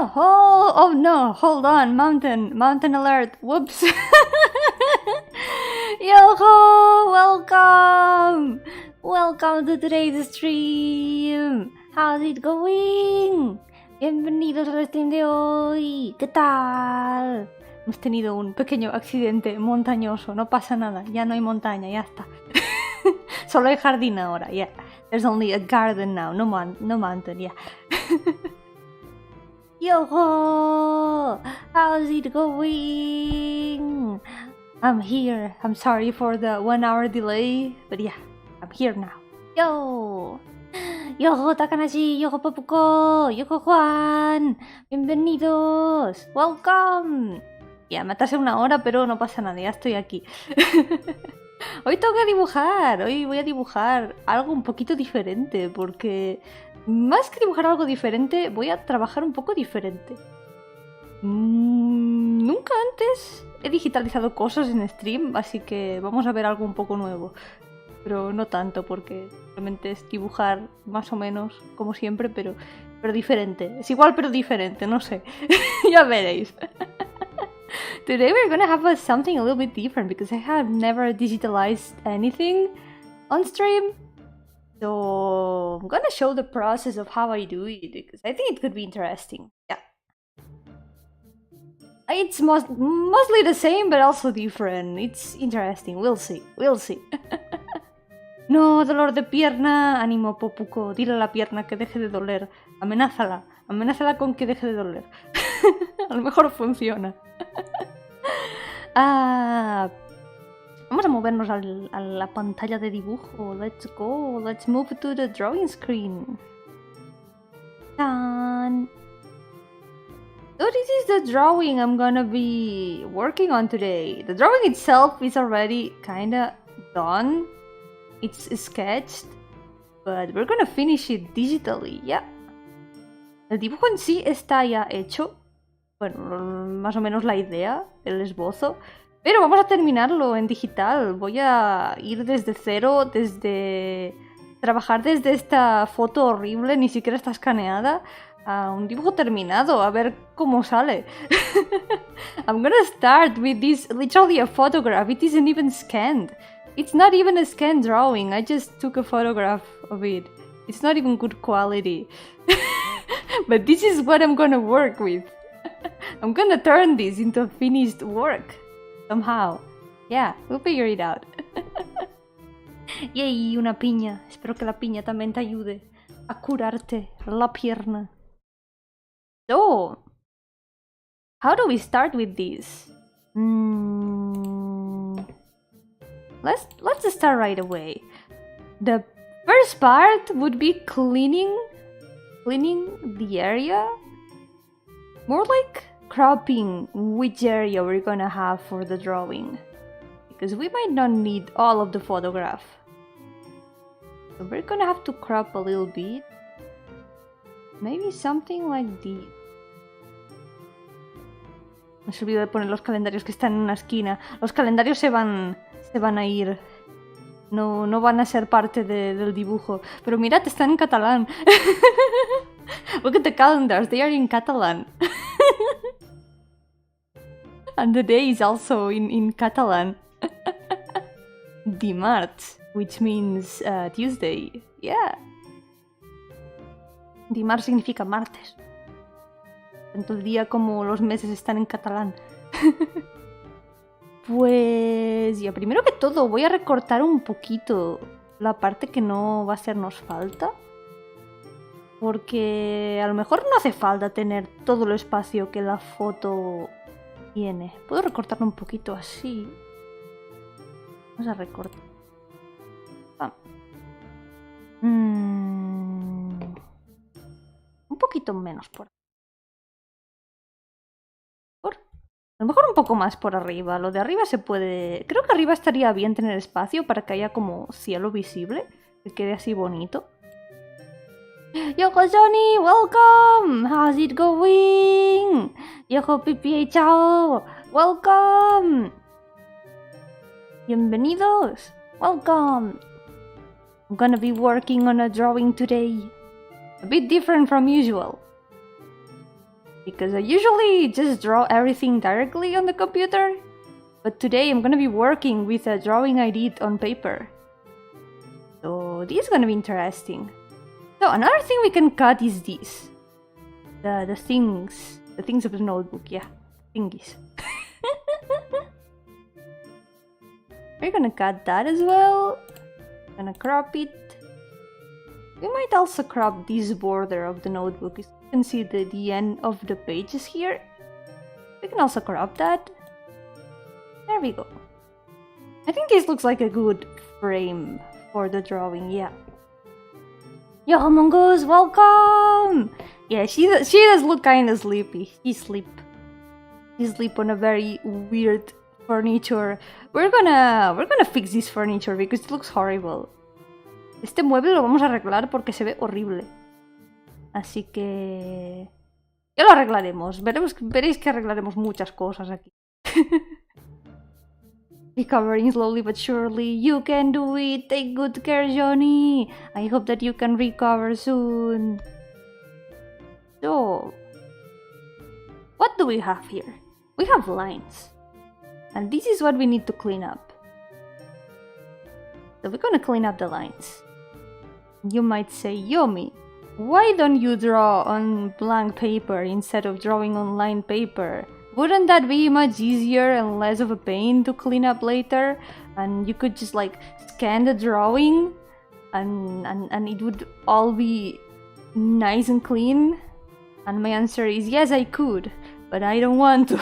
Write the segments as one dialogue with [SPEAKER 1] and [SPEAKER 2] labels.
[SPEAKER 1] Yo-ho! Oh no, hold on, mountain alert, whoops. Yo-ho! Welcome to today's stream. How's it going? Bienvenidos al stream de hoy. ¿Qué tal? Hemos tenido un pequeño accidente montañoso, no pasa nada, ya no hay montaña, ya está. Solo hay jardín ahora, yeah. There's only a garden now, no mountain, yeah. Yo-ho! How's it going? I'm here. I'm sorry for the 1 hour delay, but yeah, I'm here now. Yo! Yo-ho Takanashi, yo-ho Papuko, yo-ho Juan. Bienvenidos. Welcome. Ya, me atrasé 1 hora, pero no pasa nada, ya estoy aquí. Hoy toca dibujar, hoy voy a dibujar algo un poquito diferente, porque más que dibujar algo diferente, voy a trabajar un poco diferente. Nunca antes he digitalizado cosas en stream, así que vamos a ver algo un poco nuevo. Pero no tanto, porque simplemente es dibujar más o menos como siempre, pero diferente. Es igual pero diferente, no sé. Ya veréis. Today we're gonna have something a little bit different because I have never digitalized anything on stream. So I'm gonna show the process of how I do it because I think it could be interesting. Yeah. It's mostly the same but also different. It's interesting. We'll see. No, dolor de pierna. Ánimo, Popuco. Dile a la pierna que deje de doler. Amenázala. Amenázala con que deje de doler. A lo mejor funciona. Vamos a movernos a la pantalla de dibujo. Let's go. Let's move to the drawing screen. Done. So this is the drawing I'm gonna be working on today. The drawing itself is already kinda done. It's sketched, but we're gonna finish it digitally, yeah. El dibujo en sí está ya hecho. Bueno, más o menos la idea, el esbozo. Pero vamos a terminarlo en digital. Voy a ir desde cero, trabajar desde esta foto horrible, ni siquiera está escaneada, a un dibujo terminado, a ver cómo sale. I'm gonna start with this, literally a photograph. It isn't even scanned. It's not even a scanned drawing. I just took a photograph of it. It's not even good quality. But this is what I'm gonna work with. I'm gonna turn this into finished work. Somehow. Yeah, we'll figure it out. Yay, una piña. Espero que la piña también te ayude a curarte la pierna. So, how do we start with this? Let's start right away. The first part would be cleaning the area. More like cropping which area we're gonna have for the drawing, because we might not need all of the photograph. So we're gonna have to crop a little bit. Maybe something like this. Me he olvidado de poner los calendarios que están en una esquina. Los calendarios se van a ir. No van a ser parte del dibujo. Pero mirad, están en catalán. Look at the calendars, they are in Catalan. And the day is also in Catalan. Dimarts, which means Tuesday. Yeah. Dimarts significa martes. Tanto el día como los meses están en catalán. Pues ya, primero que todo voy a recortar un poquito la parte que no va a hacernos falta. Porque a lo mejor no hace falta tener todo el espacio que la foto tiene. Puedo recortarlo un poquito así. Vamos a recortar. Un poquito menos por aquí. A lo mejor un poco más por arriba. Lo de arriba se puede... Creo que arriba estaría bien tener espacio para que haya como cielo visible. Que quede así bonito. Yo-ho Johnny, welcome! How's it going? Yo-ho Pipi, chao! Welcome! Bienvenidos! Welcome! I'm gonna be working on a drawing today. A bit different from usual. because I usually just draw everything directly on the computer, but today I'm gonna be working with a drawing I did on paper. So this is gonna be interesting. So another thing we can cut is this. The things of the notebook, yeah. Thingies. We're gonna cut that as well. Gonna crop it. We might also crop this border of the notebook. You can see the end of the pages here. We can also crop that. There we go. I think this looks like a good frame for the drawing, yeah. Yo, mongoose, welcome! Yeah, she does look kind of sleepy. She sleep on a very weird furniture. We're gonna fix this furniture because it looks horrible. Este mueble lo vamos a arreglar porque se ve horrible. Así que ya lo arreglaremos. Veréis que arreglaremos muchas cosas aquí. Recovering slowly but surely. You can do it. Take good care, Johnny. I hope that you can recover soon. So, what do we have here? We have lines. And this is what we need to clean up. So we're gonna clean up the lines. You might say, Yomi, why don't you draw on blank paper instead of drawing on lined paper? Wouldn't that be much easier and less of a pain to clean up later? And you could just like scan the drawing and it would all be nice and clean? And my answer is yes, I could, but I don't want to.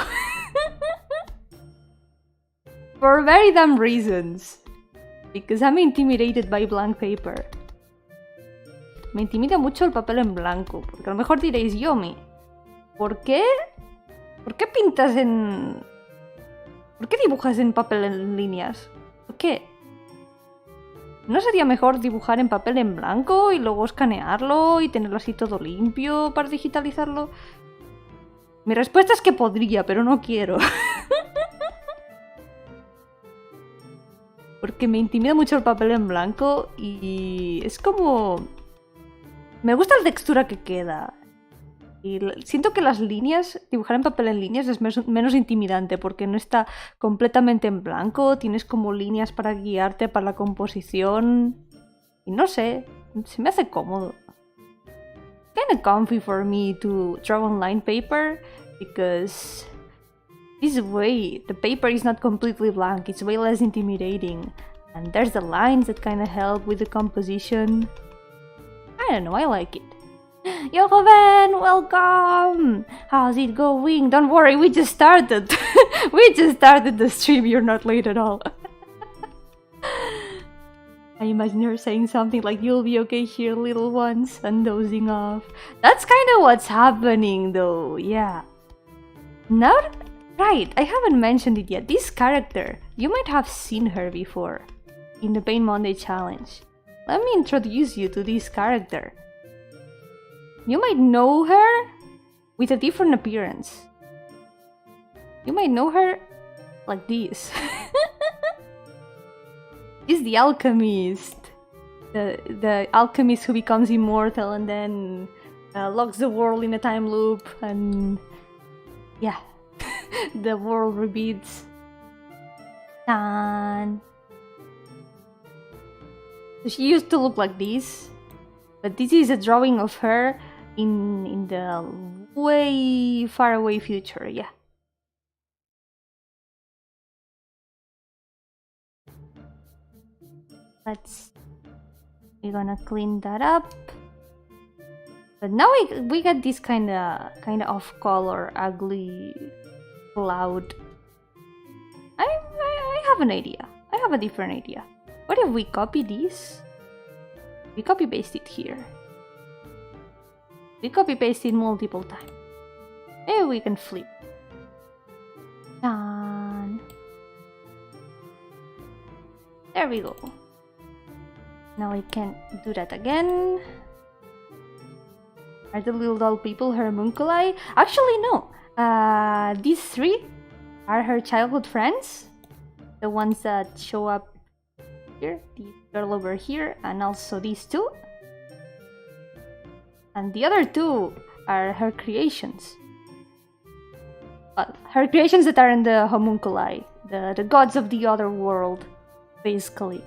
[SPEAKER 1] For very dumb reasons. Because I'm intimidated by blank paper. Me intimida mucho el papel en blanco. Porque a lo mejor diréis, Yomi, ¿por qué pintas en... ¿Por qué dibujas en papel en líneas? ¿Por qué? ¿No sería mejor dibujar en papel en blanco y luego escanearlo y tenerlo así todo limpio para digitalizarlo? Mi respuesta es que podría, pero no quiero. Porque me intimida mucho el papel en blanco y es como... Me gusta la textura que queda. Y siento que las líneas, dibujar en papel en líneas es menos intimidante porque no está completamente en blanco, tienes como líneas para guiarte para la composición. Y no sé, se me hace cómodo. Kinda comfy for me to draw on lined paper because this way the paper is not completely blank, it's way less intimidating. And there's the lines that kinda help with the composition. I don't know, I like it. Yo, Joven, welcome! How's it going? Don't worry, we just started. We just started the stream, you're not late at all. I imagine her saying something like, you'll be okay here, little ones, and dozing off. That's kind of what's happening, though, yeah. Now, right, I haven't mentioned it yet. This character, you might have seen her before in the Pain Monday challenge. Let me introduce you to this character. You might know her with a different appearance. You might know her like this. She's the alchemist. The alchemist who becomes immortal and then locks the world in a time loop and... yeah. The world repeats. Tan. So she used to look like this. But this is a drawing of her in the way far away future, yeah. We're gonna clean that up. But now we got this kind of off color, ugly cloud. I have an idea. I have a different idea. What if we copy this? We copy paste it here. We copy paste it multiple times. Maybe we can flip. Done. There we go. Now we can do that again. Are the little doll people her homunculi? Actually, no. These three are her childhood friends. The ones that show up here. The girl over here, and also these two. And the other two are her creations. her creations that are in the homunculi, the gods of the other world, basically.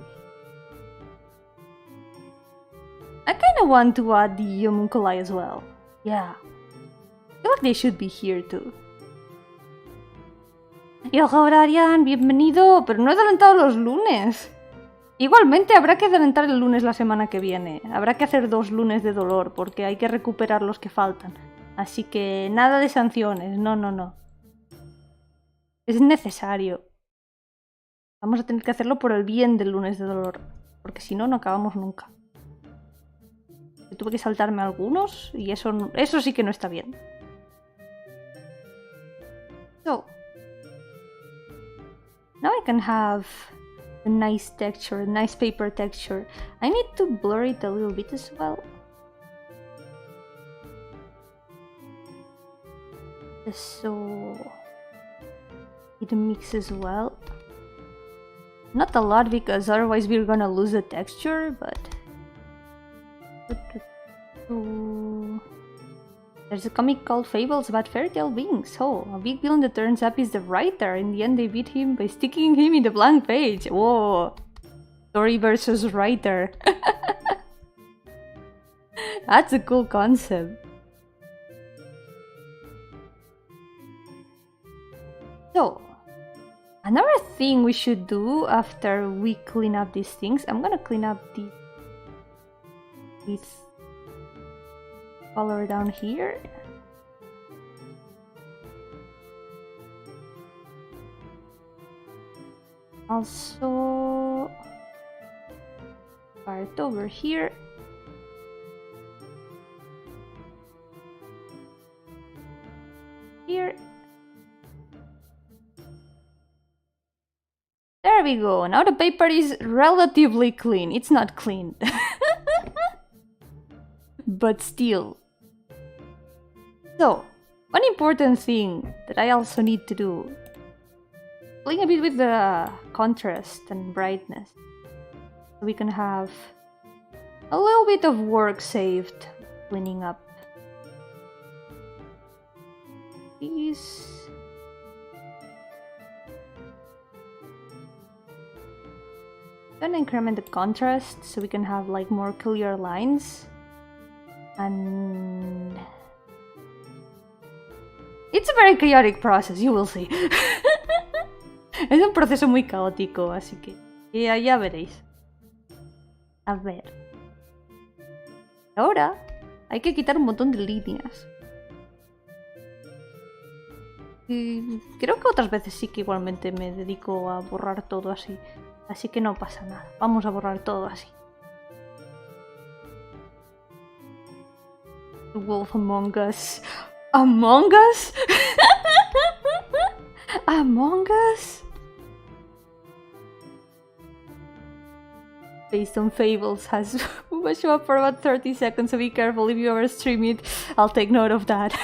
[SPEAKER 1] I kind of want to add the homunculi as well. Yeah. I feel like they should be here too. Yo, Gardenia, bienvenido, pero no he adelantado los lunes. Igualmente habrá que adelantar el lunes la semana que viene. Habrá que hacer 2 lunes de dolor porque hay que recuperar los que faltan. Así que nada de sanciones, no. Es necesario. Vamos a tener que hacerlo por el bien del lunes de dolor, porque si no, no acabamos nunca. Yo tuve que saltarme algunos y eso sí que no está bien. So, now I can have a nice texture, a nice paper texture. I need to blur it a little bit as well. Just so it mixes well. Not a lot because otherwise we're gonna lose the texture, but... There's a comic called Fables about fairy tale beings. Oh, a big villain that turns up is the writer. In the end they beat him by sticking him in the blank page. Whoa. Story versus writer. That's a cool concept. So, another thing we should do after we clean up these things, I'm gonna clean up this color down here. Also, part over here. Here. There we go. Now the paper is relatively clean. It's not clean. But still. So, one important thing that I also need to do, playing a bit with the contrast and brightness, so we can have a little bit of work saved cleaning up these. Gonna increment the contrast so we can have like more clear lines. And it's a very chaotic process, you will see. Es un proceso muy caótico, así que ya veréis. A ver. Ahora hay que quitar un montón de líneas. Y creo que otras veces sí que igualmente me dedico a borrar todo así. Así que no pasa nada. Vamos a borrar todo así. The Wolf Among Us. Among Us? Among Us? Based on Fables has will show up for about 30 seconds, so be careful if you ever stream it. I'll take note of that.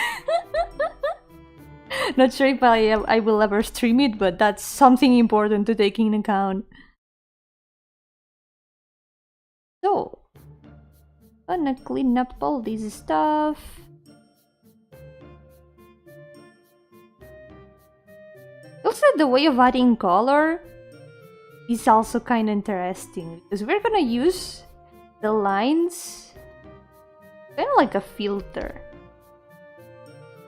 [SPEAKER 1] Not sure if I will ever stream it, but that's something important to take into account. So, gonna clean up all this stuff. Also, the way of adding color is also kind of interesting because we're gonna use the lines kind of like a filter.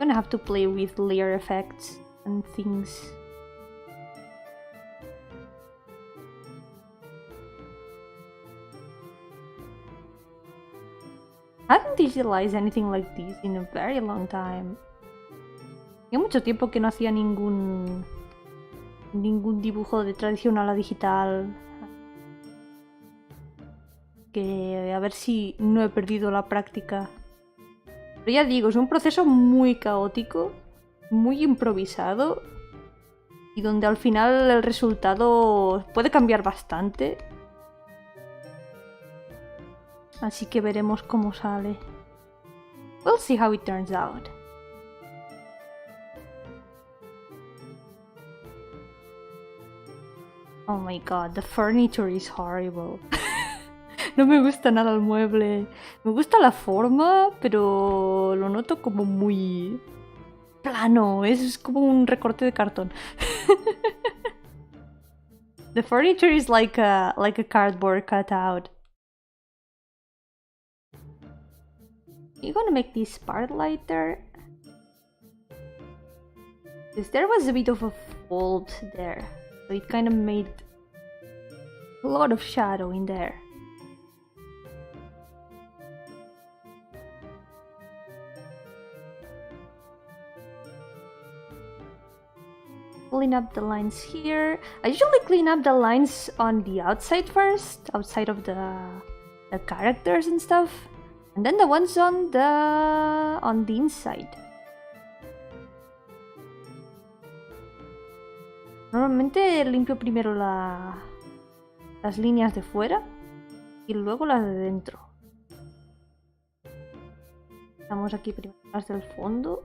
[SPEAKER 1] I'm gonna have to play with layer effects and things. I haven't digitalized anything like this in a very long time. Hace mucho tiempo que no hacía ningún dibujo de tradicional a digital. Que a ver si no he perdido la práctica. Pero ya digo, es un proceso muy caótico, muy improvisado y donde al final el resultado puede cambiar bastante. Así que veremos cómo sale. We'll see how it turns out. Oh my god, the furniture is horrible. No me gusta nada el mueble. Me gusta la forma, pero lo noto como muy plano, es como un recorte de cartón. The furniture is like a cardboard cutout. You're gonna make this part lighter. Because there was a bit of a fold there, so it kind of made a lot of shadow in there. Clean up the lines here. I usually clean up the lines on the outside first, outside of the characters and stuff, and then the ones on the inside. Normalmente limpio primero las líneas de fuera y luego las de dentro. Estamos aquí primero las del fondo.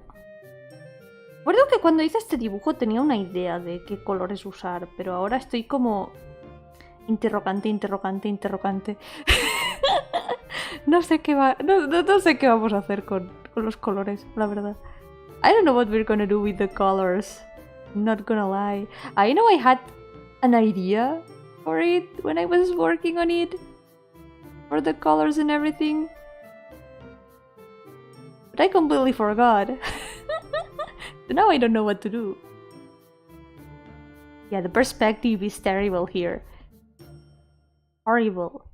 [SPEAKER 1] Recuerdo que cuando hice este dibujo tenía una idea de qué colores usar, pero ahora estoy como interrogante. No sé qué no sé qué vamos a hacer con los colores, la verdad. I don't know what we're gonna do with the colors. I'm not gonna lie. I know I had an idea for it when I was working on it, for the colors and everything, but I completely forgot. So now I don't know what to do. Yeah, the perspective is terrible here. Horrible.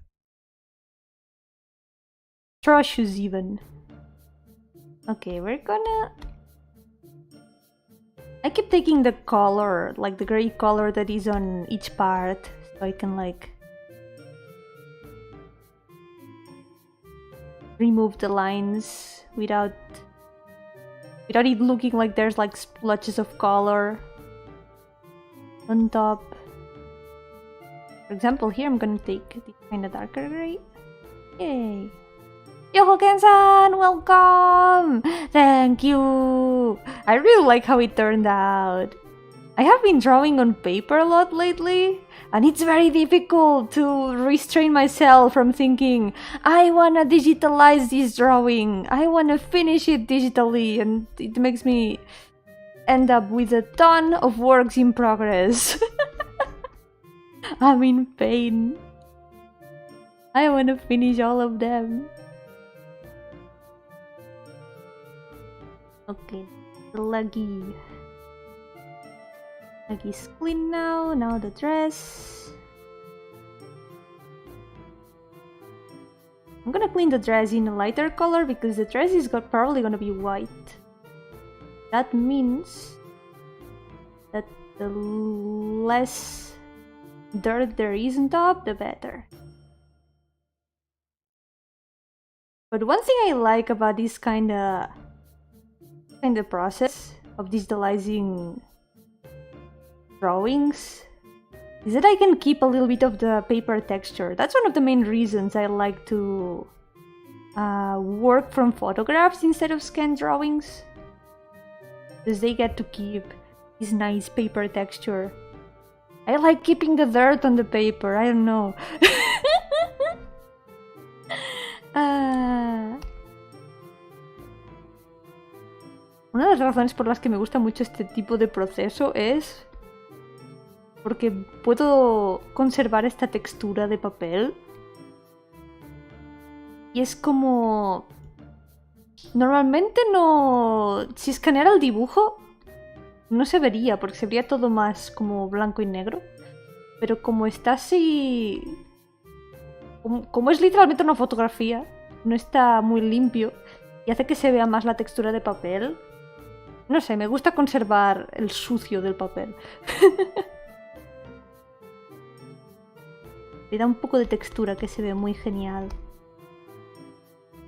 [SPEAKER 1] Atrocious even. Okay, we're gonna... I keep taking the color, like the gray color that is on each part, so I can like remove the lines without it looking like there's like splotches of color on top. For example, here I'm gonna take the kind of darker gray. Yay! Yo-hooo-san, welcome! Thank you! I really like how it turned out. I have been drawing on paper a lot lately, and it's very difficult to restrain myself from thinking, I wanna digitalize this drawing, I wanna finish it digitally, and it makes me end up with a ton of works in progress. I'm in pain. I wanna finish all of them. Okay, the leggy. Leggy's clean now. Now the dress. I'm gonna clean the dress in a lighter color because the dress is probably gonna be white. That means that the less dirt there is on top, the better. But one thing I like about this kind of process of digitalizing drawings is that I can keep a little bit of the paper texture. That's one of the main reasons I like to work from photographs instead of scanned drawings, because they get to keep this nice paper texture. I like keeping the dirt on the paper, I don't know. Una de las razones por las que me gusta mucho este tipo de proceso es porque puedo conservar esta textura de papel y es como... Normalmente no... Si escaneara el dibujo no se vería porque se vería todo más como blanco y negro, pero como está así... Como es literalmente una fotografía, no está muy limpio y hace que se vea más la textura de papel. No sé, me gusta conservar el sucio del papel. Le da un poco de textura que se ve muy genial.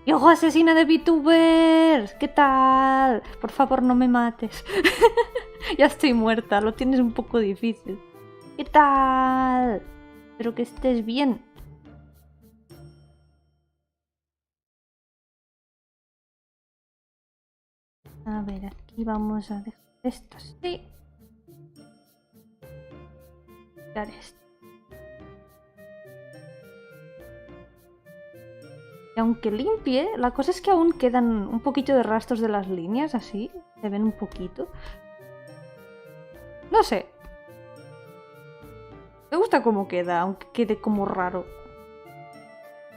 [SPEAKER 1] ¡Yo, asesina de VTubers! ¿Qué tal? Por favor, no me mates. Ya estoy muerta, lo tienes un poco difícil. ¿Qué tal? Espero que estés bien. A ver, aquí vamos a dejar esto así. Quitar esto. Y aunque limpie, la cosa es que aún quedan un poquito de rastros de las líneas así. Se ven un poquito. No sé. Me gusta cómo queda, aunque quede como raro.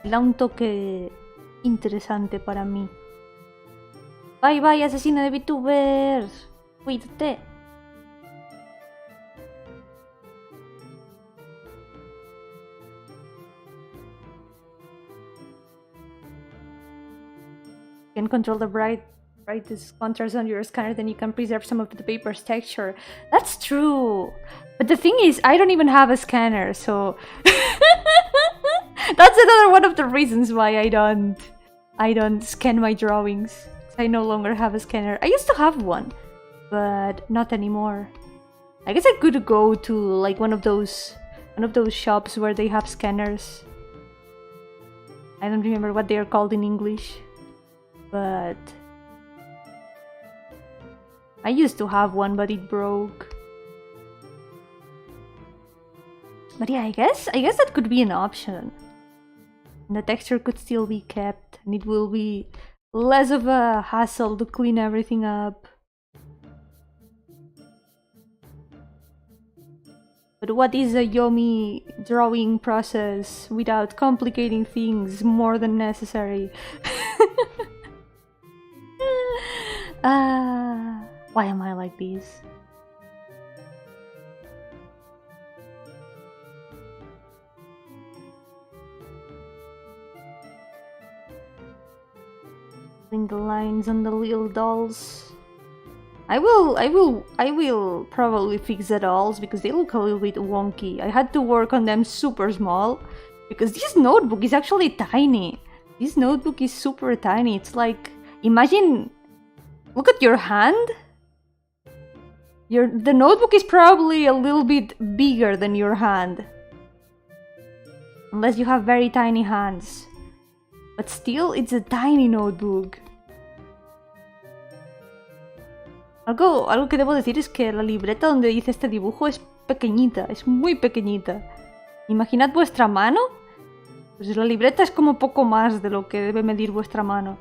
[SPEAKER 1] Le da un toque interesante para mí. Bye bye, asesino de VTubers. Cuídate. You can control the brightest contrast on your scanner, then you can preserve some of the paper's texture. That's true. But the thing is, I don't even have a scanner, so that's another one of the reasons why I don't scan my drawings. I no longer have a scanner. I used to have one, but not anymore. I guess I could go to like one of those shops where they have scanners. I don't remember what they are called in English, but I used to have one, but it broke. But yeah, I guess that could be an option. And the texture could still be kept, and it will be less of a hassle to clean everything up. But what is a Yomi drawing process without complicating things more than necessary? Why am I like this? The lines on the little dolls. I will probably fix the dolls because they look a little bit wonky. I had to work on them super small because this notebook is actually tiny. This notebook is super tiny. It's like, imagine, look at your hand. The notebook is probably a little bit bigger than your hand. Unless you have very tiny hands. But still, it's a tiny notebook. Algo que debo decir es que la libreta donde dice este dibujo es pequeñita, es muy pequeñita. Imaginad vuestra mano, pues la libreta es como poco más de lo que debe medir vuestra mano.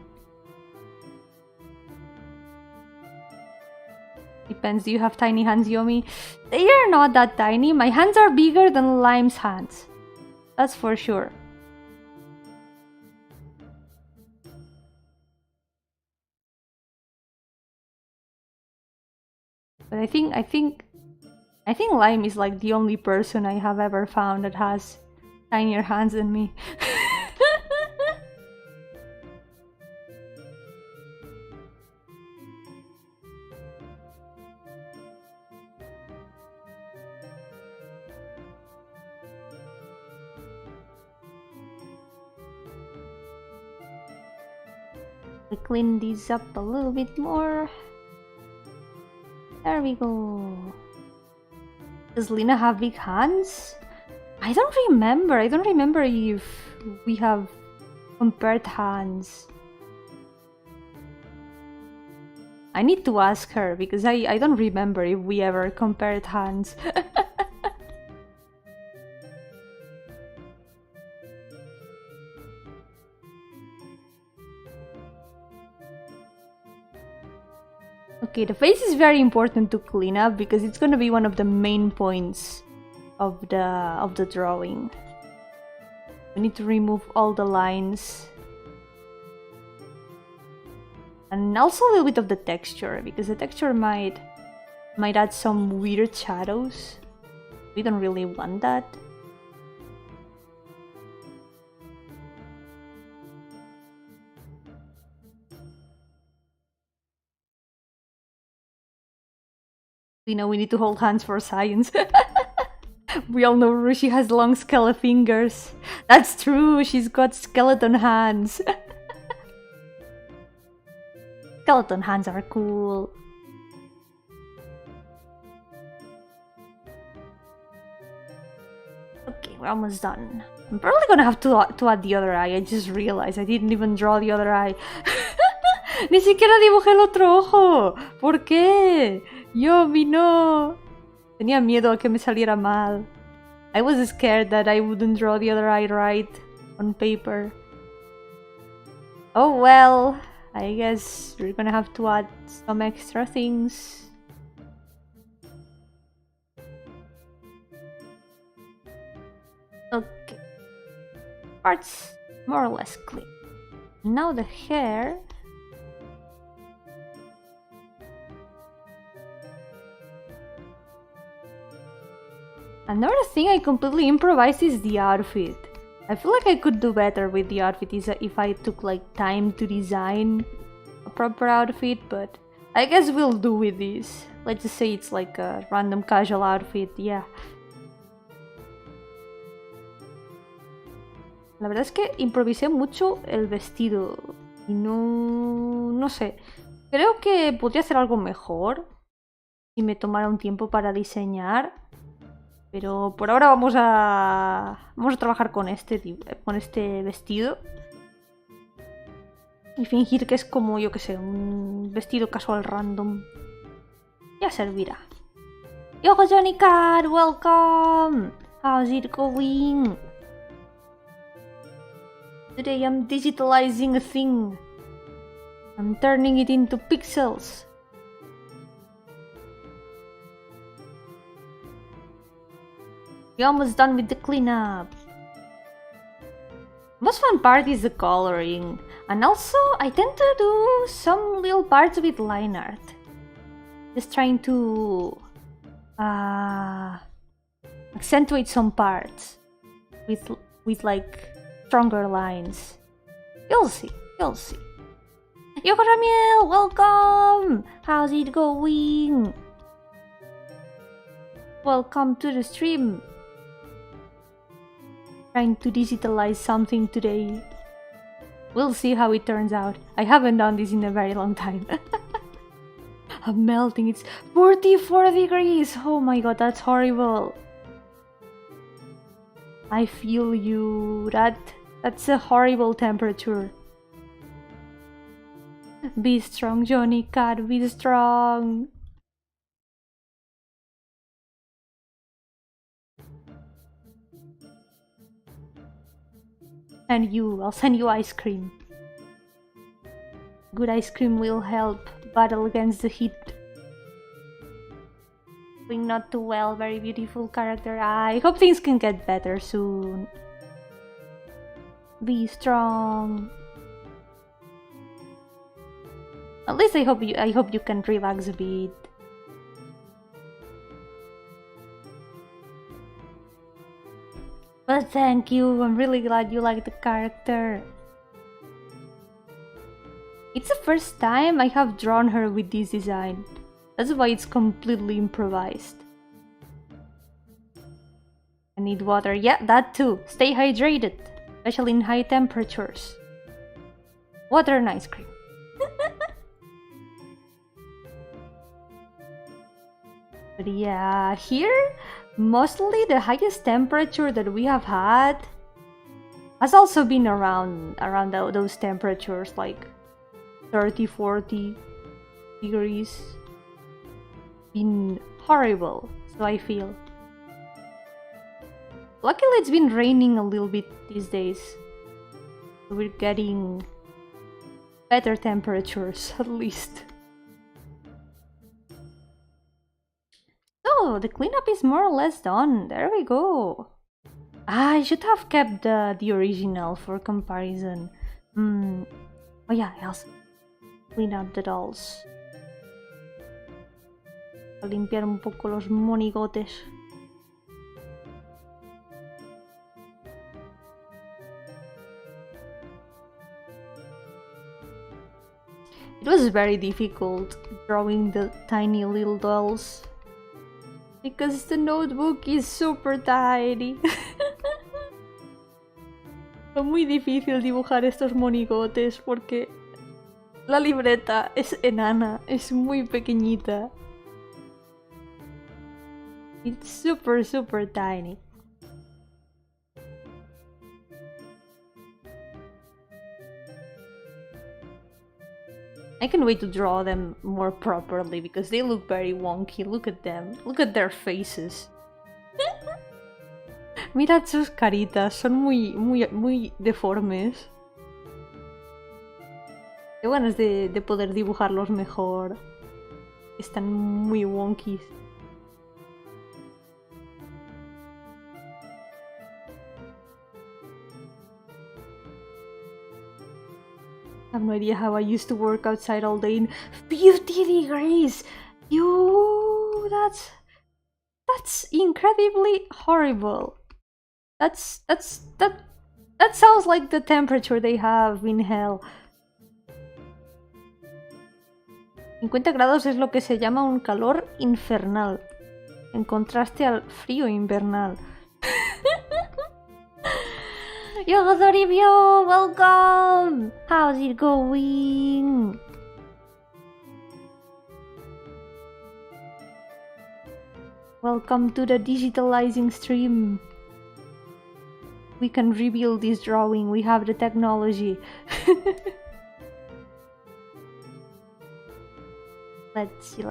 [SPEAKER 1] Depends, do you have tiny hands, Yomi? They are not that tiny. My hands are bigger than Lime's hands. That's for sure. But I think Lime is like the only person I have ever found that has tinier hands than me. I clean these up a little bit more. There we go. Does Lina have big hands? I don't remember. I don't remember if we have compared hands. I need to ask her because I don't remember if we ever compared hands. Okay, the face is very important to clean up because it's gonna be one of the main points of the drawing. We need to remove all the lines. And also a little bit of the texture, because the texture might add some weird shadows. We don't really want that. You know, we need to hold hands for science. We all know Rushi has long skeleton fingers. That's true, she's got skeleton hands. Skeleton hands are cool. Okay, we're almost done. I'm probably gonna have to add the other eye. I just realized I didn't even draw the other eye. Ni siquiera dibujé el otro ojo. ¿Por qué? Yomi, no. Tenía miedo a que me saliera mal. I was scared that I wouldn't draw the other eye right on paper. Oh well, I guess we're gonna have to add some extra things. Okay. Parts more or less clean. Now the hair. Another thing I completely improvised is the outfit. I feel like I could do better with the outfit if I took like time to design a proper outfit, but I guess we'll do with this. Let's just say it's like a random casual outfit, yeah. La verdad es que improvisé mucho el vestido y no sé. Creo que podría hacer algo mejor si me tomara un tiempo para diseñar. Pero por ahora vamos a trabajar con este vestido. Y fingir que es como, yo que sé, un vestido casual random. Ya servirá. Yo, Johnny Cat, welcome! How's it going? Today I'm digitalizing a thing. I'm turning it into pixels. We're almost done with the cleanup. Most fun part is the coloring. And also, I tend to do some little parts with line art. Just trying to accentuate some parts with like stronger lines. You'll see, you'll see. Yo, Ramiel, welcome! How's it going? Welcome to the stream. Trying to digitalize something today. We'll see how it turns out. I haven't done this in a very long time. I'm melting. It's 44 degrees. Oh my god, that's horrible. I feel you. That's a horrible temperature. Be strong, Johnny Cat. Be strong. And I'll send you ice cream. Good ice cream will help battle against the heat. Doing not too well, very beautiful character. I hope things can get better soon. Be strong. At least I hope you can relax a bit. But thank you, I'm really glad you like the character. It's the first time I have drawn her with this design. That's why it's completely improvised. I need water, yeah, that too. Stay hydrated, especially in high temperatures. Water and ice cream. But yeah, here, mostly the highest temperature that we have had has also been around those temperatures, like 30-40 degrees. Been horrible, so I feel. Luckily it's been raining a little bit these days, so we're getting better temperatures at least. So the cleanup is more or less done. There we go. I should have kept the original for comparison. Oh yeah, I also clean up the dolls. A limpiar un poco los monigotes. It was very difficult drawing the tiny little dolls because the notebook is super tiny. Fue muy difícil dibujar estos monigotes porque la libreta es enana, es muy pequeñita. It's super tiny. I can't wait to draw them more properly because they look very wonky. Look at them. Look at their faces. Mirad sus caritas, son muy deformes. Qué ganas de poder dibujarlos mejor. Están muy wonky. I have no idea how I used to work outside all day in 50 degrees. Yo, that's incredibly horrible. That sounds like the temperature they have in hell. 50 grados es lo que se llama un calor infernal, en contraste al frío invernal. Yo, Toribio, welcome! How's it going? Welcome to the digitalizing stream. We can rebuild this drawing, we have the technology. Let's see.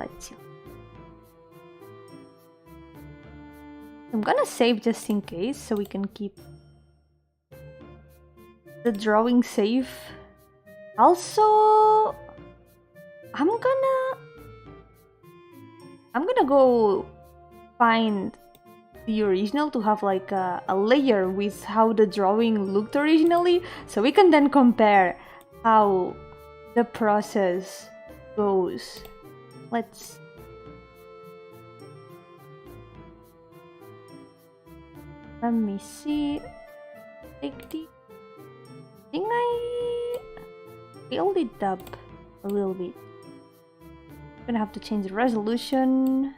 [SPEAKER 1] I'm gonna save just in case, so we can keep the drawing safe. Also, I'm gonna go find the original to have like a layer with how the drawing looked originally, so we can then compare how the process goes. Let me see. Take the... I think I filled it up a little bit. I'm gonna have to change the resolution.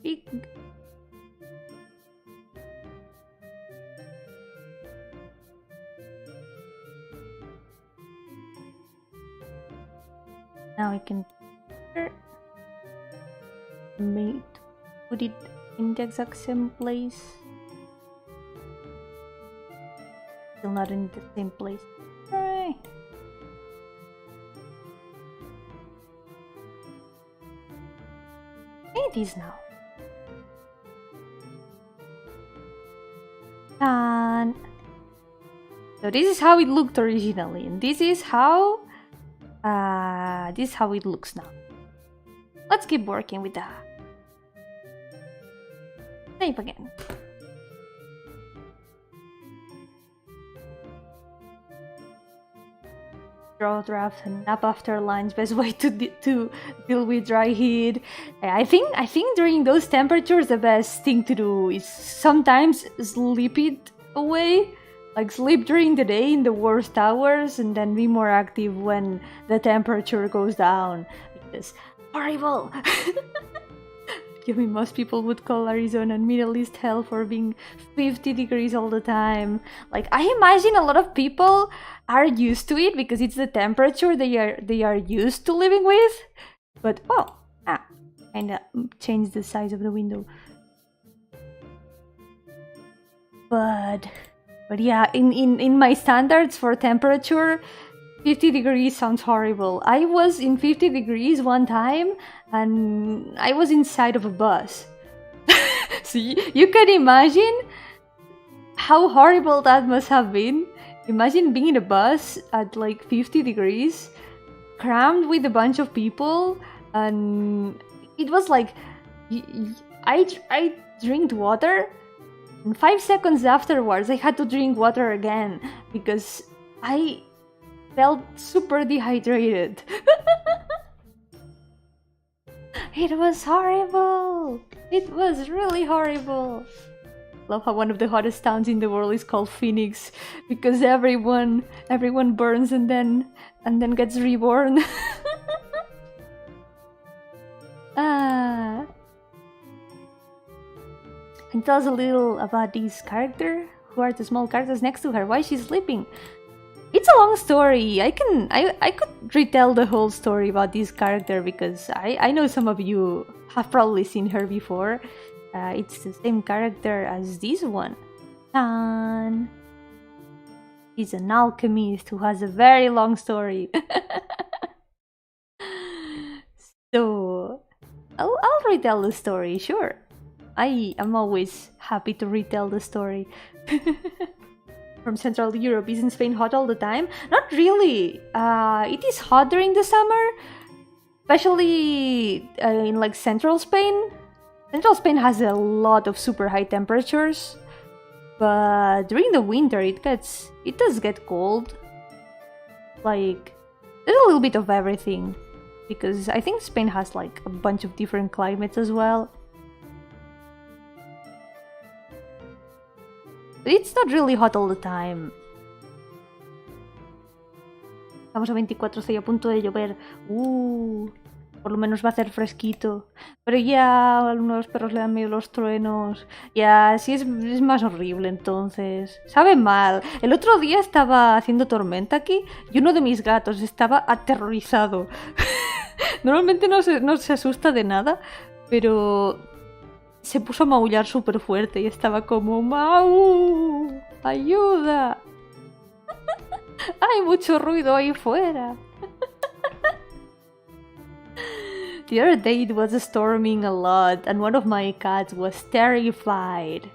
[SPEAKER 1] Big. Now I can put it in the exact same place. Still not in the same place. Hooray! It is now. And so this is how it looked originally, and this is how it looks now. Let's keep working with that. Save again. Draw draft and nap after lunch. Best way to deal with dry heat. I think during those temperatures the best thing to do is sometimes sleep it away. Like sleep during the day in the worst hours and then be more active when the temperature goes down. Because horrible! I mean, most people would call Arizona and Middle East hell for being 50 degrees all the time. Like, I imagine a lot of people are used to it because it's the temperature they are used to living with. But kinda change the size of the window. But yeah, in my standards for temperature, 50 degrees sounds horrible. I was in 50 degrees one time and I was inside of a bus. So you can imagine how horrible that must have been. Imagine being in a bus at like 50 degrees, crammed with a bunch of people, and it was like I drank water, and 5 seconds afterwards I had to drink water again because I felt super dehydrated. It was horrible. It was really horrible. Love how one of the hottest towns in the world is called Phoenix because everyone burns and then gets reborn. Can you tell us a little about this character? Who are the small characters next to her? Why is she sleeping? It's a long story. I could retell the whole story about this character because I know some of you have probably seen her before. It's the same character as this one. And he's an alchemist who has a very long story. So I'll retell the story, sure. I am always happy to retell the story. From Central Europe. Isn't Spain hot all the time? Not really. It is hot during the summer, especially in like Central Spain. Central Spain has a lot of super high temperatures, but during the winter it does get cold. Like, there's a little bit of everything, because I think Spain has like a bunch of different climates as well. But it's not really hot all the time. Estamos a 24, estoy a punto de llover. Por lo menos va a hacer fresquito. Pero ya a algunos perros le dan miedo los truenos. Ya, sí es más horrible entonces. Sabe mal. El otro día estaba haciendo tormenta aquí y uno de mis gatos estaba aterrorizado. Normalmente no se asusta de nada, pero se puso a maullar súper fuerte y estaba como ¡Mau! ¡Ayuda! ¡Hay mucho ruido ahí fuera! The other day it was storming a lot and one of my cats was terrified.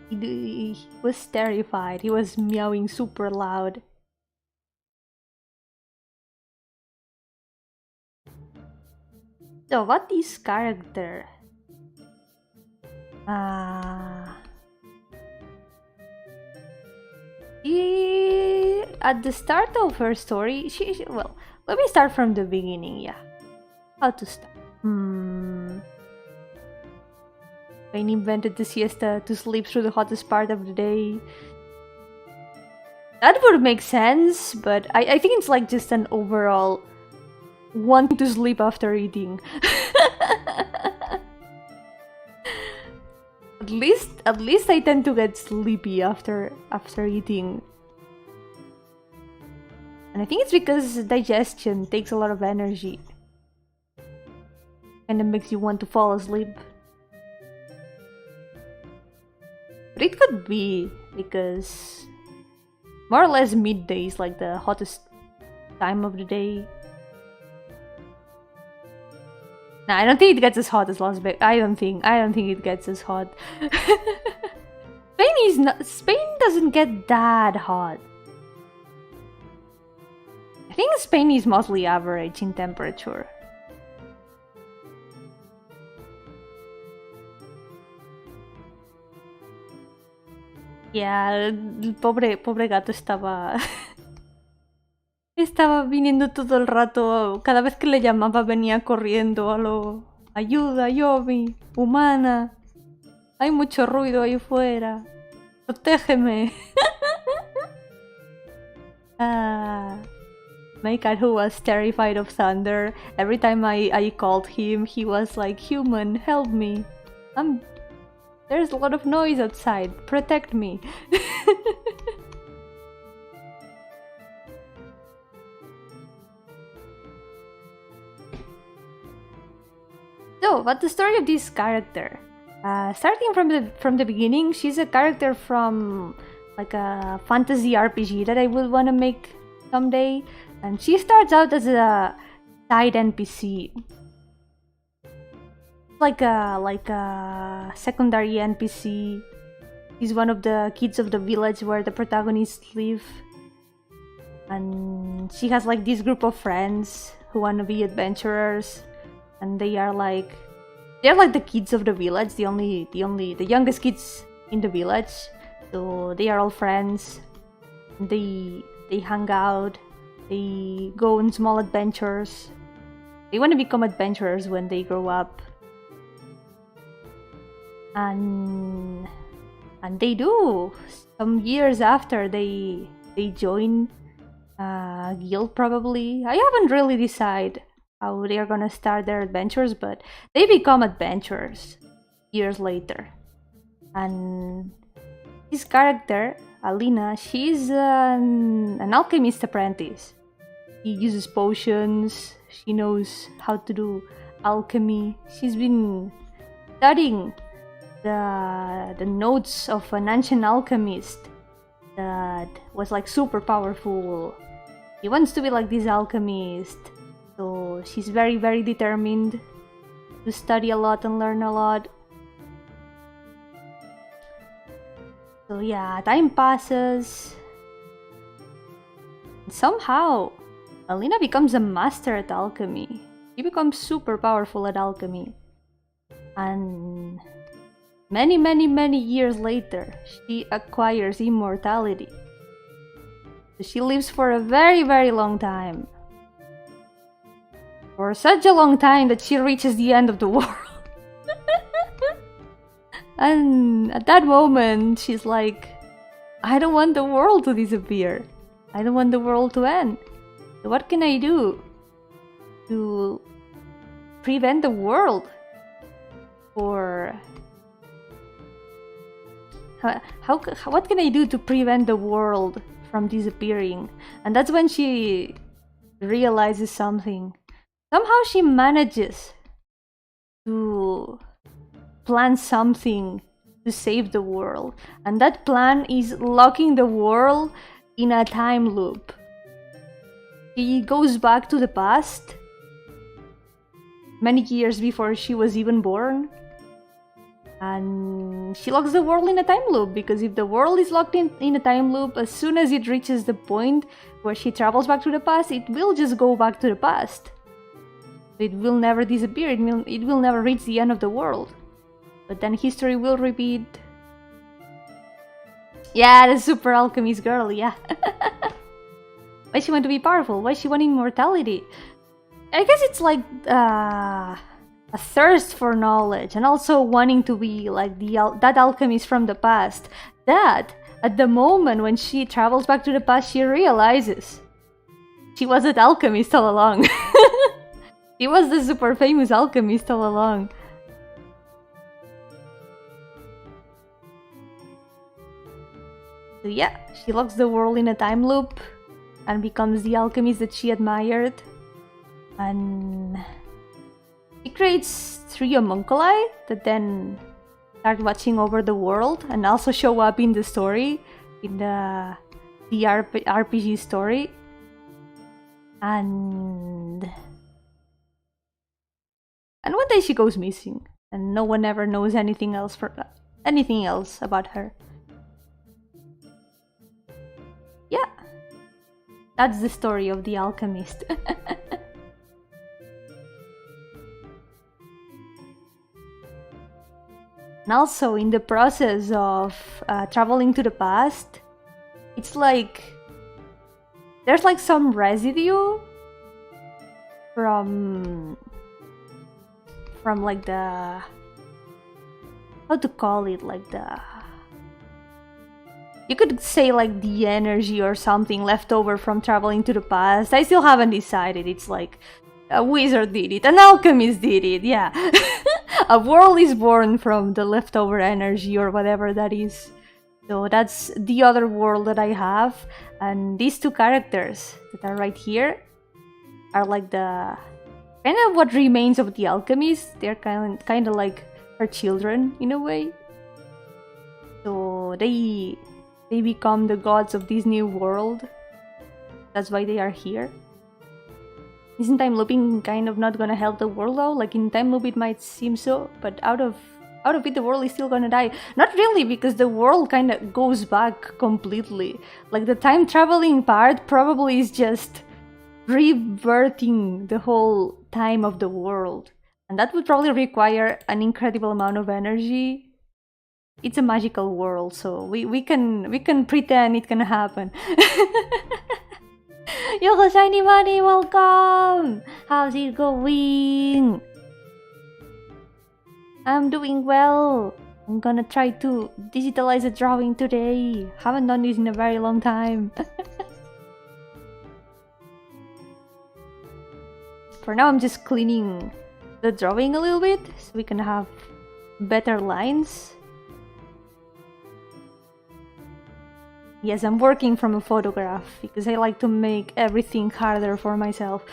[SPEAKER 1] He was terrified. He was meowing super loud. So, what is character? At the start of her story, well, let me start from the beginning, yeah. How to start? Spain invented the siesta to sleep through the hottest part of the day. That would make sense, but I think it's like just an overall wanting to sleep after eating. At least I tend to get sleepy after eating. And I think it's because digestion takes a lot of energy. And it makes you want to fall asleep. But it could be because more or less midday is like the hottest time of the day. Nah, I don't think it gets as hot as Las Vegas. I don't think it gets as hot. Spain doesn't get that hot. I think Spain is mostly average in temperature. Yeah, el pobre gato estaba viniendo todo el rato. Cada vez que le llamaba venía corriendo a lo ayuda, Yomi, humana. Hay mucho ruido ahí fuera. Protégeme. My cat, who was terrified of thunder, every time I called him, he was like, human, help me. There's a lot of noise outside. Protect me. So, what's the story of this character? Starting from the beginning, she's a character from like a fantasy RPG that I would want to make someday, and she starts out as a side NPC, like a secondary NPC. She's one of the kids of the village where the protagonists live, and she has like this group of friends who want to be adventurers. And they're like the kids of the village, the youngest kids in the village. So they are all friends. They hang out. They go on small adventures. They want to become adventurers when they grow up. And they do. Some years after they join a guild probably. I haven't really decided how they are gonna start their adventures, but they become adventurers years later. And this character, Alina, she's an alchemist apprentice. She uses potions, she knows how to do alchemy. She's been studying the notes of an ancient alchemist that was like super powerful. He wants to be like this alchemist. So she's very, very determined to study a lot and learn a lot. So yeah, time passes. Somehow, Alina becomes a master at alchemy. She becomes super powerful at alchemy. And many, many, many years later, she acquires immortality. So she lives for a very, very long time. For such a long time that she reaches the end of the world. And at that moment, she's like, I don't want the world to disappear. I don't want the world to end. So what can I do to prevent the world? Or what can I do to prevent the world from disappearing? And that's when she realizes something. Somehow she manages to plan something to save the world, and that plan is locking the world in a time loop. She goes back to the past, many years before she was even born, and she locks the world in a time loop, because if the world is locked in a time loop, as soon as it reaches the point where she travels back to the past, it will just go back to the past. It will never disappear, it will never reach the end of the world. But then history will repeat. Yeah, the super alchemist girl, yeah. Why she want to be powerful? Why she want immortality? I guess it's like a thirst for knowledge, and also wanting to be like that alchemist from the past. That, at the moment when she travels back to the past, she realizes she was an alchemist all along. She was the super famous alchemist all along. So yeah, she locks the world in a time loop and becomes the alchemist that she admired. And she creates 3 homunculi that then start watching over the world and also show up in the story, in the RPG story. And one day she goes missing, and no one ever knows anything else about her. Yeah, that's the story of the alchemist. And also, in the process of traveling to the past, it's like there's like some residue from like the, how to call it, like the, you could say like the energy or something left over from traveling to the past. I still haven't decided. It's like a wizard did it, an alchemist did it, yeah. A world is born from the leftover energy or whatever that is. So that's the other world that I have, and these 2 characters that are right here are like the kind of what remains of the alchemist. They're kind of like her children in a way. So they become the gods of this new world. That's why they are here. Isn't time looping kind of not gonna help the world though? Like in time loop it might seem so, but out of it the world is still gonna die. Not really, because the world kind of goes back completely. Like the time traveling part probably is just rebirthing the whole time of the world, and that would probably require an incredible amount of energy. It's a magical world, so we can pretend it can happen. Yoko Shiny Money, welcome! How's it going? I'm doing well. I'm gonna try to digitalize a drawing today. Haven't done this in a very long time. For now, I'm just cleaning the drawing a little bit so we can have better lines. Yes, I'm working from a photograph because I like to make everything harder for myself.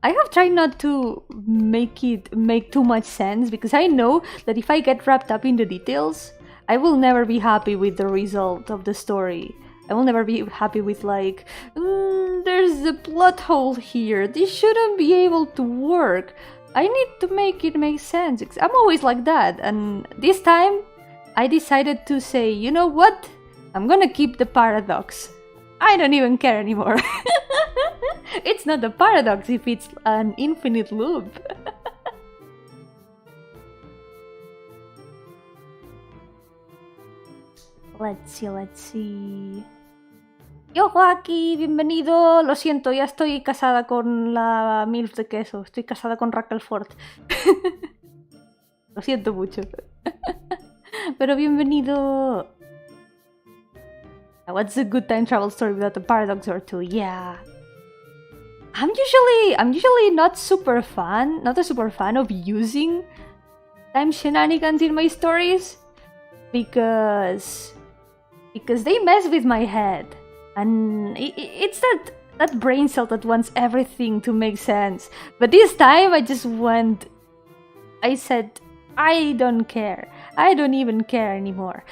[SPEAKER 1] I have tried not to make it make too much sense, because I know that if I get wrapped up in the details, I will never be happy with the result of the story. I will never be happy with like, there's a plot hole here. This shouldn't be able to work. I need to make it make sense. I'm always like that. And this time, I decided to say, you know what? I'm gonna keep the paradox. I don't even care anymore. It's not a paradox if it's an infinite loop. Let's see. Yo, aquí, bienvenido. Lo siento, ya estoy casada con la MILF de queso. Estoy casada con Raquel Ford. Lo siento mucho. Pero bienvenido. What's a good time travel story without a paradox or two? Yeah. I'm usually not a super fan of using time shenanigans in my stories because they mess with my head. And it's that brain cell that wants everything to make sense. But this time I said, I don't care. I don't even care anymore.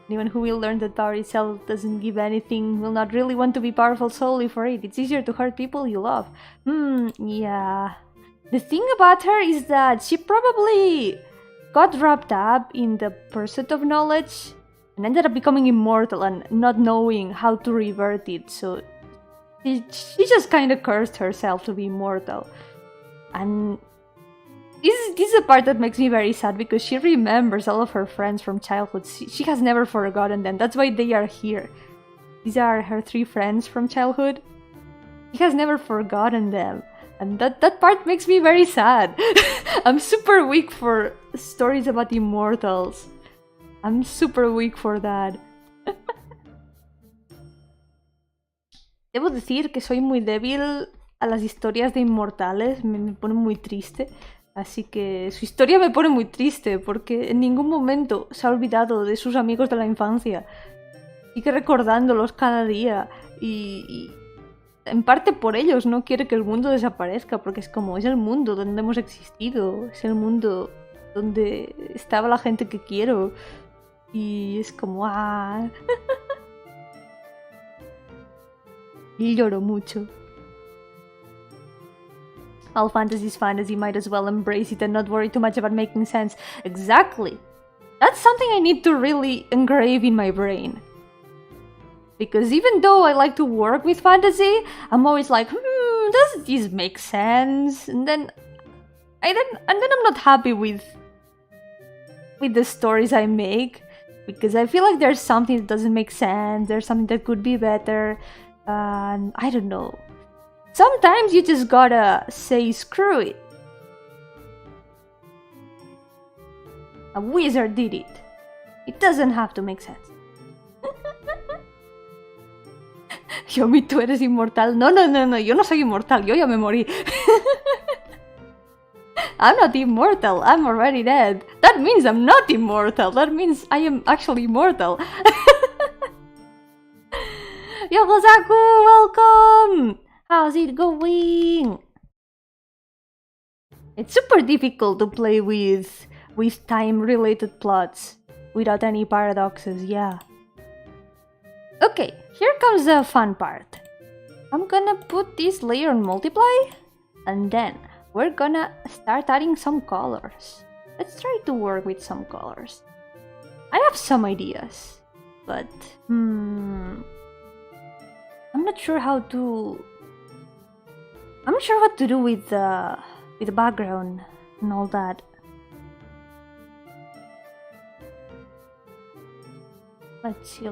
[SPEAKER 1] Anyone who will learn that power itself doesn't give anything will not really want to be powerful solely for it. It's easier to hurt people you love. Yeah. The thing about her is that she probably got wrapped up in the pursuit of knowledge and ended up becoming immortal and not knowing how to revert it. So she just kind of cursed herself to be immortal. And this is a part that makes me very sad because she remembers all of her friends from childhood. She has never forgotten them. That's why they are here. These are her 3 friends from childhood. She has never forgotten them. And that part makes me very sad. I'm super weak for stories about immortals. I'm super weak for that. Debo decir que soy muy débil a las historias de inmortales. Me pone muy triste. Así que su historia me pone muy triste porque en ningún momento se ha olvidado de sus amigos de la infancia. Sigue recordándolos cada día y en parte por ellos no quiere que el mundo desaparezca porque es el mundo donde hemos existido, es el mundo donde estaba la gente que quiero y es como y lloro mucho. All fantasy is fantasy, might as well embrace it and not worry too much about making sense. Exactly! That's something I need to really engrave in my brain. Because even though I like to work with fantasy, I'm always like, does this make sense? And then I'm not happy with the stories I make. Because I feel like there's something that doesn't make sense, there's something that could be better, and I don't know. Sometimes you just gotta say screw it. A wizard did it. It doesn't have to make sense. Yomi, tú eres inmortal. No, yo no soy inmortal, yo ya me morí. I'm not immortal, I'm already dead. That means I'm not immortal, that means I am actually immortal. Yokozaku, welcome! How's it going? It's super difficult to play with time-related plots without any paradoxes, yeah. Okay, here comes the fun part. I'm gonna put this layer on multiply, and then we're gonna start adding some colors. Let's try to work with some colors. I have some ideas, but I'm not sure how to... I'm not sure what to do with the background and all that. Let's see.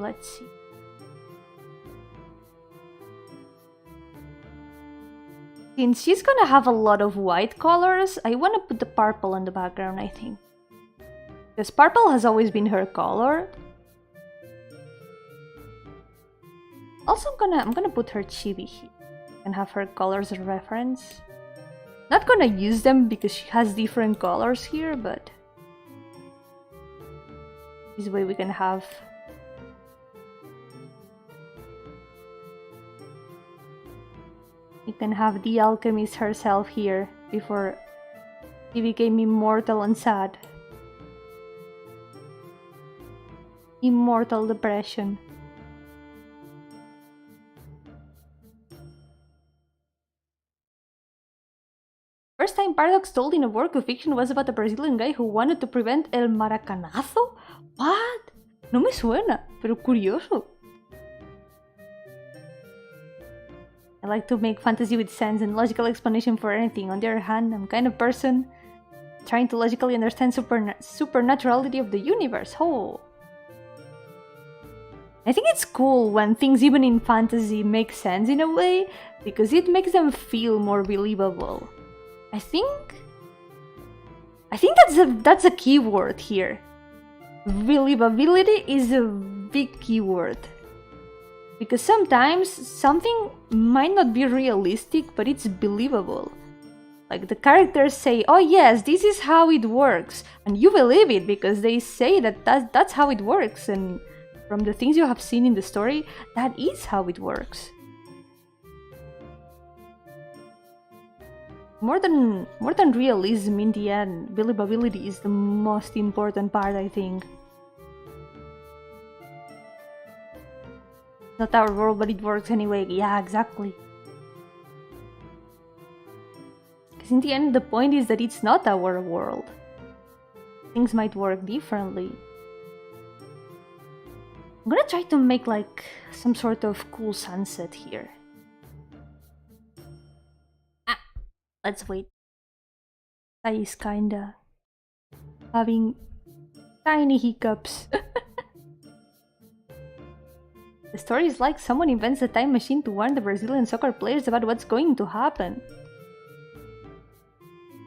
[SPEAKER 1] Since she's gonna have a lot of white colors, I wanna put the purple on the background, I think. Because purple has always been her color. Also, I'm gonna put her chibi here and have her colors as reference. Not gonna use them because she has different colors here, but this way we can have the alchemist herself here before she became immortal and sad. Immortal depression. First time paradox told in a work of fiction was about a Brazilian guy who wanted to prevent el maracanazo? What? No me suena, pero curioso. I like to make fantasy with sense and logical explanation for anything. On the other hand, I'm kind of person trying to logically understand supernaturality of the universe. Oh. I think it's cool when things even in fantasy make sense in a way, because it makes them feel more believable. I think that's a key word here. Believability is a big keyword. Because sometimes something might not be realistic, but it's believable. Like the characters say, oh yes, this is how it works. And you believe it because they say that's how it works. And from the things you have seen in the story, that is how it works. More than realism in the end, believability is the most important part, I think. Not our world, but it works anyway. Yeah, exactly. Because in the end, the point is that it's not our world. Things might work differently. I'm gonna try to make like some sort of cool sunset here. Let's wait. I is kinda having tiny hiccups. The story is like someone invents a time machine to warn the Brazilian soccer players about what's going to happen.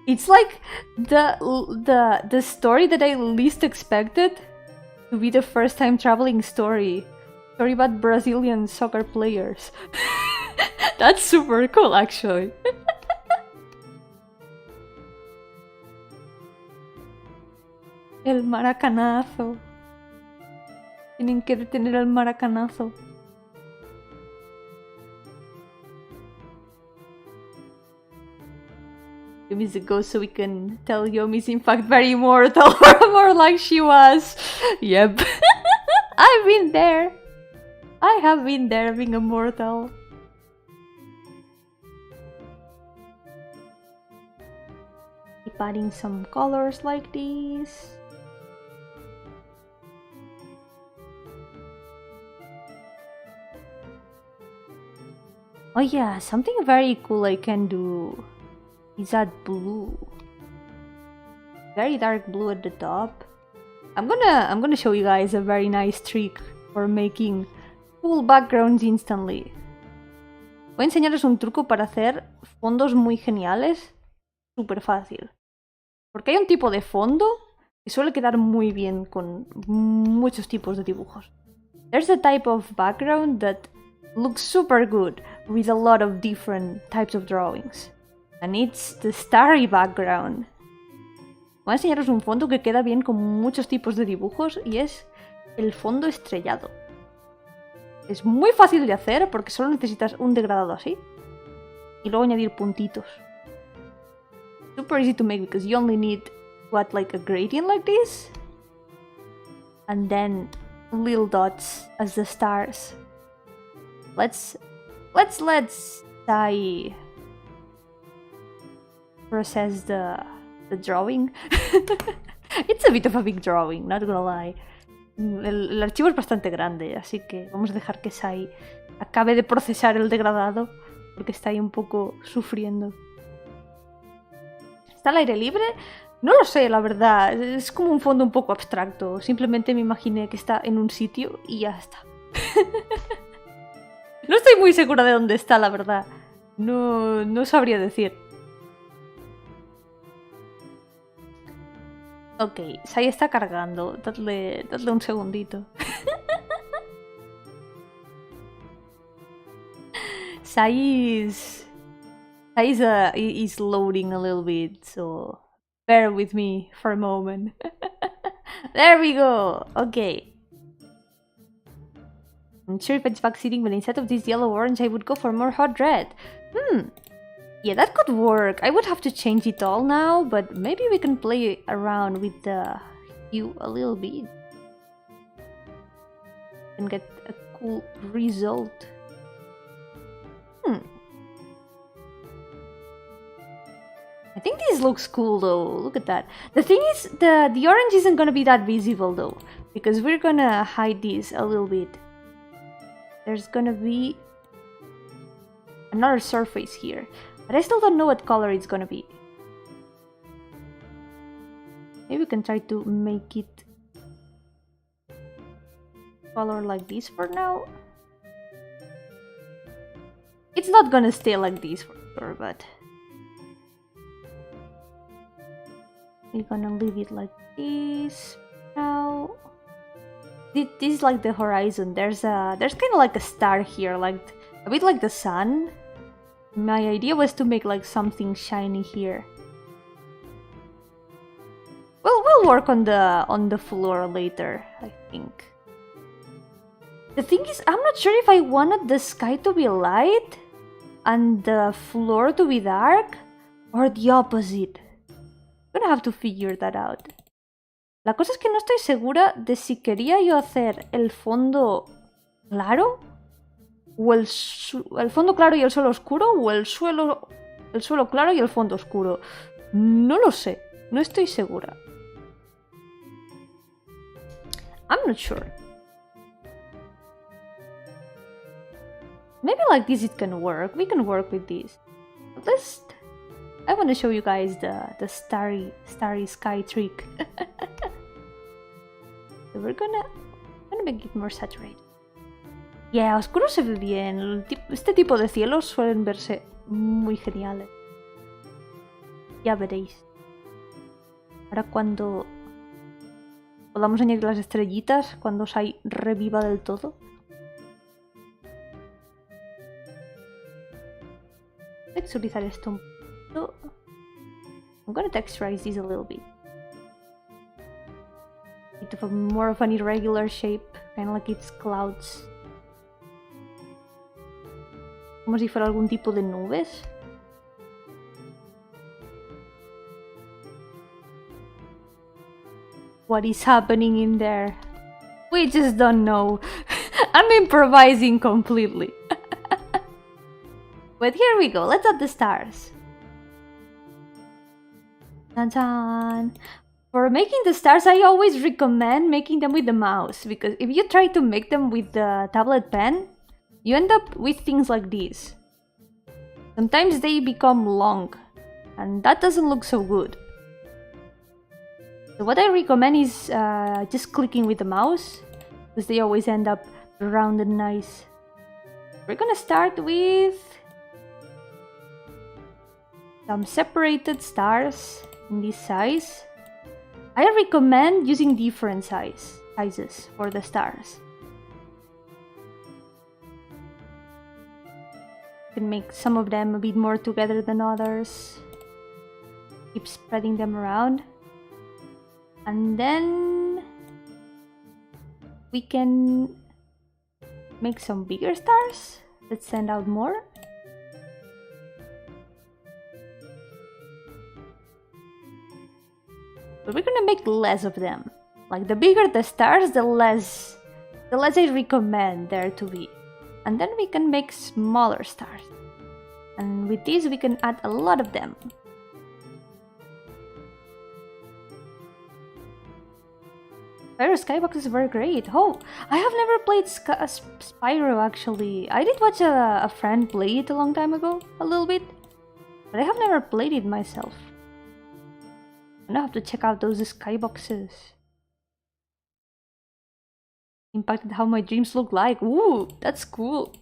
[SPEAKER 1] It's like the story that I least expected to be the first time traveling story. Story about Brazilian soccer players. That's super cool, actually. El maracanazo. Tienen que detener el maracanazo. Yomi's a ghost, so we can tell Yomi's in fact very immortal, or more like she was. Yep. I've been there. I have been there being immortal. Keep adding some colors like this. Oh yeah, something very cool I can do is add blue. Very dark blue at the top. I'm gonna show you guys a very nice trick for making cool backgrounds instantly. Voy a enseñarles un truco para hacer fondos muy geniales. Súper fácil. Porque hay un tipo de fondo que suele quedar muy bien con muchos tipos de dibujos. There's a type of background that looks super good with a lot of different types of drawings. And it's the starry background. Voy a enseñaros un fondo que queda bien con muchos tipos de dibujos y es el fondo estrellado. Es muy fácil de hacer porque solo necesitas un degradado así y luego añadir puntitos. Super easy to make because you only need what, like a gradient like this, and then little dots as the stars. Let's I process the drawing. It's a bit of a big drawing, not gonna lie. El archivo es bastante grande, así que vamos a dejar que Sai acabe de procesar el degradado porque está ahí un poco sufriendo. ¿Está al aire libre? No lo sé, la verdad. Es como un fondo un poco abstracto. Simplemente me imaginé que está en un sitio y ya está. No estoy muy segura de dónde está, la verdad. No sabría decir. Ok, Sai está cargando. Dadle un segundito. Sai is loading a little bit, so bear with me for a moment. There we go. Okay. I'm sure if it's backseating, but instead of this yellow orange, I would go for more hot red. Yeah, that could work. I would have to change it all now, but maybe we can play around with the hue a little bit. can get a cool result. I think this looks cool though. Look at that. The thing is, the orange isn't gonna be that visible though, because we're gonna hide this a little bit. There's gonna be another surface here, but I still don't know what color it's gonna be. Maybe we can try to make it color like this for now. It's not gonna stay like this for sure, but we're gonna leave it like this now. This is like the horizon. There's kind of like a star here, like a bit like the sun. My idea was to make like something shiny here. We'll work on the floor later, I think. The thing is, I'm not sure if I wanted the sky to be light and the floor to be dark, or the opposite. I'm gonna have to figure that out. La cosa es que no estoy segura de si quería yo hacer el fondo claro, o el fondo claro y el suelo oscuro, o el suelo claro y el fondo oscuro. No lo sé, no estoy segura. I'm not sure. Maybe like this it can work. We can work with this. But I want to show you guys the starry sky trick. So we're gonna make it more saturated. Yeah, oscuro se ve bien. Este tipo de cielos suelen verse muy geniales. Ya veréis. Ahora cuando podamos añadir las estrellitas, cuando Sai reviva del todo. Texturizar esto un poquito. I'm gonna texturize this a little bit. Bit of more of an irregular shape, kind of like it's clouds. Como si fuera algún tipo de nubes. What is happening in there? We just don't know. I'm improvising completely. But here we go, let's add the stars. Dun-dun. For making the stars, I always recommend making them with the mouse, because if you try to make them with the tablet pen, you end up with things like these. Sometimes they become long, and that doesn't look so good. So what I recommend is just clicking with the mouse, because they always end up round and nice. We're gonna start with some separated stars in this size. I recommend using different sizes for the stars. You can make some of them a bit more together than others. Keep spreading them around. And then we can make some bigger stars that stand out more. But we're gonna make less of them. Like the bigger the stars, the less I recommend there to be. And then we can make smaller stars. And with these we can add a lot of them. Spyro Skyboxes were great. Oh, I have never played Spyro actually. I did watch a friend play it a long time ago, a little bit. But I have never played it myself. I have to check out those skyboxes. Impacted how my dreams look like. Ooh, that's cool.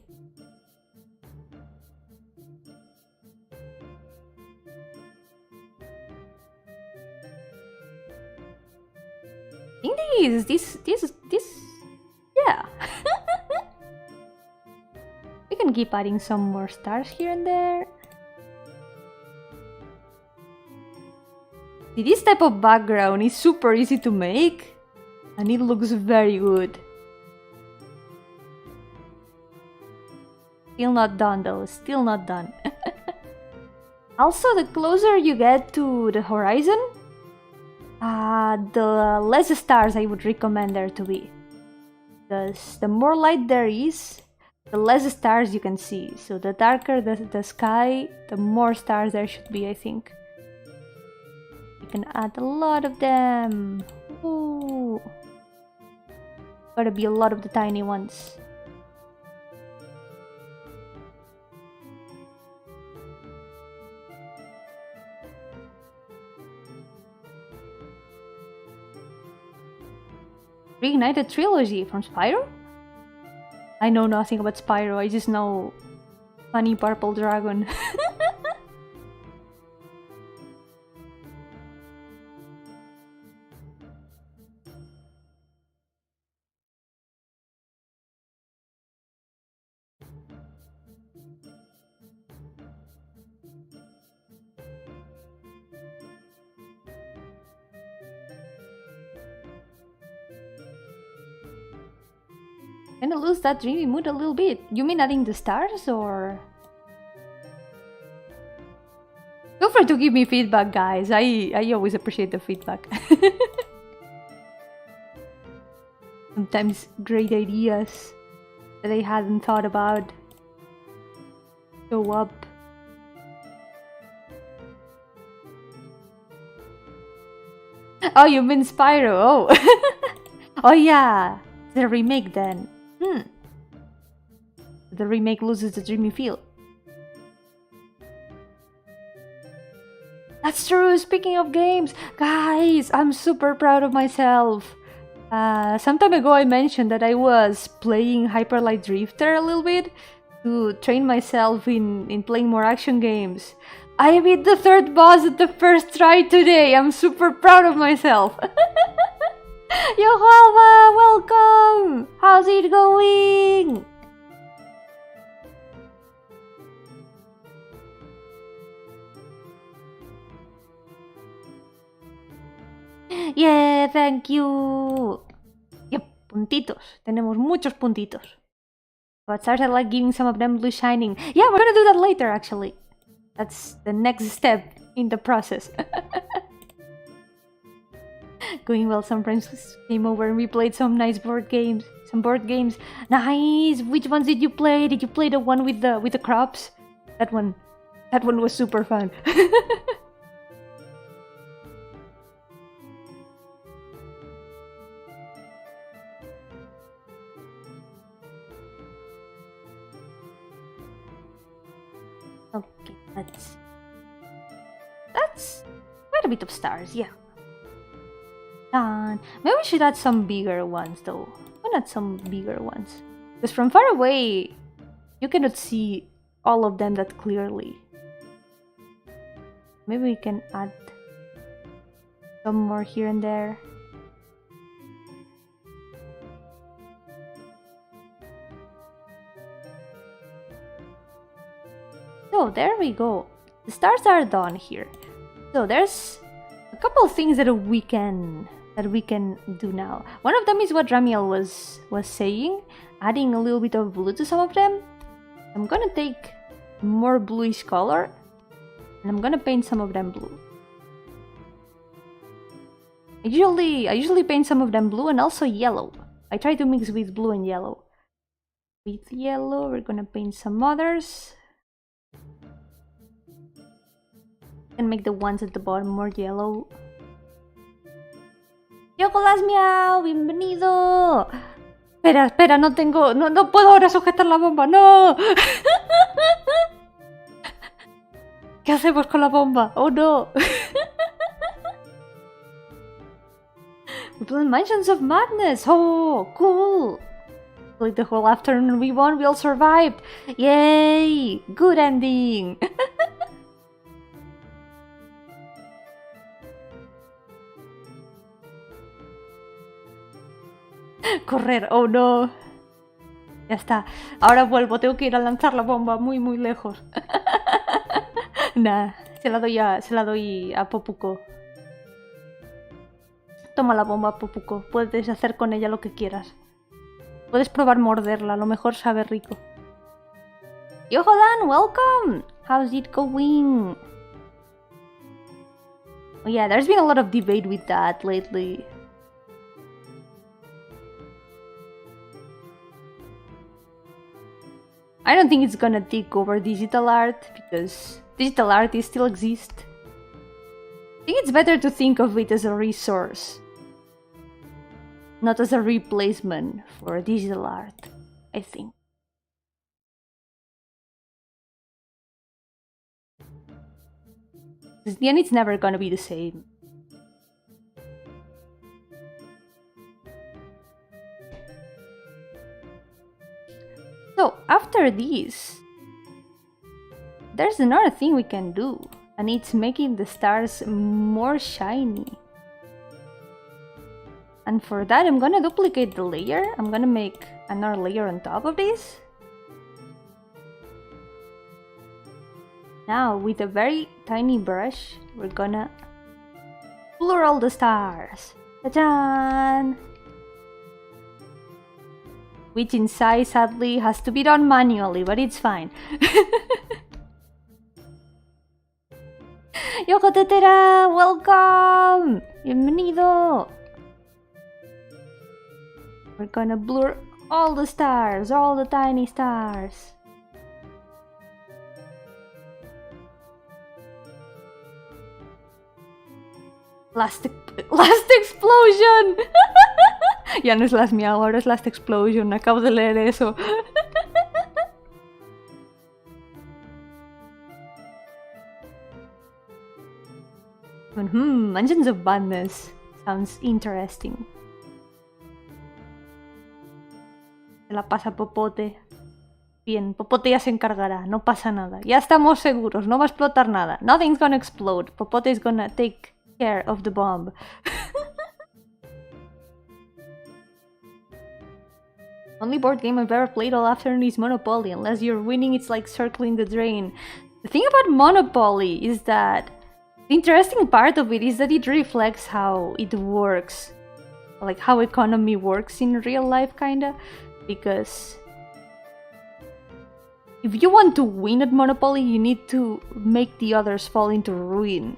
[SPEAKER 1] I think this, yeah. We can keep adding some more stars here and there. This type of background is super easy to make, and it looks very good. Still not done though, still not done. Also, the closer you get to the horizon, the less stars I would recommend there to be. Because the more light there is, the less stars you can see. So the darker the sky, the more stars there should be, I think. You can add a lot of them. Ooh. Gotta be a lot of the tiny ones. Reignited Trilogy from Spyro? I know nothing about Spyro, I just know funny purple dragon. Gonna lose that dreamy mood a little bit. You mean adding the stars, or...? Feel free to give me feedback, guys. I always appreciate the feedback. Sometimes great ideas that I hadn't thought about show up. Oh, you mean Spyro? Oh, oh yeah, the remake then. The remake loses the dreamy feel. That's true. Speaking of games, guys, I'm super proud of myself. Some time ago I mentioned that I was playing Hyper Light Drifter a little bit to train myself in playing more action games. I beat the third boss at the first try today. I'm super proud of myself. Yo-hooo, welcome! How's it going? Yeah, thank you. Yep, puntitos. Tenemos muchos puntitos. But started like giving some of them blue shining. Yeah, we're gonna do that later, actually. That's the next step in the process. Going well, some friends came over and we played some nice board games. Some board games. Nice! Which ones did you play? Did you play the one with the crops? That one was super fun. Okay, that's quite a bit of stars, yeah. Maybe we should add some bigger ones though. Why not some bigger ones? Because from far away, you cannot see all of them that clearly. Maybe we can add some more here and there. So there we go. The stars are done here. So there's a couple of things that we can do now. One of them is what Ramiel was saying, adding a little bit of blue to some of them. I'm gonna take more bluish color and I'm gonna paint some of them blue. I usually paint some of them blue and also yellow. I try to mix with blue and yellow. With yellow, we're gonna paint some others. And make the ones at the bottom more yellow. ¡Yocolas miau! ¡Bienvenido! Espera, no puedo ahora sujetar la bomba, ¡no! ¿Qué hacemos con la bomba? ¡Oh no! We played Mansions of Madness! Oh, cool! Like the whole afternoon we won, we all survived! Yay! Good ending! Correr, oh no. Ya está. Ahora vuelvo, tengo que ir a lanzar la bomba muy lejos. Nah, se la doy a Popuco. Toma la bomba, Popuco. Puedes hacer con ella lo que quieras. Puedes probar morderla, a lo mejor sabe rico. Yo-hooo, welcome! How's it going? Oh yeah, there's been a lot of debate with that lately. I don't think it's gonna take over digital art because digital artists still exist. I think it's better to think of it as a resource, not as a replacement for digital art, I think. Because in the end, it's never gonna be the same. So, after this, there's another thing we can do, and it's making the stars more shiny. And for that, I'm gonna duplicate the layer. I'm gonna make another layer on top of this. Now, with a very tiny brush, we're gonna blur all the stars. Ta-da! Which inside, sadly, has to be done manually, but it's fine. Yoko Tetera, welcome! Bienvenido! We're gonna blur all the stars, all the tiny stars. Last explosion! Ya no es Last Meow, ahora es Last Explosion. Acabo de leer eso. Mansions of Madness. Sounds interesting. Se la pasa Popote. Bien, Popote ya se encargará, no pasa nada. Ya estamos seguros, no va a explotar nada. Nothing's gonna explode. Popote is gonna take care of the bomb. Only board game I've ever played all afternoon is Monopoly. Unless you're winning, it's like circling the drain. The thing about Monopoly is that the interesting part of it is that it reflects how it works. Like how economy works in real life, kinda. Because if you want to win at Monopoly, you need to make the others fall into ruin.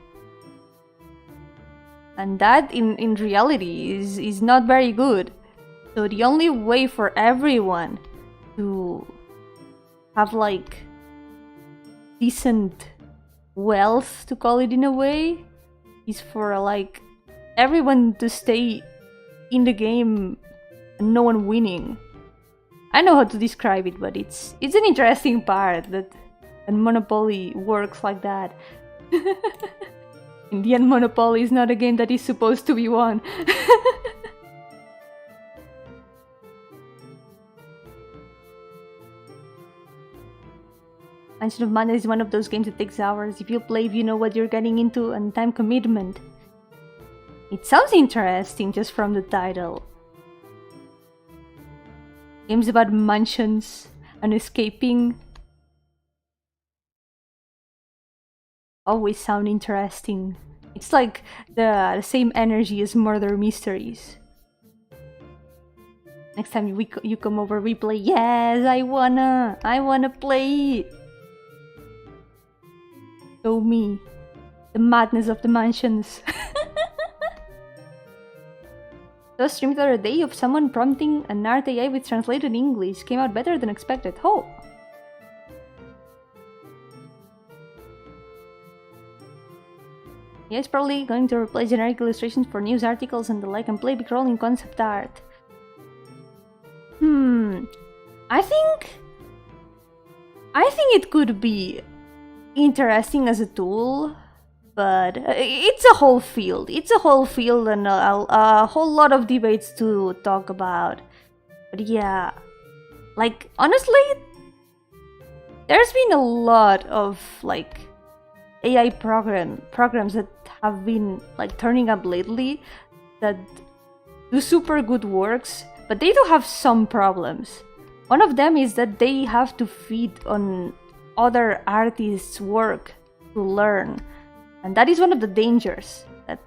[SPEAKER 1] And that, in reality, is not very good. So the only way for everyone to have, like, decent wealth, to call it in a way, is for, like, everyone to stay in the game and no one winning. I know how to describe it, but it's an interesting part that Monopoly works like that. In the end, Monopoly is not a game that is supposed to be won. Mansion of Madness is one of those games that takes hours. If you play, if you know what you're getting into, and time commitment. It sounds interesting just from the title. Games about mansions and escaping always sound interesting. It's like the same energy as murder mysteries. Next time you come over, we play. Yes, I wanna play. Show me the madness of the mansions. So streamed the other day of someone prompting an art AI with translated English. Came out better than expected. Oh! Yeah, it's probably going to replace generic illustrations for news articles and the like and play a big role in concept art. I think it could be interesting as a tool, but it's a whole field. It's a whole field and a whole lot of debates to talk about. But yeah, like, honestly, there's been a lot of, like, AI programs that have been, like, turning up lately that do super good works, but they do have some problems. One of them is that they have to feed on other artists' work to learn, and that is one of the dangers, that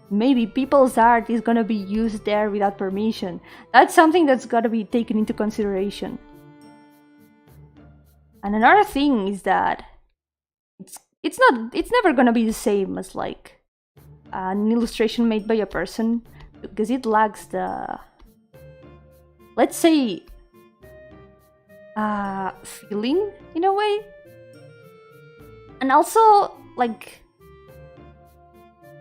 [SPEAKER 1] maybe people's art is gonna be used there without permission. That's something that's gotta be taken into consideration. And another thing is that it's never gonna be the same as, like, an illustration made by a person, because it lacks the, let's say, feeling in a way. And also, like,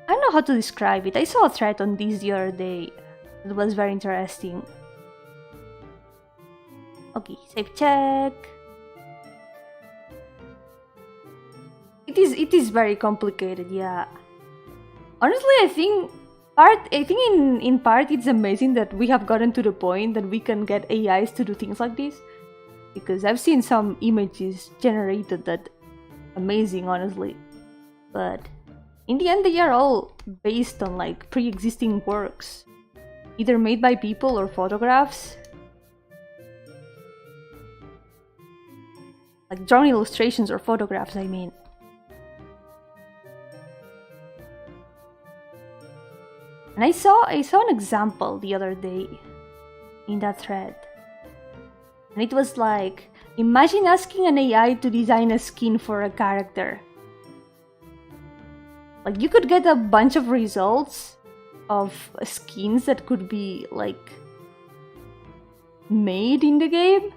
[SPEAKER 1] I don't know how to describe it. I saw a thread on this the other day. It was very interesting. Okay, save check. It is very complicated, yeah. Honestly, I think in part it's amazing that we have gotten to the point that we can get AIs to do things like this. Because I've seen some images generated that amazing, honestly. But in the end, they are all based on like pre-existing works, either made by people or photographs. Like drawn illustrations or photographs, I mean. And I saw an example the other day in that thread. And it was like, imagine asking an AI to design a skin for a character. Like, you could get a bunch of results of skins that could be, like, made in the game.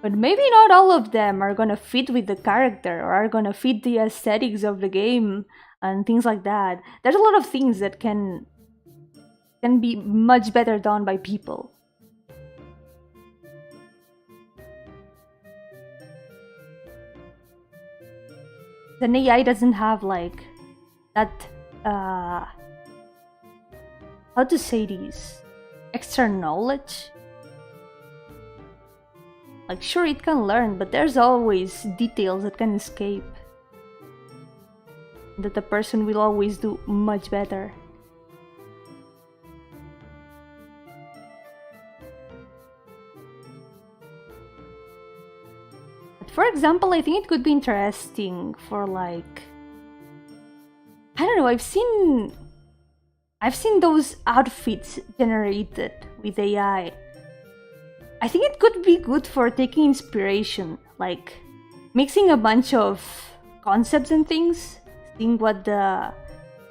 [SPEAKER 1] But maybe not all of them are gonna fit with the character or are gonna fit the aesthetics of the game and things like that. There's a lot of things that can be much better done by people. The AI doesn't have like that how to say this, extra knowledge. Like, sure, it can learn, but there's always details that can escape that the person will always do much better. But for example, I think it could be interesting for like, I don't know, I've seen those outfits generated with AI. I think it could be good for taking inspiration, like mixing a bunch of concepts and things, seeing what the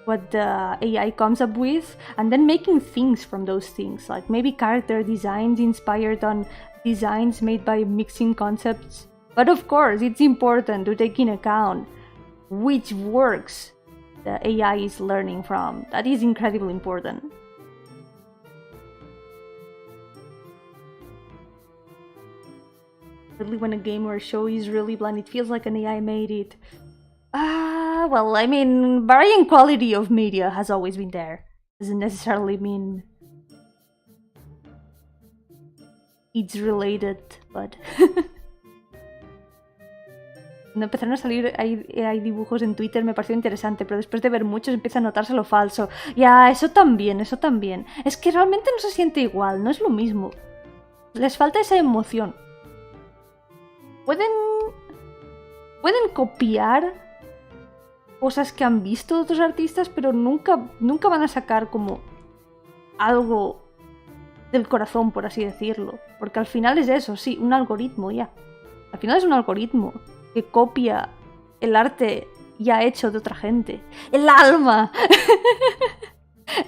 [SPEAKER 1] AI comes up with, and then making things from those things, like maybe character designs inspired on designs made by mixing concepts. But of course, it's important to take in account which works the AI is learning from. That is incredibly important. Really, when a game or a show is really bland, it feels like an AI made it. Well, I mean, varying quality of media has always been there. Doesn't necessarily mean it's related, but... Cuando empezaron a salir hay dibujos en Twitter me pareció interesante, pero después de ver muchos empieza a notarse lo falso. Ya, eso también. Es que realmente no se siente igual, no es lo mismo. Les falta esa emoción. Pueden copiar cosas que han visto de otros artistas, pero nunca van a sacar como algo del corazón, por así decirlo. Porque al final es eso, sí, un algoritmo ya. Al final es un algoritmo que copia el arte ya hecho de otra gente. ¡El alma!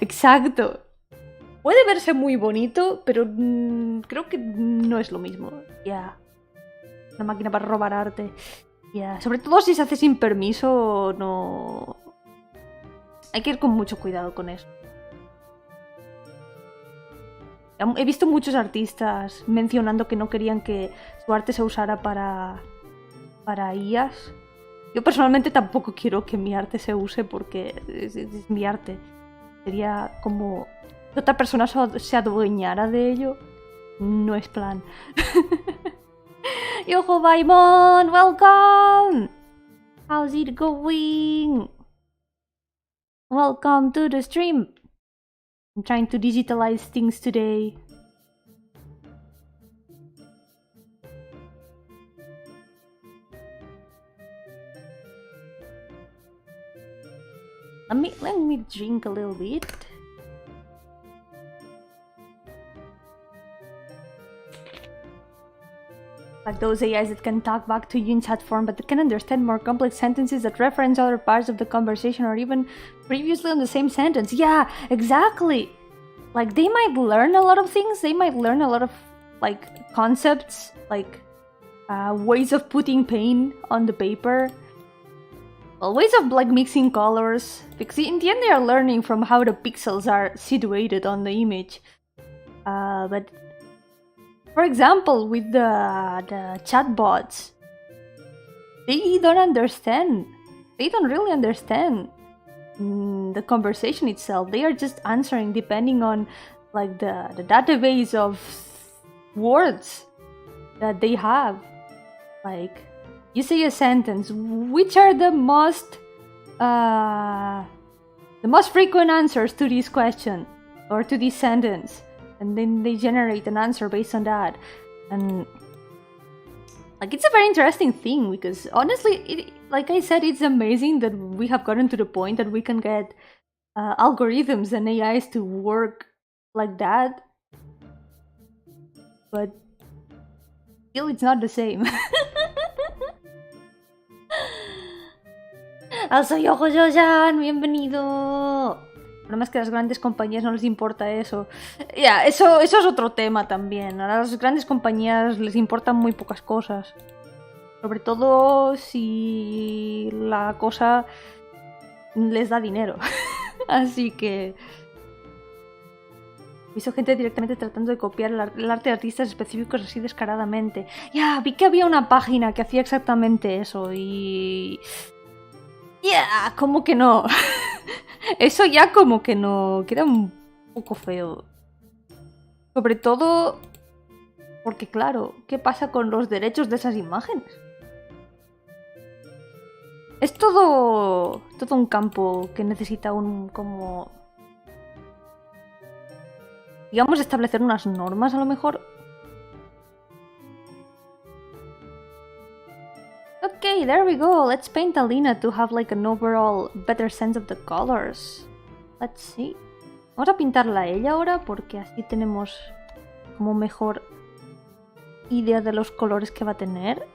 [SPEAKER 1] Exacto. Puede verse muy bonito, pero creo que no es lo mismo. Ya. Una máquina para robar arte. Ya. Sobre todo si se hace sin permiso, no... Hay que ir con mucho cuidado con eso. He visto muchos artistas mencionando que no querían que su arte se usara para IAs. Yo personalmente tampoco quiero que mi arte se use porque es mi arte. Sería como que otra persona se adueñara de ello. No es plan. Yo-hooo Baimon, welcome! How's it going? Welcome to the stream. I'm trying to digitalize things today. Let me drink a little bit. Like those AIs that can talk back to you in chat form, but that can understand more complex sentences that reference other parts of the conversation or even previously on the same sentence. Yeah, exactly! Like, they might learn a lot of things, they might learn a lot of like concepts, like ways of putting paint on the paper. Well, ways of like mixing colors, because in the end they are learning from how the pixels are situated on the image. But for example, with the chatbots, they don't understand. They don't really understand the conversation itself. They are just answering depending on like the database of words that they have. Like, you say a sentence, which are the most frequent answers to this question or to this sentence, and then they generate an answer based on that. And like, it's a very interesting thing, because honestly, like I said, it's amazing that we have gotten to the point that we can get algorithms and AIs to work like that, but still it's not the same. Soy Yomi, bienvenido. El problema es que a las grandes compañías no les importa eso. Ya, eso es otro tema también. A las grandes compañías les importan muy pocas cosas. Sobre todo si la cosa les da dinero. Así que he visto gente directamente tratando de copiar el arte de artistas específicos así descaradamente. Ya, vi que había una página que hacía exactamente eso y... ya, como que no. Eso ya como que no, queda un poco feo. Sobre todo porque, claro, ¿qué pasa con los derechos de esas imágenes? Es todo un campo que necesita como... digamos, establecer unas normas a lo mejor. Okay, there we go. Let's paint Alina to have like an overall better sense of the colors. Let's see. Vamos a pintarla a ella ahora porque así tenemos como mejor idea de los colores que va a tener.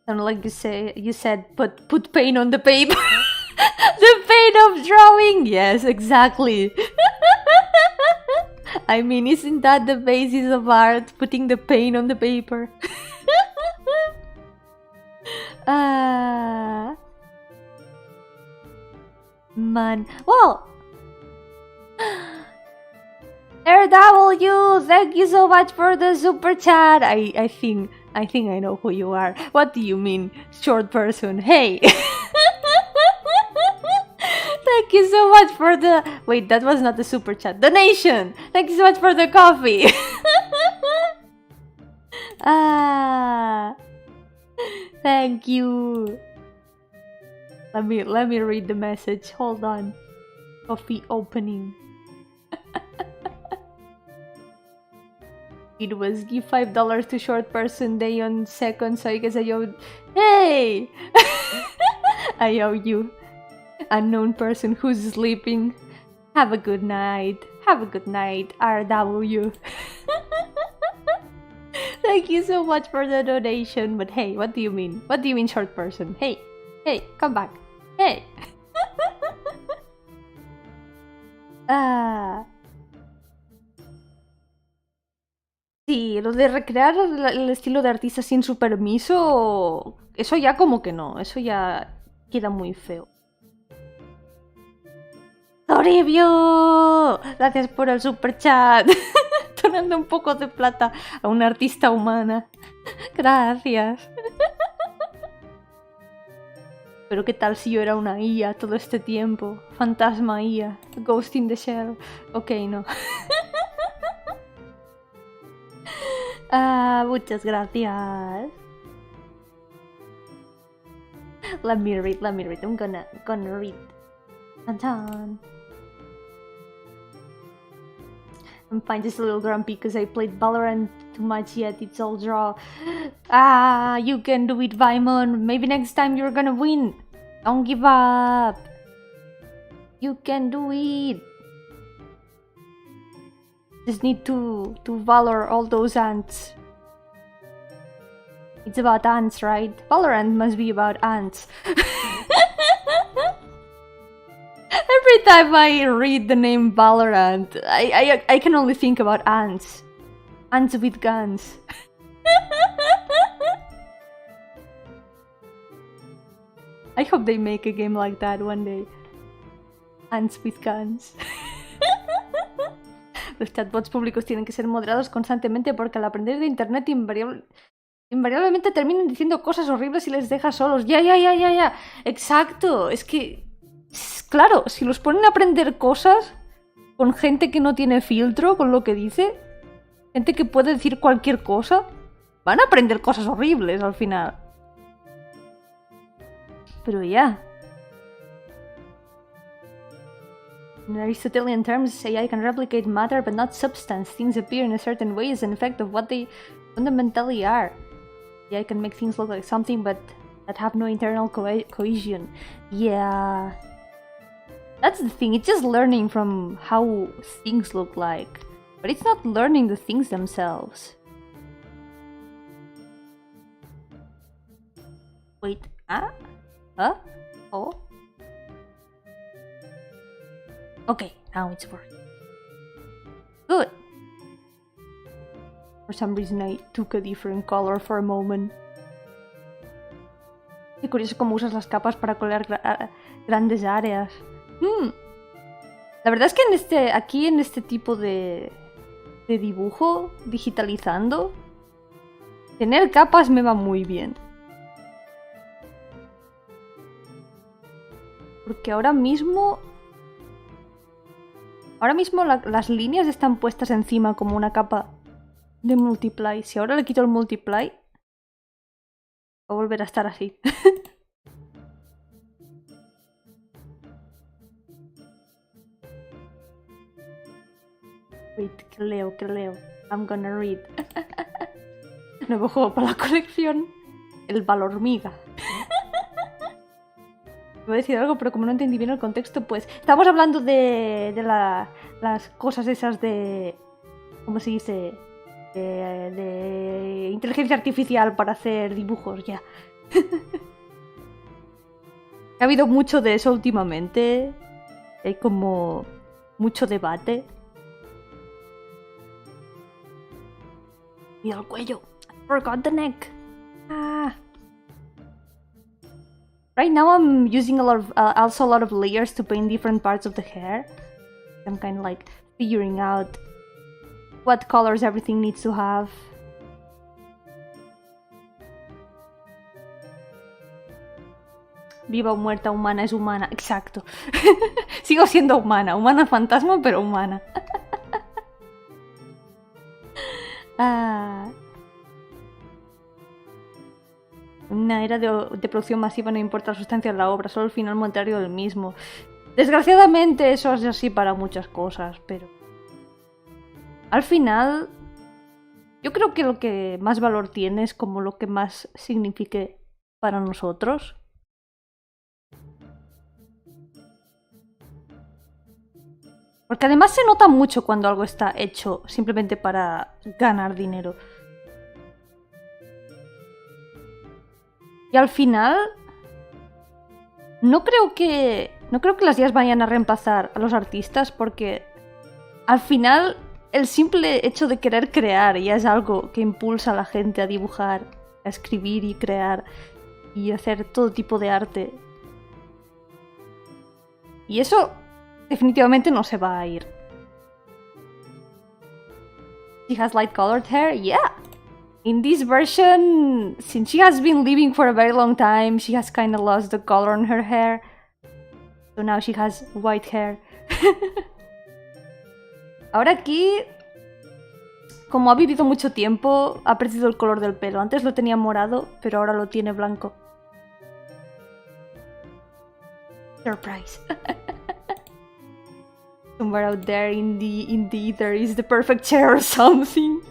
[SPEAKER 1] And like you said, put paint on the paper. The paint of drawing. Yes, exactly. I mean, isn't that the basis of art? Putting the paint on the paper. Man. Well, RW, thank you so much for the super chat. I think I know who you are. What do you mean, short person? Hey! Thank you so much for the... wait, that was not the super chat. Donation! Thank you so much for the coffee! Thank you. Let me read the message. Hold on. Coffee opening. It was give $5 to short person day on second, so I guess I owe... hey! I owe you. Unknown person who's sleeping. Have a good night. Have a good night, RW. Thank you so much for the donation. But hey, what do you mean? What do you mean short person? Hey, hey, come back. Hey. Sí, lo de recrear el estilo de artista sin su permiso, eso ya como que no, eso ya queda muy feo. ¡Toribio! Gracias por el super chat. Donando un poco de plata a una artista humana. Gracias. Pero qué tal si yo era una IA todo este tiempo. Fantasma IA. Ghost in the Shell. Ok, no. Muchas gracias. Let me read. I'm gonna read. Tan-tan. I'm fine, just a little grumpy because I played Valorant too much yet. It's all draw. You can do it, Vaimon. Maybe next time you're gonna win. Don't give up. You can do it. Just need to valor all those ants. It's about ants, right? Valorant must be about ants. Every time I read the name Valorant, I can only think about ants. Ants with guns. I hope they make a game like that one day. Ants with guns. Los chatbots públicos tienen que ser moderados constantemente porque al aprender de internet invariablemente terminan diciendo cosas horribles y les deja solos. Ya. Exacto. Es que... Claro, si los ponen a aprender cosas con gente que no tiene filtro con lo que dice, gente que puede decir cualquier cosa, van a aprender cosas horribles al final. Pero ya. In Aristotelian terms, AI can replicate matter but not substance. Things appear in a certain way as an effect of what they fundamentally are. AI can make things look like something but that have no internal cohesion. Yeah. That's the thing, it's just learning from how things look like. But it's not learning the things themselves. Wait, huh? Huh? Oh? Okay, now it's working. Good. For some reason I took a different color for a moment. Qué curioso cómo usas las capas para colorear grandes áreas. La verdad es que aquí en este tipo de dibujo, digitalizando, tener capas me va muy bien. Porque ahora mismo las líneas están puestas encima como una capa de multiply. Si ahora le quito el multiply, va a volver a estar así. Wait, que leo. I'm gonna read. Nuevo juego para la colección. El Valormiga. Voy a decir algo, pero como no entendí bien el contexto, pues... Estamos hablando de las cosas esas de... ¿Cómo se dice? De inteligencia artificial para hacer dibujos, ya. Ha habido mucho de eso últimamente. Hay como mucho debate. Y el cuello. I forgot the neck. Right now I'm using also a lot of layers to paint different parts of the hair. I'm kind of like figuring out what colors everything needs to have. Viva o muerta, humana es humana. Exacto. Sigo siendo humana. Humana fantasma, pero humana. Una era de producción masiva, no importa la sustancia de la obra, solo el final monetario del mismo. Desgraciadamente eso es así para muchas cosas, pero... Al final, yo creo que lo que más valor tiene es como lo que más signifique para nosotros. Porque además se nota mucho cuando algo está hecho simplemente para ganar dinero. Y al final, no creo que las IAs vayan a reemplazar a los artistas, porque al final el simple hecho de querer crear ya es algo que impulsa a la gente a dibujar, a escribir y crear y hacer todo tipo de arte. Y eso definitivamente no se va a ir. She has light colored hair? Yeah! In this version, since she has been living for a very long time, she has kind of lost the color on her hair. So now she has white hair. Ahora aquí, como ha vivido mucho tiempo, ha perdido el color del pelo. Antes lo tenía morado, pero ahora lo tiene blanco. Surprise. Somewhere out there in the ether is the perfect chair or something.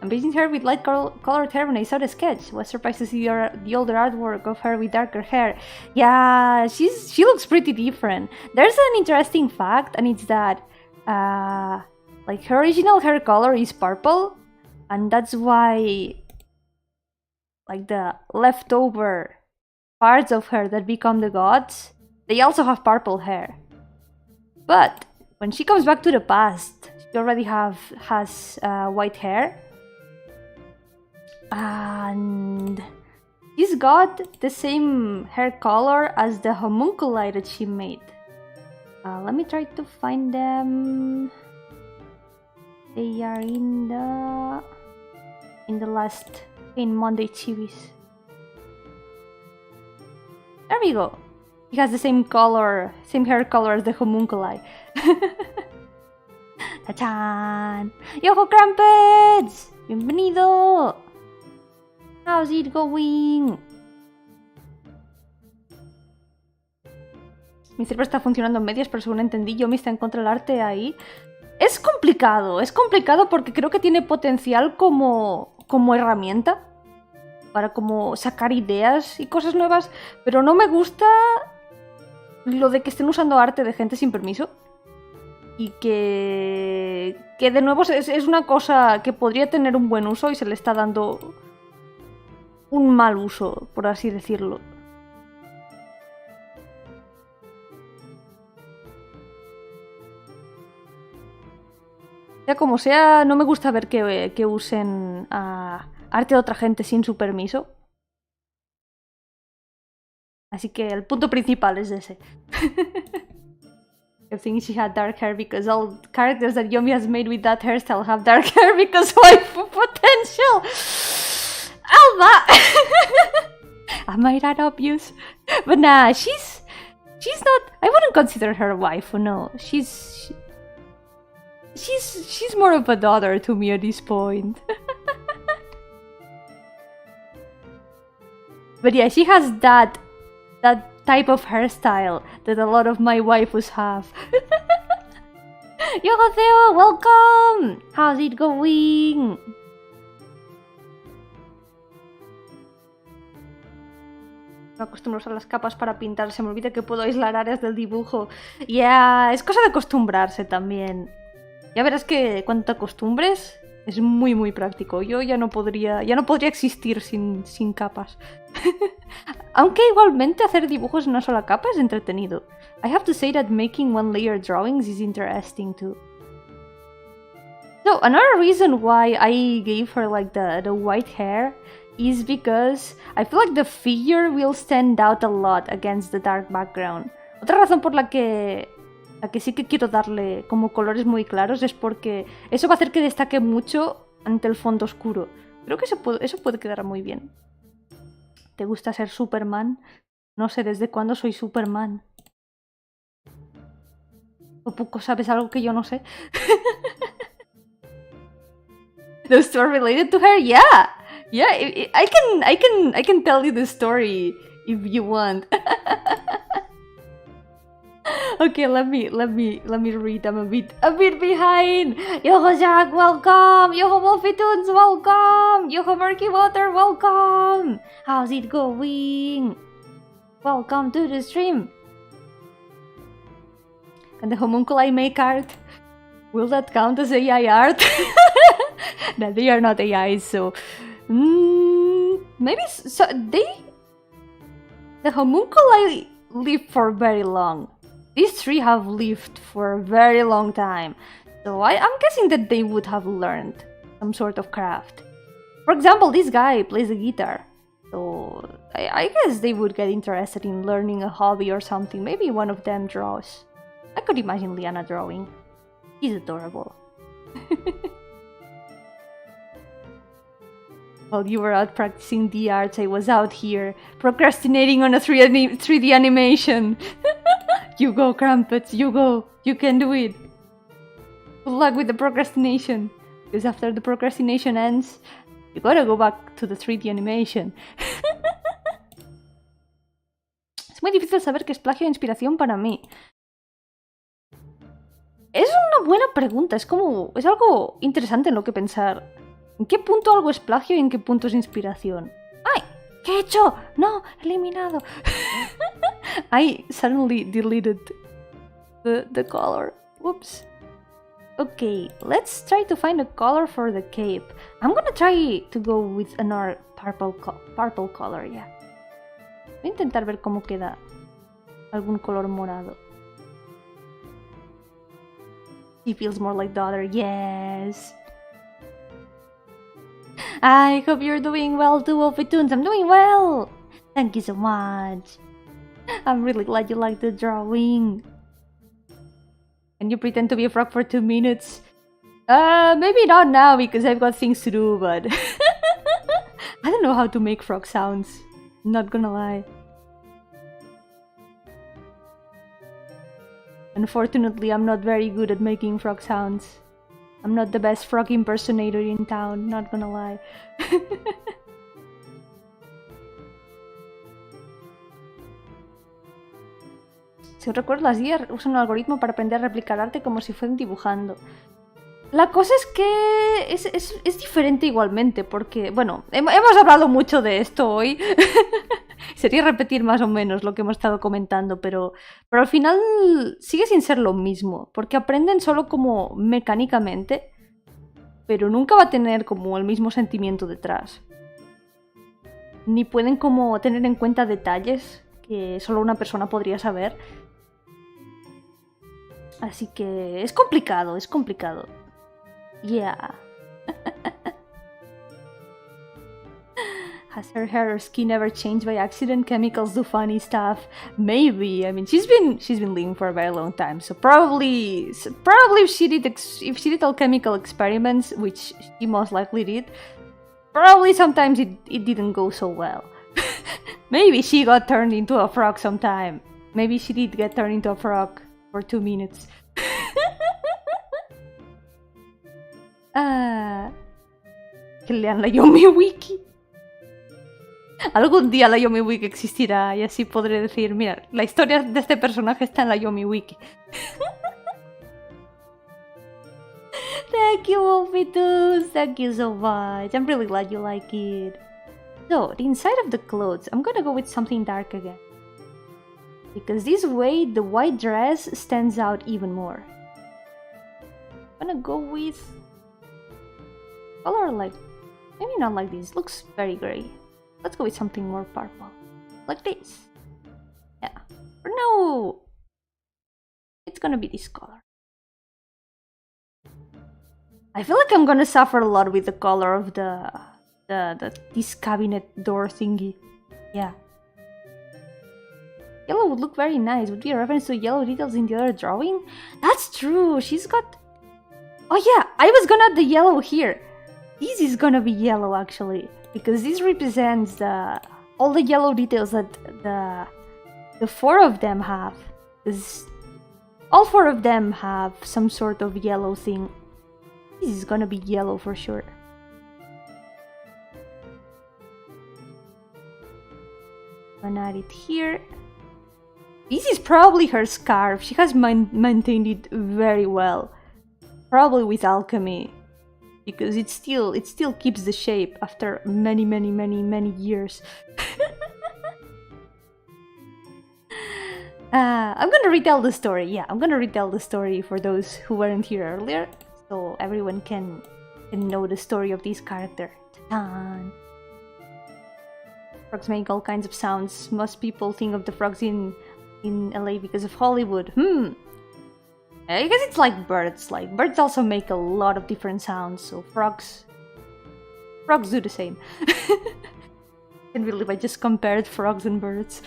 [SPEAKER 1] I'm painting her with light colored hair when I saw the sketch. Was surprised to see the older artwork of her with darker hair. Yeah, she looks pretty different. There's an interesting fact, and it's that like her original hair color is purple, and that's why like the leftover parts of her that become the gods, they also have purple hair. But when she comes back to the past, she already has white hair. And she's got the same hair color as the homunculi that she made. Let me try to find them. They are in the last Monday chivis. There we go. He has the same color, same hair color as the homunculi. ¡Tachan! ¡Yo-hooo Crumpets! ¡Bienvenido! How's it going? Mi cerebro está funcionando en medias, pero según entendí, Yomi está en contra del arte ahí. Es complicado porque creo que tiene potencial como herramienta para como sacar ideas y cosas nuevas, pero no me gusta lo de que estén usando arte de gente sin permiso y que de nuevo es una cosa que podría tener un buen uso y se le está dando un mal uso, por así decirlo. Sea como sea, no me gusta ver que usen arte de otra gente sin su permiso. Así que el punto principal es ese. I think she had dark hair because all characters that Yomi has made with that hairstyle have dark hair because waifu potential. Alba! Am I that obvious? But nah, she's not. I wouldn't consider her a waifu. No, she's more of a daughter to me at this point. But yeah, she has that type of hairstyle that a lot of my waifus have. Yo-hooo, welcome! How's it going? No acostumbro a usar las capas para pintar, se me olvida que puedo aislar áreas del dibujo. Yeah, es cosa de acostumbrarse también. Ya verás que cuando te acostumbres es muy muy práctico. Yo ya no podría existir sin capas. Aunque igualmente hacer dibujos en una sola capa es entretenido. I have to say that making one layer drawings is interesting too. So another reason why I gave her like the white hair is because I feel like the figure will stand out a lot against the dark background. Otra razón por la que sí que quiero darle como colores muy claros es porque eso va a hacer que destaque mucho ante el fondo oscuro. Creo que eso puede quedar muy bien. ¿Te gusta ser Superman? No sé desde cuándo soy Superman. ¿O poco sabes algo que yo no sé? The story related to her? Yeah! Yeah, I can tell you the story if you want. Okay, let me read. I'm a bit behind. Yo-hooo Jack, welcome. Yo-hooo Wolfitunes, welcome. Yo-hooo Murky Water, welcome. How's it going? Welcome to the stream. Can the homunculi make art? Will that count as AI art? No, they are not AIs, so maybe so. The homunculi live for very long. These three have lived for a very long time, so I'm guessing that they would have learned some sort of craft. For example, this guy plays the guitar, so I guess they would get interested in learning a hobby or something. Maybe one of them draws. I could imagine Liana drawing. She's adorable. While you were out practicing the arts, I was out here procrastinating on a 3D animation. You go, Crumpets, you go. You can do it. Good luck with the procrastination. Because after the procrastination ends, you gotta go back to the 3D animation. Es muy difícil saber qué es plagio e inspiración para mí. Es una buena pregunta, es algo interesante en lo que pensar. ¿En qué punto algo es plagio y en qué punto es inspiración? ¡Ay! ¿Qué he hecho? ¡No! ¡Eliminado! I suddenly deleted the color. Whoops. Okay, let's try to find a color for the cape. I'm gonna try to go with another purple color, yeah. Voy a intentar ver cómo queda algún color morado. She feels more like daughter, yes. I hope you're doing well too, Opitunes. I'm doing well. Thank you so much. I'm really glad you like the drawing. Can you pretend to be a frog for 2 minutes? Maybe not now because I've got things to do, but I don't know how to make frog sounds. Not gonna lie. Unfortunately, I'm not very good at making frog sounds. I'm not the best frog impersonator in town, not gonna lie. Si recuerdo, las guías usan un algoritmo para aprender a replicar arte como si fueran dibujando. La cosa es que es diferente igualmente, porque, bueno, hemos hablado mucho de esto hoy. Sería repetir más o menos lo que hemos estado comentando, pero al final sigue sin ser lo mismo, porque aprenden solo como mecánicamente, pero nunca va a tener como el mismo sentimiento detrás. Ni pueden como tener en cuenta detalles que solo una persona podría saber. Así que es complicado, es complicado. Yeah. Has her hair or skin ever changed by accident? Chemicals do funny stuff. Maybe. I mean, she's been living for a very long time, so probably if she did alchemical experiments, which she most likely did, probably sometimes it didn't go so well. Maybe she got turned into a frog sometime. Maybe she did get turned into a frog for 2 minutes. Que lean la Yomi Wiki. Algún día la Yomi Wiki existirá y así podré decir, mira, la historia de este personaje está en la Yomi Wiki. Thank you, Wolfitus. Thank you so much. I'm really glad you like it. So, the inside of the clothes, I'm gonna go with something dark again. Because this way, the white dress stands out even more. I'm gonna go with color like, maybe not like this, looks very gray. Let's go with something more purple, like this. Yeah, for now, it's gonna be this color. I feel like I'm gonna suffer a lot with the color of this cabinet door thingy. Yeah. Yellow would look very nice. Would be a reference to yellow details in the other drawing? That's true. She's got... Oh yeah, I was gonna add the yellow here. This is gonna be yellow actually, because this represents all the yellow details that the 4 of them have. All 4 of them have some sort of yellow thing. This is gonna be yellow for sure. I'm gonna add it here. This is probably her scarf. She has maintained it very well. Probably with alchemy. Because it still keeps the shape after many years. I'm gonna retell the story. Yeah, I'm gonna retell the story for those who weren't here earlier, so everyone can know the story of this character. Ta-da! Frogs make all kinds of sounds. Most people think of the frogs in LA because of Hollywood. I guess it's like birds. Like birds also make a lot of different sounds, so frogs do the same. Can't believe I just compared frogs and birds.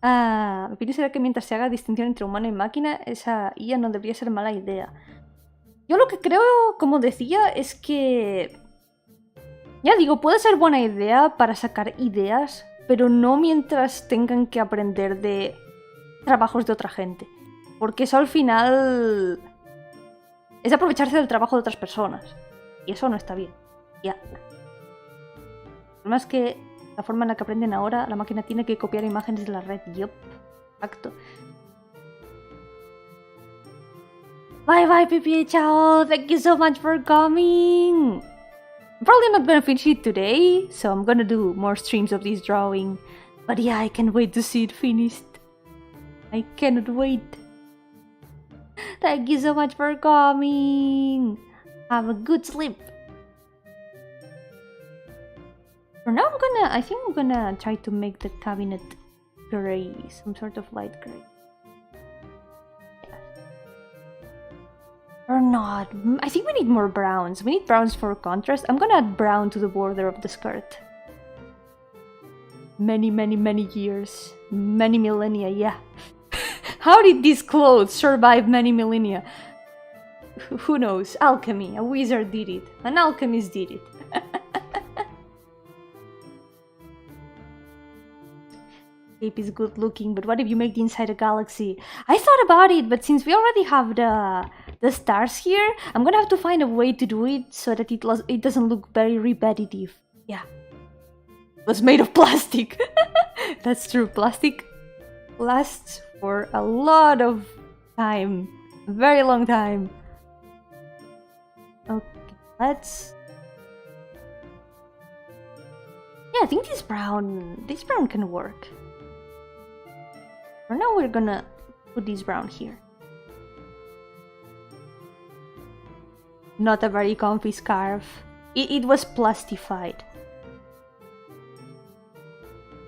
[SPEAKER 1] Mi opinión será que mientras se haga distinción entre humano y máquina, esa IA no debería ser mala idea. Yo lo que creo, como decía, es que... Ya digo, puede ser buena idea para sacar ideas, pero no mientras tengan que aprender de trabajos de otra gente. Porque eso al final es aprovecharse del trabajo de otras personas. Y eso no está bien. Ya. El problema es que la forma en la que aprenden ahora, la máquina tiene que copiar imágenes de la red. Yup. Exacto. Bye bye, Pipi. Ciao. Thank you so much for coming. I'm probably not gonna finish it today, so I'm gonna do more streams of this drawing. But yeah, I can't wait to see it finished. I cannot wait. Thank you so much for coming. Have a good sleep. For now, I think I'm gonna try to make the cabinet gray, some sort of light gray. Yeah. Or not. I think we need more browns. We need browns for contrast. I'm gonna add brown to the border of the skirt. Many, many, many years. Many millennia, yeah. How did these clothes survive many millennia? Who knows? Alchemy. A wizard did it. An alchemist did it. Cape is good looking, but what if you make the inside a galaxy? I thought about it, but since we already have the stars here, I'm gonna have to find a way to do it so that it doesn't look very repetitive. Yeah. It was made of plastic. That's true. Plastic lasts for a lot of time. A very long time. Okay, let's... Yeah, I think this brown can work. For now, we're gonna put this brown here. Not a very comfy scarf. It was plastified.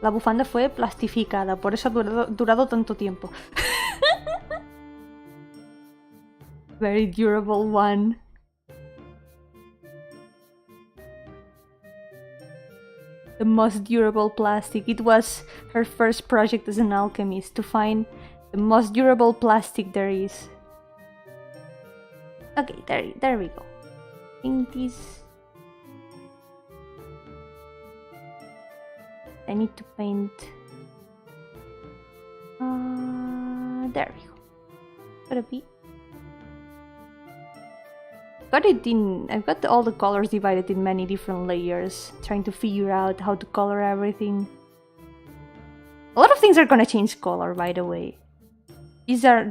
[SPEAKER 1] La bufanda fue plastificada, por eso ha durado tanto tiempo. Very durable one. The most durable plastic. It was her first project as an alchemist, to find the most durable plastic there is. Okay, there we go. I think this... I need to paint... there we go. Gotta be... I've got all the colors divided in many different layers, trying to figure out how to color everything. A lot of things are gonna change color, by the way. These are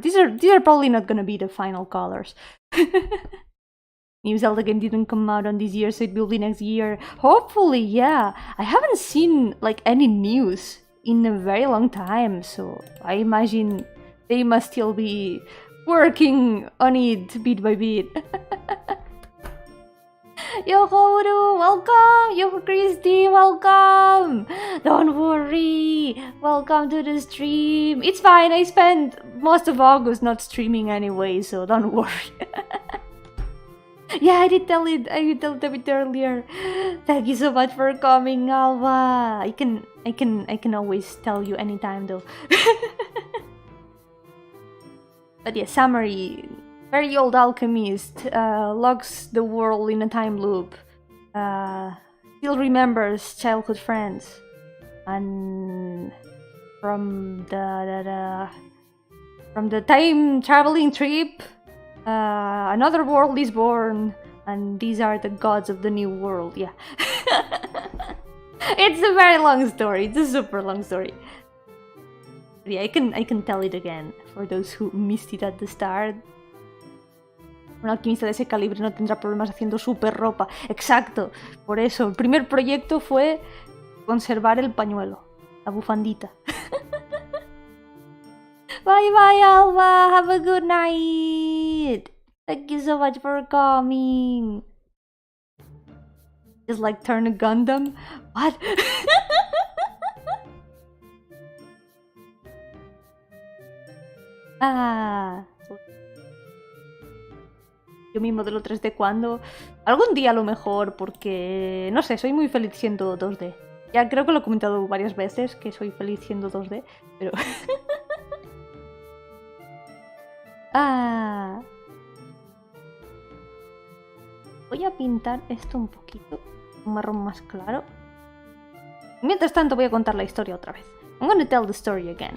[SPEAKER 1] probably not gonna be the final colors. New Zelda game didn't come out on this year, so it will be next year. Hopefully, yeah. I haven't seen like any news in a very long time, so I imagine they must still be working on it bit by bit. Yo-hooo, welcome! Yo-hooo Christy, welcome! Don't worry! Welcome to the stream! It's fine, I spent most of August not streaming anyway, so don't worry. Yeah, I did tell it a bit earlier. Thank you so much for coming, Alva! I can always tell you anytime though. But yeah, summary. Very old alchemist, locks the world in a time loop, still remembers childhood friends, and from the time traveling trip, another world is born, and these are the gods of the new world. Yeah. It's a very long story. It's a super long story. But yeah, I can tell it again for those who missed it at the start. Un alquimista de ese calibre no tendrá problemas haciendo super ropa. Exacto. Por eso, el primer proyecto fue conservar el pañuelo, la bufandita. Bye bye, Alva. Have a good night. Thank you so much for coming. Just like turn a Gundam? What? Ah. Yo mi modelo 3D cuando... Algún día a lo mejor, porque... No sé, soy muy feliz siendo 2D. Ya creo que lo he comentado varias veces, que soy feliz siendo 2D, pero... Ah. Voy a pintar esto un poquito, un marrón más claro. Mientras tanto voy a contar la historia otra vez. I'm gonna tell the story again.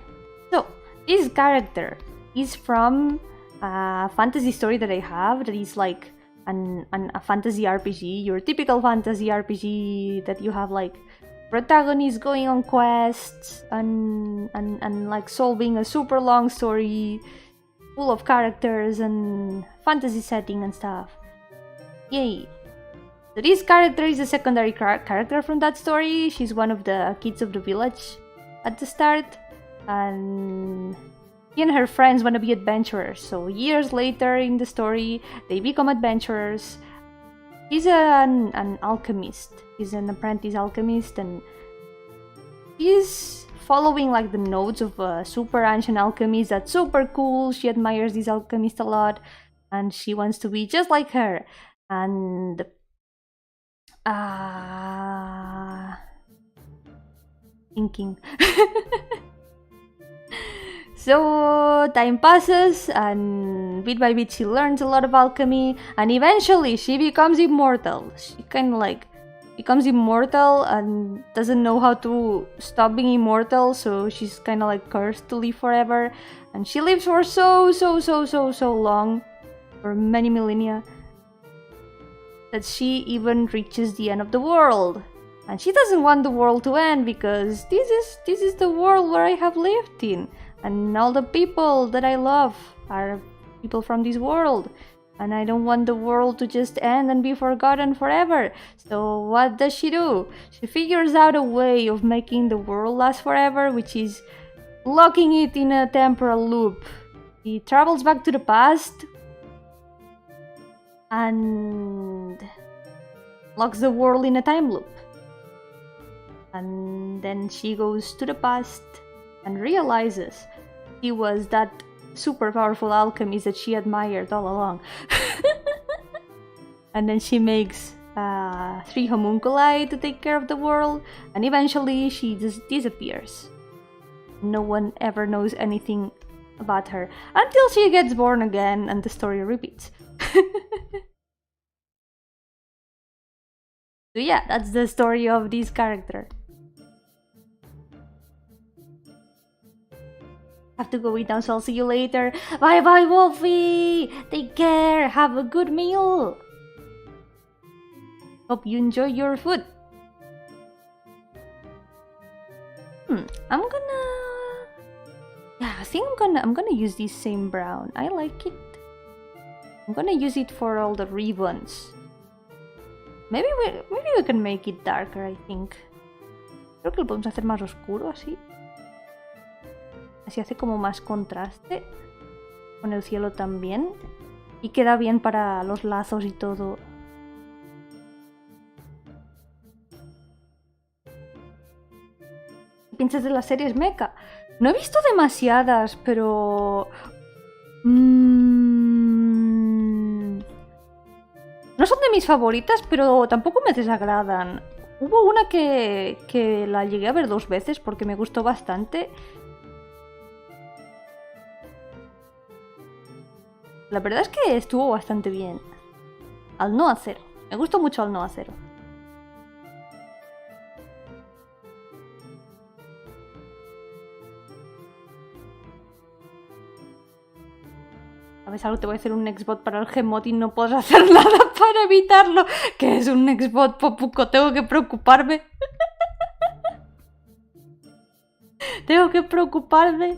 [SPEAKER 1] So, this character is from a fantasy story that I have that is like a fantasy RPG, your typical fantasy RPG that you have like protagonists going on quests and like solving a super long story full of characters and fantasy setting and stuff. Yay! So this character is a secondary character from that story. She's one of the kids of the village at the start, and she and her friends want to be adventurers. So years later in the story, they become adventurers. He's an alchemist. He's an apprentice alchemist, and he's following like the notes of a super ancient alchemist that's super cool. She admires this alchemist a lot, and she wants to be just like her. And thinking. So time passes, and bit by bit she learns a lot of alchemy, and eventually she becomes immortal. She kind of like becomes immortal and doesn't know how to stop being immortal, so she's kind of like cursed to live forever. And she lives for so long, for many millennia, that she even reaches the end of the world. And she doesn't want the world to end, because this is the world where I have lived in. And all the people that I love are people from this world. And I don't want the world to just end and be forgotten forever. So what does she do? She figures out a way of making the world last forever, which is locking it in a temporal loop. She travels back to the past and locks the world in a time loop. And then she goes to the past and realizes he was that super powerful alchemist that she admired all along. And then she makes 3 homunculi to take care of the world, and eventually she just disappears. No one ever knows anything about her until she gets born again, and the story repeats. So yeah, that's the story of this character. Have to go eat now, so I'll see you later. Bye bye, Wolfie! Take care, have a good meal! Hope you enjoy your food. I'm gonna... Yeah, I think I'm gonna use this same brown. I like it. I'm gonna use it for all the ribbons. Maybe we can make it darker, I think. Creo que lo podemos hacer más oscuro, así. Así hace como más contraste con el cielo también, y queda bien para los lazos y todo. ¿Qué piensas de las series mecha? No he visto demasiadas, pero... No son de mis favoritas, pero tampoco me desagradan. Hubo una que la llegué a ver 2 veces porque me gustó bastante. La verdad es que estuvo bastante bien. Al no acero. Me gustó mucho al no acero. ¿Sabes algo? Te voy a hacer un nextbot para el Gmod y no puedo hacer nada para evitarlo. ¿Qué es un nextbot, Popuco? Tengo que preocuparme. Tengo que preocuparme.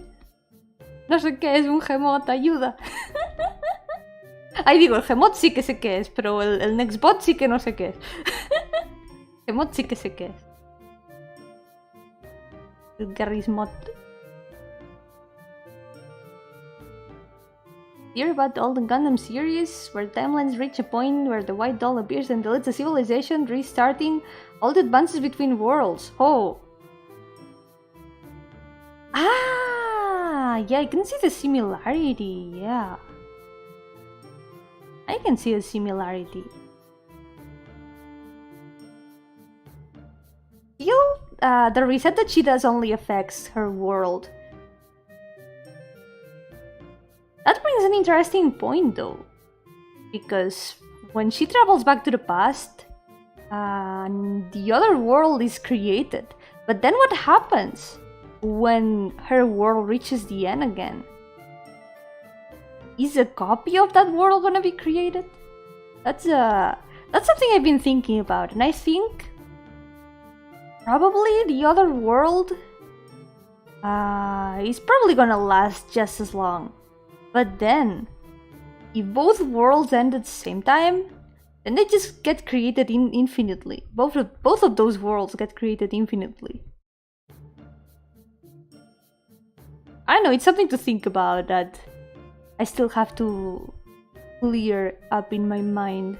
[SPEAKER 1] No sé qué es un Gmod, ayuda. Ahí digo, el Gmod sí que sé qué es, pero el nextbot sí que no sé qué es. Gmod sí que sé qué es. El Garry's-mod. Hear about all the Gundam series, where timelines reach a point where the white doll appears and deletes a civilization, restarting all the advances between worlds. Oh. Ah, yeah, I can see the similarity, yeah. I can see a similarity. Still, the reset that she does only affects her world. That brings an interesting point though, because when she travels back to the past, the other world is created. But then what happens when her world reaches the end again? Is a copy of that world gonna be created? That's something I've been thinking about, and I think probably the other world is probably gonna last just as long. But then, if both worlds end at the same time, then they just get created infinitely. Both of those worlds get created infinitely. I don't know, it's something to think about that I still have to clear up in my mind.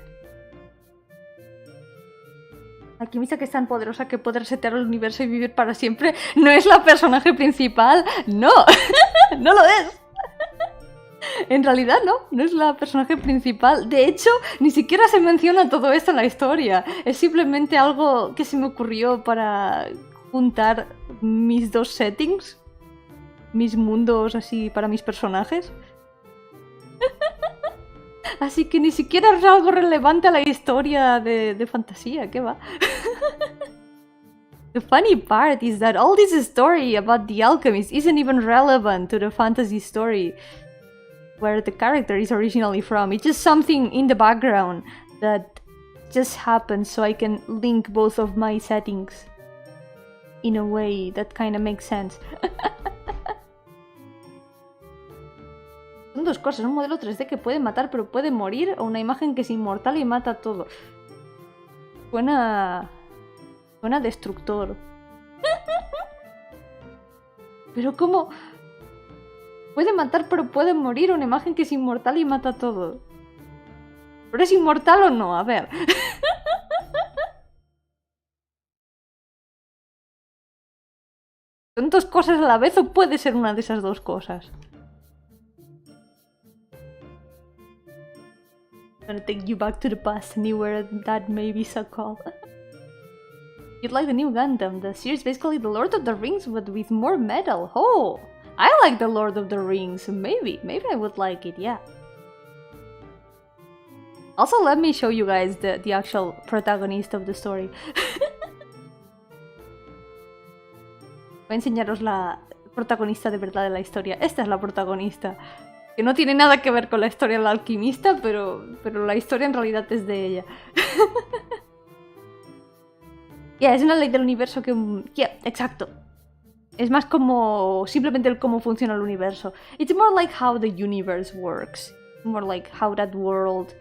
[SPEAKER 1] alquimista que es tan poderosa que puede resetear el universo y vivir para siempre, no es la personaje principal. No, no lo es. En realidad no es la personaje principal. De hecho, ni siquiera se menciona todo esto en la historia. Es simplemente algo que se me ocurrió para juntar mis dos settings, mis mundos así para mis personajes. Así que ni siquiera es algo relevante a la historia de fantasía, ¿qué va? The funny part is that all this story about the alchemist isn't even relevant to the fantasy story where the character is originally from. It's just something in the background that just happens so I can link both of my settings in a way that kind of makes sense. Son dos cosas, un modelo 3D que puede matar pero puede morir, o una imagen que es inmortal y mata todo. Suena destructor. Pero ¿cómo? Puede matar pero puede morir, una imagen que es inmortal y mata todo. ¿Pero es inmortal o no? A ver. ¿Son dos cosas a la vez o puede ser una de esas dos cosas? I'm gonna take you back to the past, anywhere that may be so called. You'd like the new Gundam. The series basically the Lord of the Rings, but with more metal. Oh, I like the Lord of the Rings. Maybe I would like it, yeah. Also, let me show you guys the actual protagonist of the story. Voy a enseñaros la protagonista de verdad de la historia. Esta es la protagonista. Que no tiene nada que ver con la historia del alquimista, pero la historia en realidad es de ella. Es una ley del universo que... exacto. Es más como simplemente el cómo funciona el universo. It's more like how the universe works. More like how that world...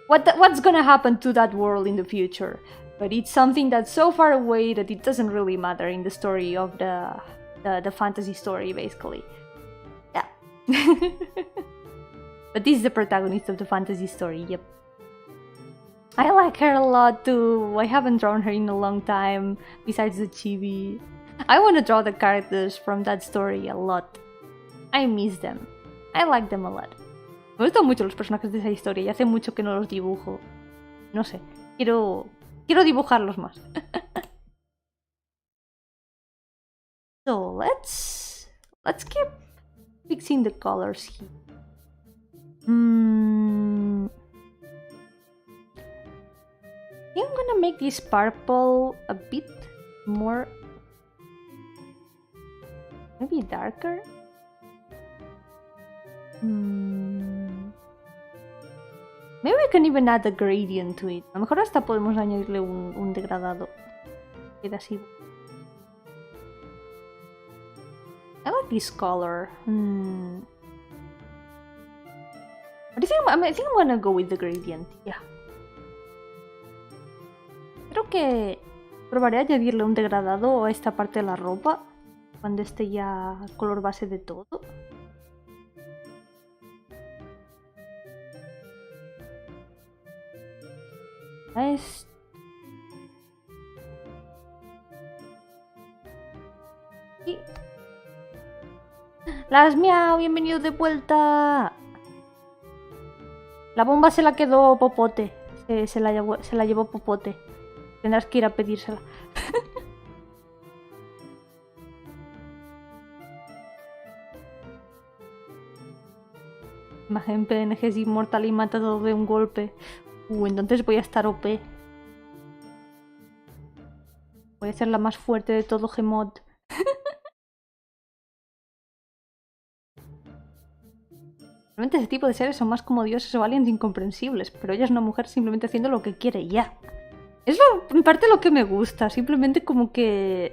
[SPEAKER 1] What's gonna happen to that world in the future. But it's something that's so far away that it doesn't really matter in the story of the fantasy story, basically. Yeah. But this is the protagonist of the fantasy story, yep. I like her a lot too. I haven't drawn her in a long time, besides the chibi. I want to draw the characters from that story a lot. I miss them. I like them a lot. Me gustan mucho los personajes de esa historia y hace mucho que no los dibujo. No sé, quiero dibujarlos más. So let's keep fixing the colors here. I think I'm gonna make this purple a bit more, maybe darker. Maybe we can even add a gradient to it. A lo mejor hasta podemos añadirle un degradado. Queda así. I like this color. I think I'm gonna go with the gradient. Yeah. Creo que probaré a añadirle un degradado a esta parte de la ropa cuando esté ya color base de todo. Las miau, bienvenido de vuelta. La bomba se la quedó Popote. Se la llevó Popote. Tendrás que ir a pedírsela. Imagen PNG es inmortal y mata todo de un golpe. Entonces voy a estar OP. Voy a ser la más fuerte de todo Gmod. Realmente ese tipo de seres son más como dioses o aliens incomprensibles, pero ella es una mujer simplemente haciendo lo que quiere y ya. Es en parte lo que me gusta, simplemente como que...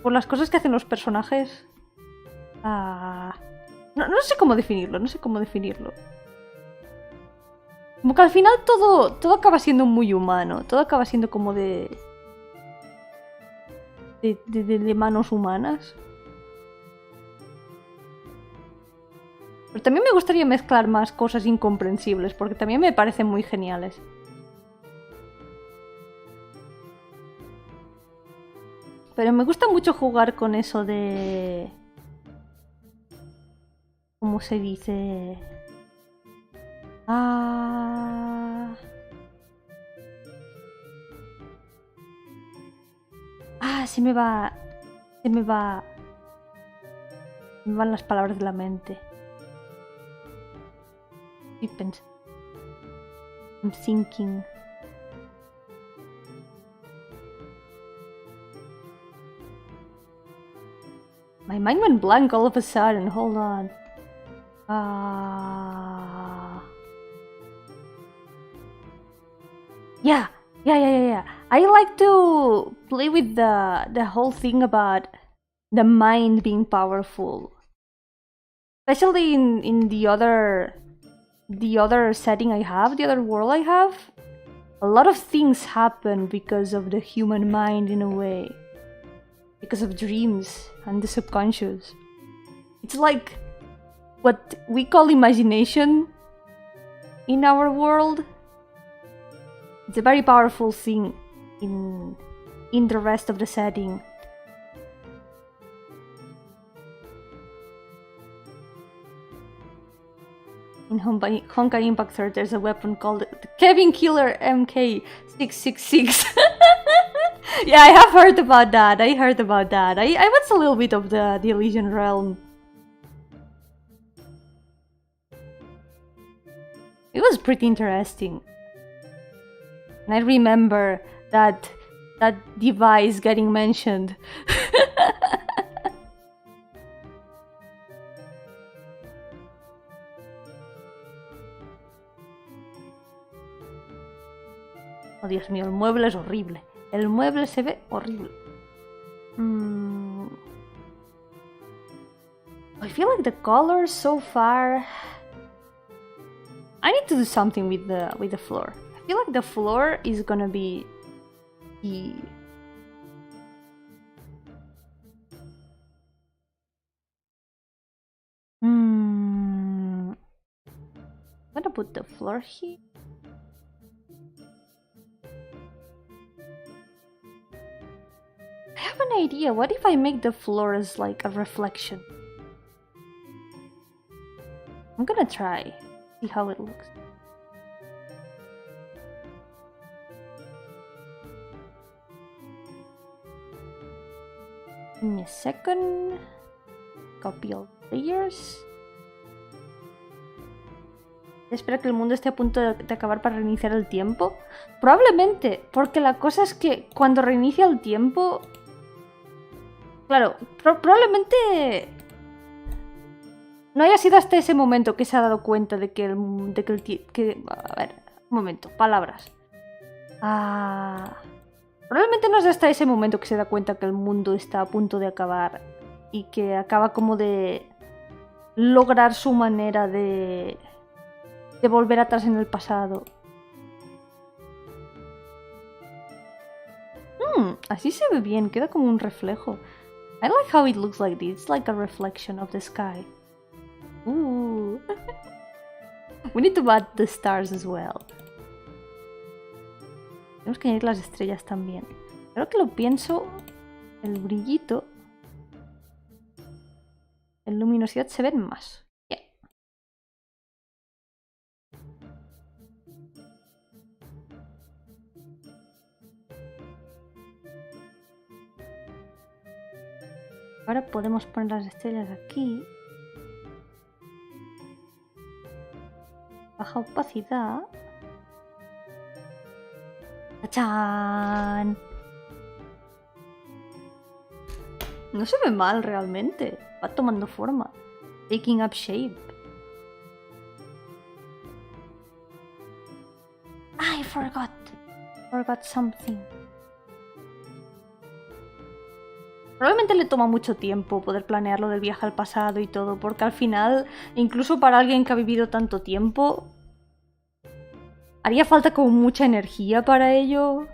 [SPEAKER 1] por las cosas que hacen los personajes... No sé cómo definirlo, Como que al final todo acaba siendo muy humano, todo acaba siendo como de manos humanas. Pero también me gustaría mezclar más cosas incomprensibles, porque también me parecen muy geniales. Pero me gusta mucho jugar con eso de... ¿Cómo se dice? Se me va... Se me van las palabras de la mente. Estoy pensando. I'm thinking. My mind went blank all of a sudden. Hold on. Yeah. I like to play with the whole thing about the mind being powerful. Especially in the other setting I have, the other world I have. A lot of things happen because of the human mind in a way. Because of dreams and the subconscious. It's like what we call imagination in our world. It's a very powerful thing in the rest of the setting. In Honkai Impact 3, there's a weapon called the Kevin Killer MK666. Yeah, I have heard about that. I watched a little bit of the Elysian Realm. It was pretty interesting. And I remember that device getting mentioned. Oh, Dios mío, el mueble es horrible. El mueble se ve horrible. I feel like the colors so far... I need to do something with the floor. I feel like the floor is gonna be the... I'm gonna put the floor here. I have an idea. What if I make the floor as like a reflection? I'm gonna try. See how it looks. Give me a second. Copy all layers. Espera que el mundo esté a punto de acabar para reiniciar el tiempo. Probablemente, porque la cosa es que cuando reinicia el tiempo... Claro, probablemente no haya sido hasta ese momento que se ha dado cuenta de que a ver, un momento, palabras. Probablemente no es hasta ese momento que se da cuenta que el mundo está a punto de acabar y que acaba como de lograr su manera de volver atrás en el pasado. Así se ve bien, queda como un reflejo. I like how it looks like this. It's like a reflection of the sky. Ooh. We need to add the stars as well. Tenemos que añadir las estrellas también. Creo que lo pienso, el brillito, en luminosidad se ven más. Yeah. Ahora podemos poner las estrellas aquí. Baja opacidad. ¡Tachán! No se ve mal realmente. Va tomando forma. Taking up shape. I forgot something. Probablemente le toma mucho tiempo poder planear lo del viaje al pasado y todo, porque al final, incluso para alguien que ha vivido tanto tiempo, haría falta como mucha energía para ello.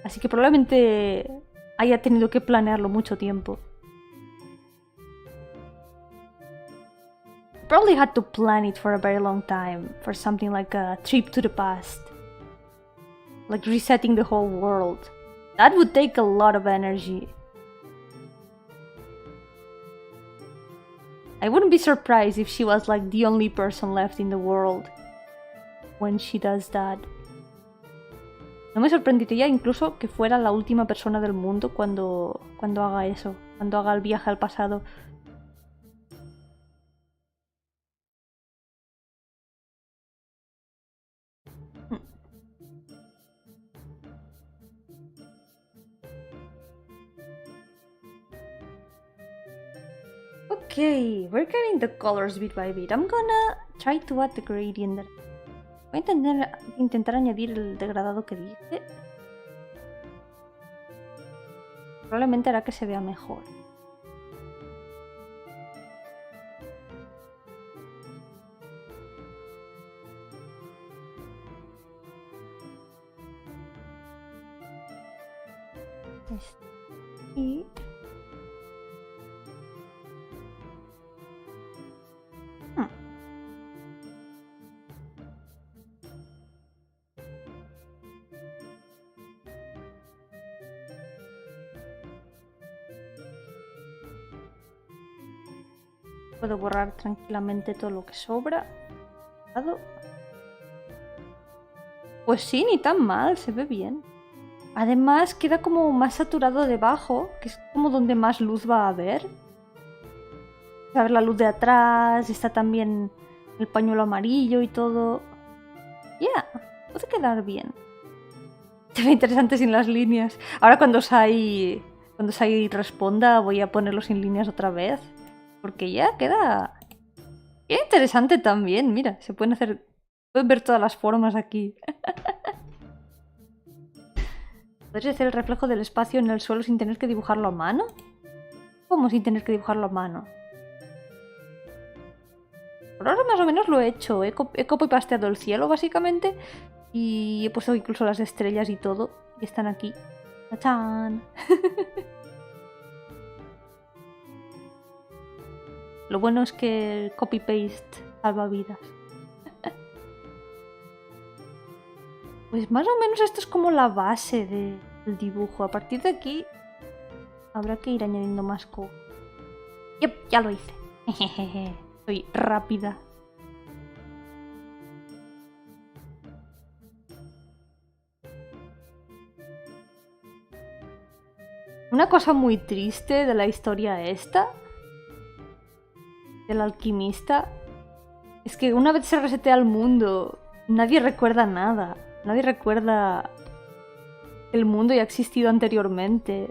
[SPEAKER 1] Así que probablemente haya tenido que planearlo mucho tiempo. Probably had to plan it for a very long time, for something like a trip to the past. Like resetting the whole world. That would take a lot of energy. I wouldn't be surprised if she was like the only person left in the world when she does that. No me sorprendería incluso que fuera la última persona del mundo cuando haga eso, cuando haga el viaje al pasado. Okay, we're getting the colors bit by bit. I'm gonna try to add the gradient. Voy a intentar añadir el degradado que dije. Probablemente hará que se vea mejor. Y... puedo borrar tranquilamente todo lo que sobra. Pues sí, ni tan mal, se ve bien. Además queda como más saturado debajo, que es como donde más luz va a haber. Va a ver la luz de atrás, está también el pañuelo amarillo y todo. Puede quedar bien. Se ve interesante sin las líneas. Ahora cuando Sai responda voy a ponerlo sin líneas otra vez. Porque ya queda interesante también, mira, se pueden hacer... Pueden ver todas las formas aquí. ¿Puedes hacer el reflejo del espacio en el suelo sin tener que dibujarlo a mano? ¿Cómo sin tener que dibujarlo a mano? Por ahora más o menos lo he hecho. He copy pasteado el cielo, básicamente. Y he puesto incluso las estrellas y todo. Y están aquí. ¡Tachán! Lo bueno es que el copy-paste salva vidas. Pues más o menos esto es como la base del dibujo. A partir de aquí habrá que ir añadiendo más cosas. Yep, ya lo hice. Soy rápida. Una cosa muy triste de la historia esta... del alquimista es que una vez se resetea el mundo, nadie recuerda nada. Nadie recuerda que el mundo ya ha existido anteriormente.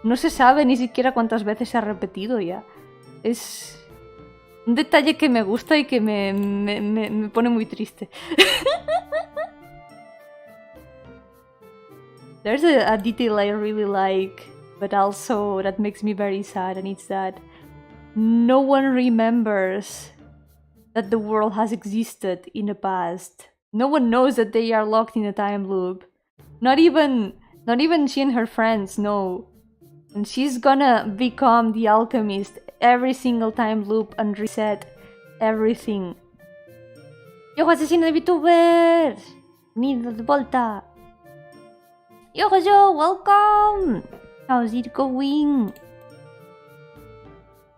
[SPEAKER 1] No se sabe ni siquiera cuántas veces se ha repetido ya. Es un detalle que me gusta y que me pone muy triste. There's a detail I really like, but also that makes me very sad, and it's that no one remembers that the world has existed in the past. No one knows that they are locked in a time loop. Not even she and her friends know. And she's gonna become the alchemist every single time loop and reset everything. Yo, asesino de VTuber! Venido de volta! Yo, welcome! How's it going?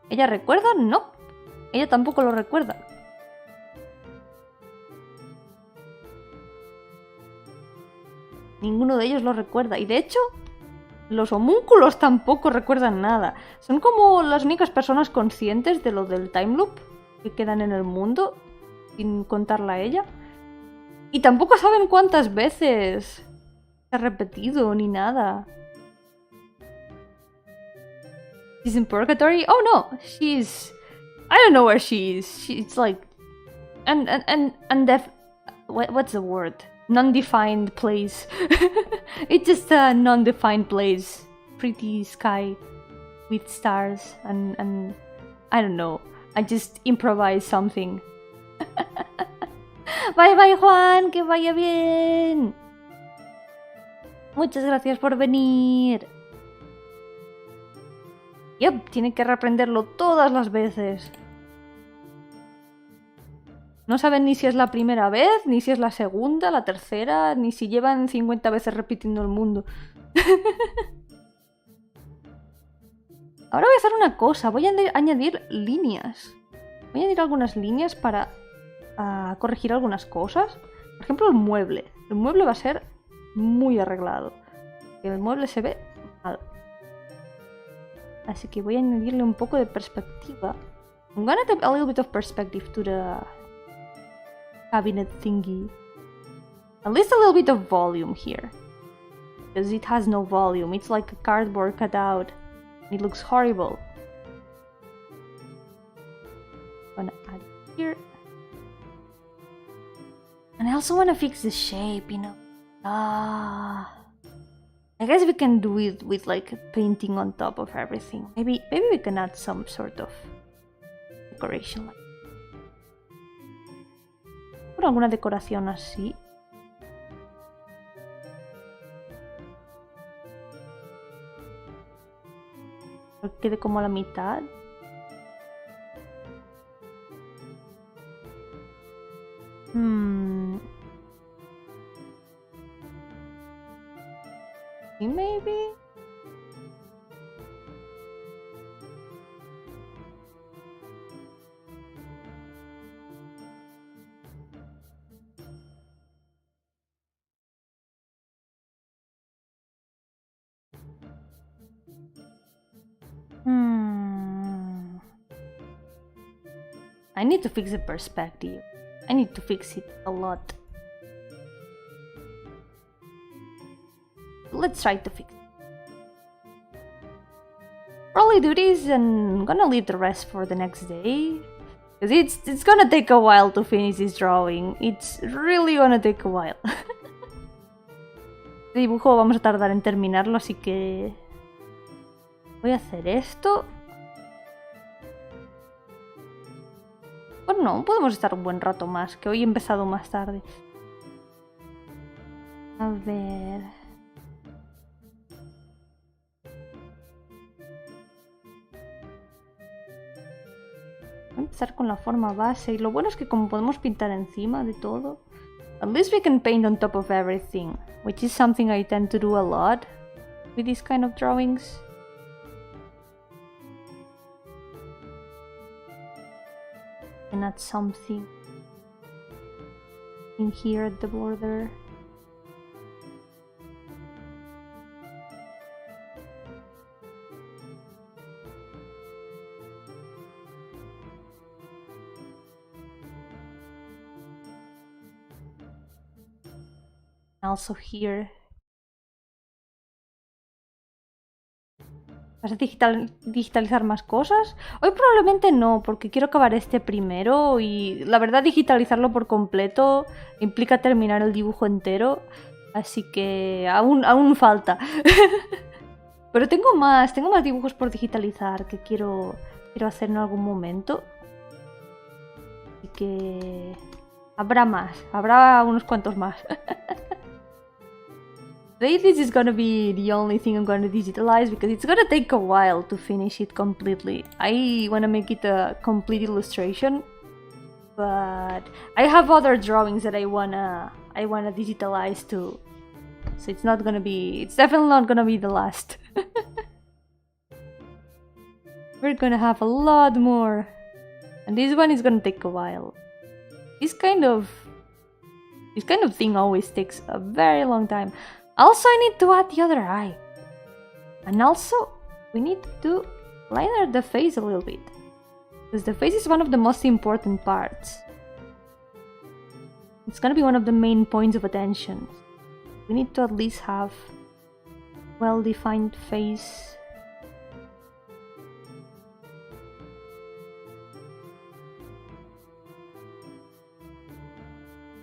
[SPEAKER 1] ¿Ella recuerda? No. Ella tampoco lo recuerda. Ninguno de ellos lo recuerda. Y de hecho, los homúnculos tampoco recuerdan nada. Son como las únicas personas conscientes de lo del time loop que quedan en el mundo, sin contarla a ella. Y tampoco saben cuántas veces se ha repetido ni nada. She's in purgatory? Oh no, she's... I don't know where she is. She's like... What's the word? Non-defined place. It's just a non-defined place. Pretty sky with stars and I don't know. I just improvise something. Bye bye Juan, que vaya bien. Muchas gracias por venir. Yep, tiene que reaprenderlo todas las veces. No saben ni si es la primera vez, ni si es la segunda, la tercera, ni si llevan 50 veces repitiendo el mundo. Ahora voy a hacer una cosa. Voy a añadir líneas. Voy a añadir algunas líneas para corregir algunas cosas. Por ejemplo, el mueble. El mueble va a ser muy arreglado. El mueble se ve mal. Así que voy a añadirle un poco de perspectiva. I'm gonna add a little bit of perspective to the cabinet thingy. At least a little bit of volume here. Because it has no volume. It's like a cardboard cutout. It looks horrible. I'm gonna add it here. And I also want to fix the shape, you know. I guess we can do it with like painting on top of everything. Maybe we can add some sort of decoration. ¿Por alguna decoración así? Que quede como a la mitad. Maybe? I need to fix the perspective. I need to fix it a lot. Let's try to fix it. Probably do this and I'm gonna leave the rest for the next day. Because it's gonna take a while to finish this drawing. It's really gonna take a while. El dibujo vamos a tardar en terminarlo, así que voy a hacer esto. Bueno, no, podemos estar un buen rato más, que hoy he empezado más tarde. A ver... Voy a empezar con la forma base, y lo bueno es que como podemos pintar encima de todo, at least we can paint on top of everything, which is something I tend to do a lot with these kind of drawings. And add something in here at the border. Also here. ¿Vas a digitalizar más cosas? Hoy probablemente no, porque quiero acabar este primero y la verdad digitalizarlo por completo implica terminar el dibujo entero, así que aún falta. Pero tengo más dibujos por digitalizar que quiero hacer en algún momento. Así que habrá unos cuantos más. This is gonna be the only thing I'm gonna digitalize because it's gonna take a while to finish it completely. I wanna make it a complete illustration, but I have other drawings that I wanna digitalize too. So it's definitely not gonna be the last. We're gonna have a lot more, and this one is gonna take a while. This kind of thing always takes a very long time. Also, I need to add the other eye. And also, we need to line the face a little bit. Because the face is one of the most important parts. It's gonna be one of the main points of attention. We need to at least have well-defined face.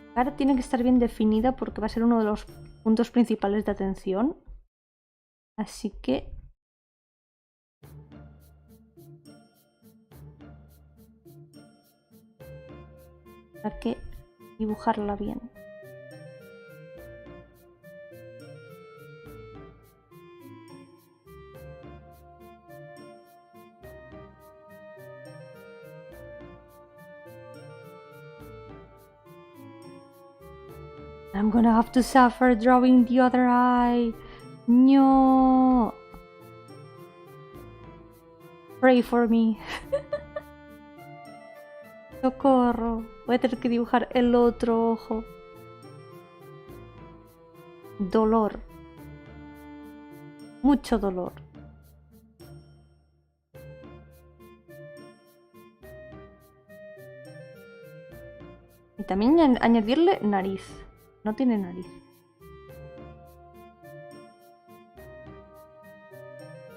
[SPEAKER 1] La cara tiene que estar bien definida porque va a ser uno de los puntos principales de atención. Así que... hay que dibujarla bien. I'm gonna have to suffer drawing the other eye. No. Pray for me. Socorro. Voy a tener que dibujar el otro ojo. Dolor. Mucho dolor. Y también añadirle nariz. No tiene nariz.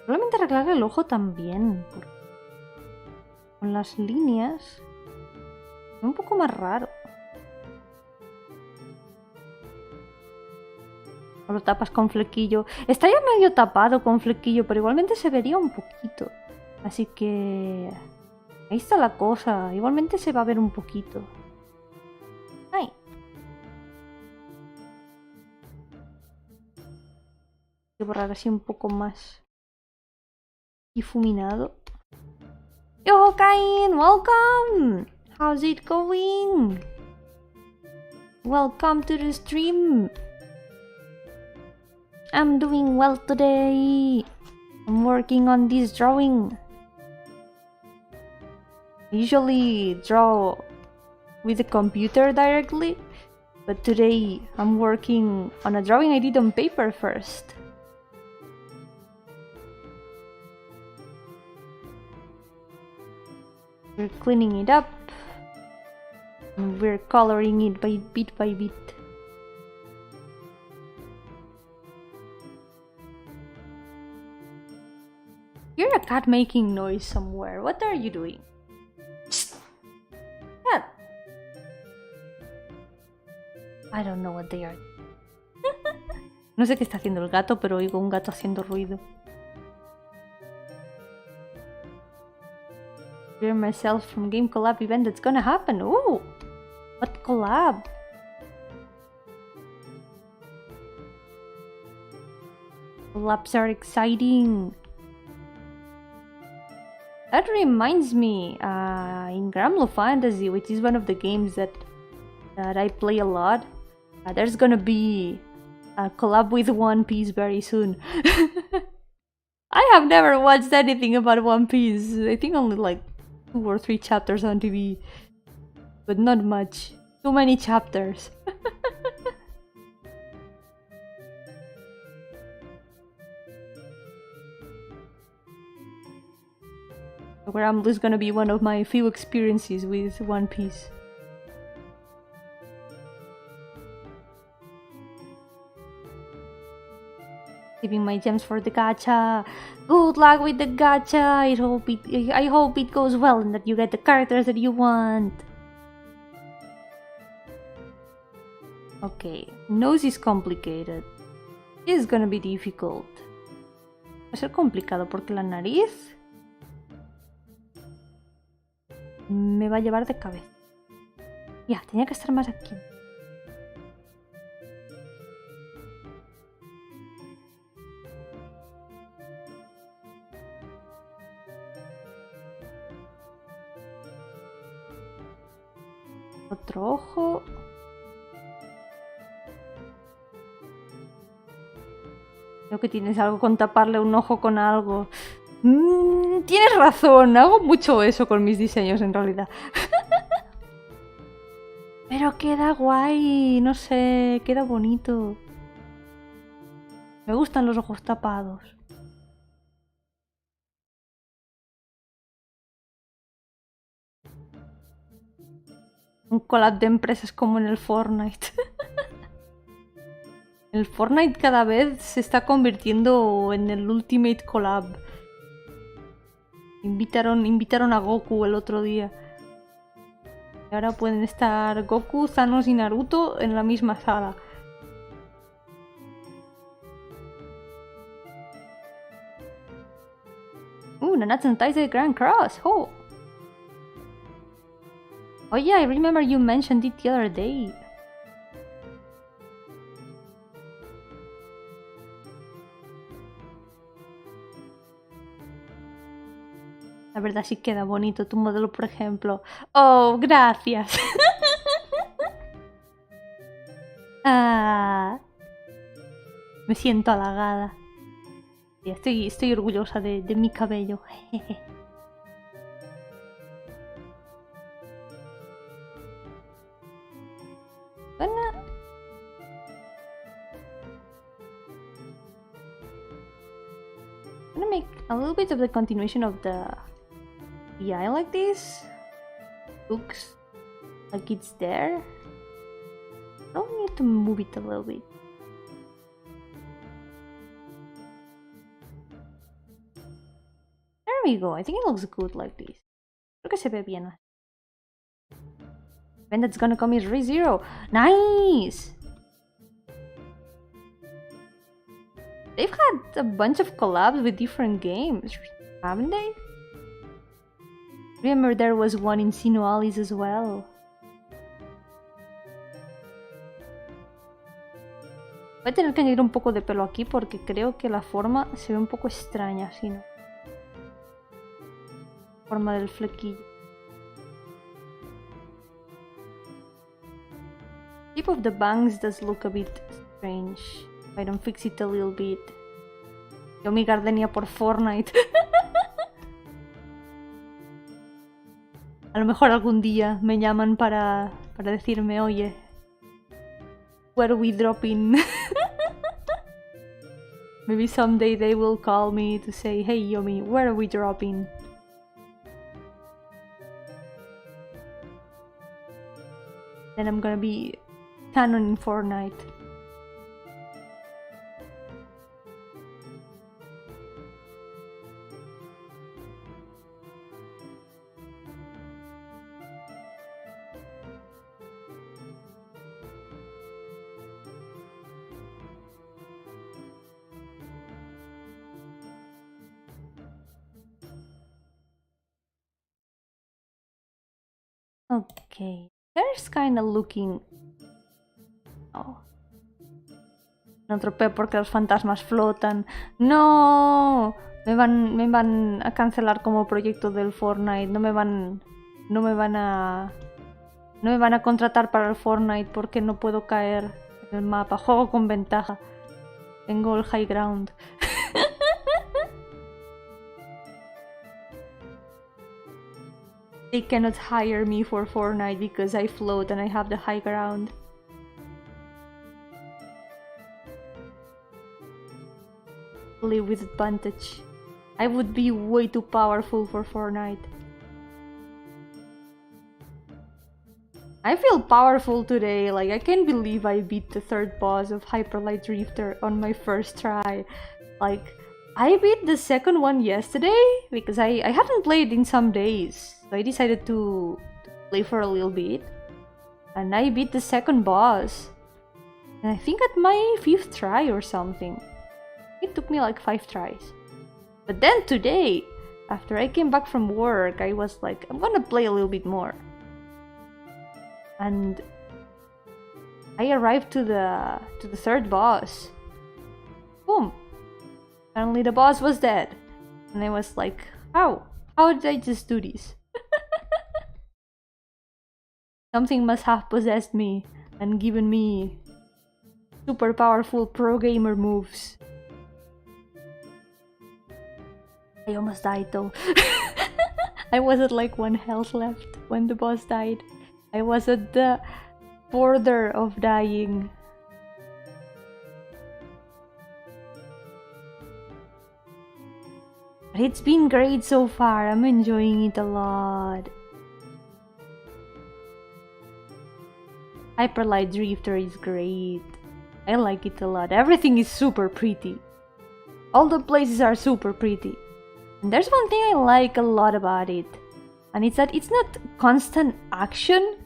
[SPEAKER 1] Probablemente arreglar el ojo también. Con las líneas. Es un poco más raro. O lo tapas con flequillo. Está ya medio tapado con flequillo, pero igualmente se vería un poquito. Así que... ahí está la cosa. Igualmente se va a ver un poquito. ¡Ay! Voy a borrar así un poco más difuminado. Yo, Kain! Welcome! How's it going? Welcome to the stream! I'm doing well today. I'm working on this drawing. I usually draw with the computer directly, but today I'm working on a drawing I did on paper first. We're cleaning it up, and we're coloring it bit by bit. You're a cat making noise somewhere. What are you doing? Cat. I don't know what they are. No sé qué está haciendo el gato, pero oigo un gato haciendo ruido. Hear myself from game collab event that's gonna happen. Ooh! What collab? Collabs are exciting. That reminds me, in Gramlo Fantasy, which is one of the games that I play a lot, there's gonna be a collab with One Piece very soon. I have never watched anything about One Piece. I think only like 2 or 3 chapters on TV, but not much. Too many chapters. Gramlo is gonna be one of my few experiences with One Piece. Saving my gems for the gacha. Good luck with the gacha. I hope it goes well and that you get the characters that you want. Okay, nose is complicated. It's gonna be difficult. Va a ser complicado porque la nariz me va a llevar de cabeza. Ya, tenía que estar más aquí. Otro ojo. Creo que tienes algo con taparle un ojo con algo. Tienes razón, hago mucho eso con mis diseños en realidad. Pero queda guay, no sé, queda bonito. Me gustan los ojos tapados. Un collab de empresas como en el Fortnite. El Fortnite cada vez se está convirtiendo en el Ultimate Collab. Invitaron a Goku el otro día. Y ahora pueden estar Goku, Thanos y Naruto en la misma sala. Nanatsu Untitled Grand Cross. Oh yeah, I remember you mentioned it the other day. La verdad sí queda bonito tu modelo, por ejemplo. Oh, gracias. Me siento halagada. Estoy orgullosa de mi cabello. I'm gonna make a little bit of the continuation of the eye like this. Looks like it's there. I'll need to move it a little bit. There we go. I think it looks good like this. Creo que se ve bien. When that's gonna come is ReZero. Nice! They've had a bunch of collabs with different games, haven't they? Remember there was one in Sinualis as well. Voy a tener que añadir un poco de pelo aquí porque creo que la forma se ve un poco extraña, así, ¿no? Forma del flequillo. The tip of the bangs does look a bit strange. If I don't fix it a little bit. Yomi Gardenia por Fortnite. A lo mejor algún día me llaman para decirme, oye, where are we dropping? Maybe someday they will call me to say, hey Yomi, where are we dropping? Then I'm gonna be canon in Fortnite. Okay, there's kinda looking... Oh. No tropeo porque los fantasmas flotan. ¡No! Me van a cancelar como proyecto del Fortnite. No me van a contratar para el Fortnite porque no puedo caer en el mapa. Juego con ventaja. Tengo el high ground. They cannot hire me for Fortnite because I float and I have the high ground. Live with advantage. I would be way too powerful for Fortnite. I feel powerful today, like I can't believe I beat the third boss of Hyperlight Drifter on my first try. Like, I beat the second one yesterday because I hadn't played in some days. So I decided to play for a little bit. And I beat the second boss. And I think at my 5th try or something. It took me like 5 tries. But then today, after I came back from work, I was like, I'm gonna play a little bit more. And I arrived to the third boss. Boom! Suddenly the boss was dead. And I was like, how? How did I just do this? Something must have possessed me and given me super powerful pro gamer moves. I almost died though. I was at like 1 health left when the boss died. I was at the border of dying. But it's been great so far. I'm enjoying it a lot. Hyperlight Drifter is great. I like it a lot. Everything is super pretty. All the places are super pretty. And there's one thing I like a lot about it. And it's that it's not constant action.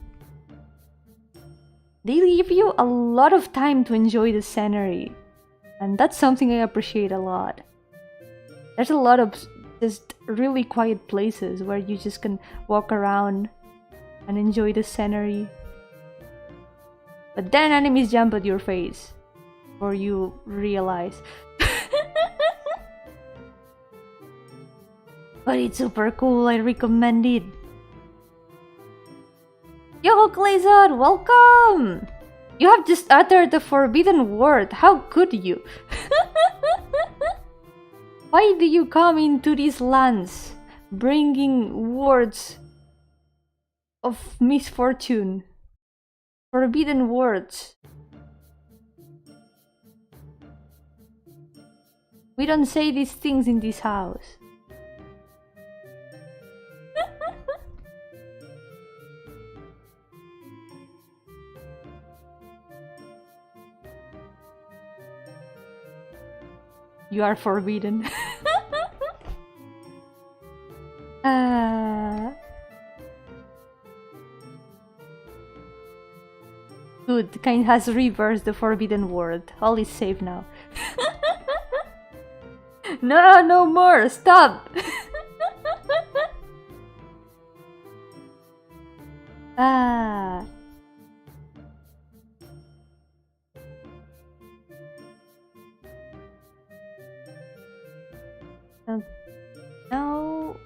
[SPEAKER 1] They give you a lot of time to enjoy the scenery. And that's something I appreciate a lot. There's a lot of just really quiet places where you just can walk around and enjoy the scenery. But then enemies jump at your face. Or you realize. But it's super cool, I recommend it. Yo-hooo Clazon, welcome! You have just uttered the forbidden word, how could you? Why do you come into these lands, bringing words of misfortune? Forbidden words. We don't say these things in this house. You are forbidden. Good, Kind has reversed the forbidden word. All is safe now. No, no more! Stop! Ah. Now...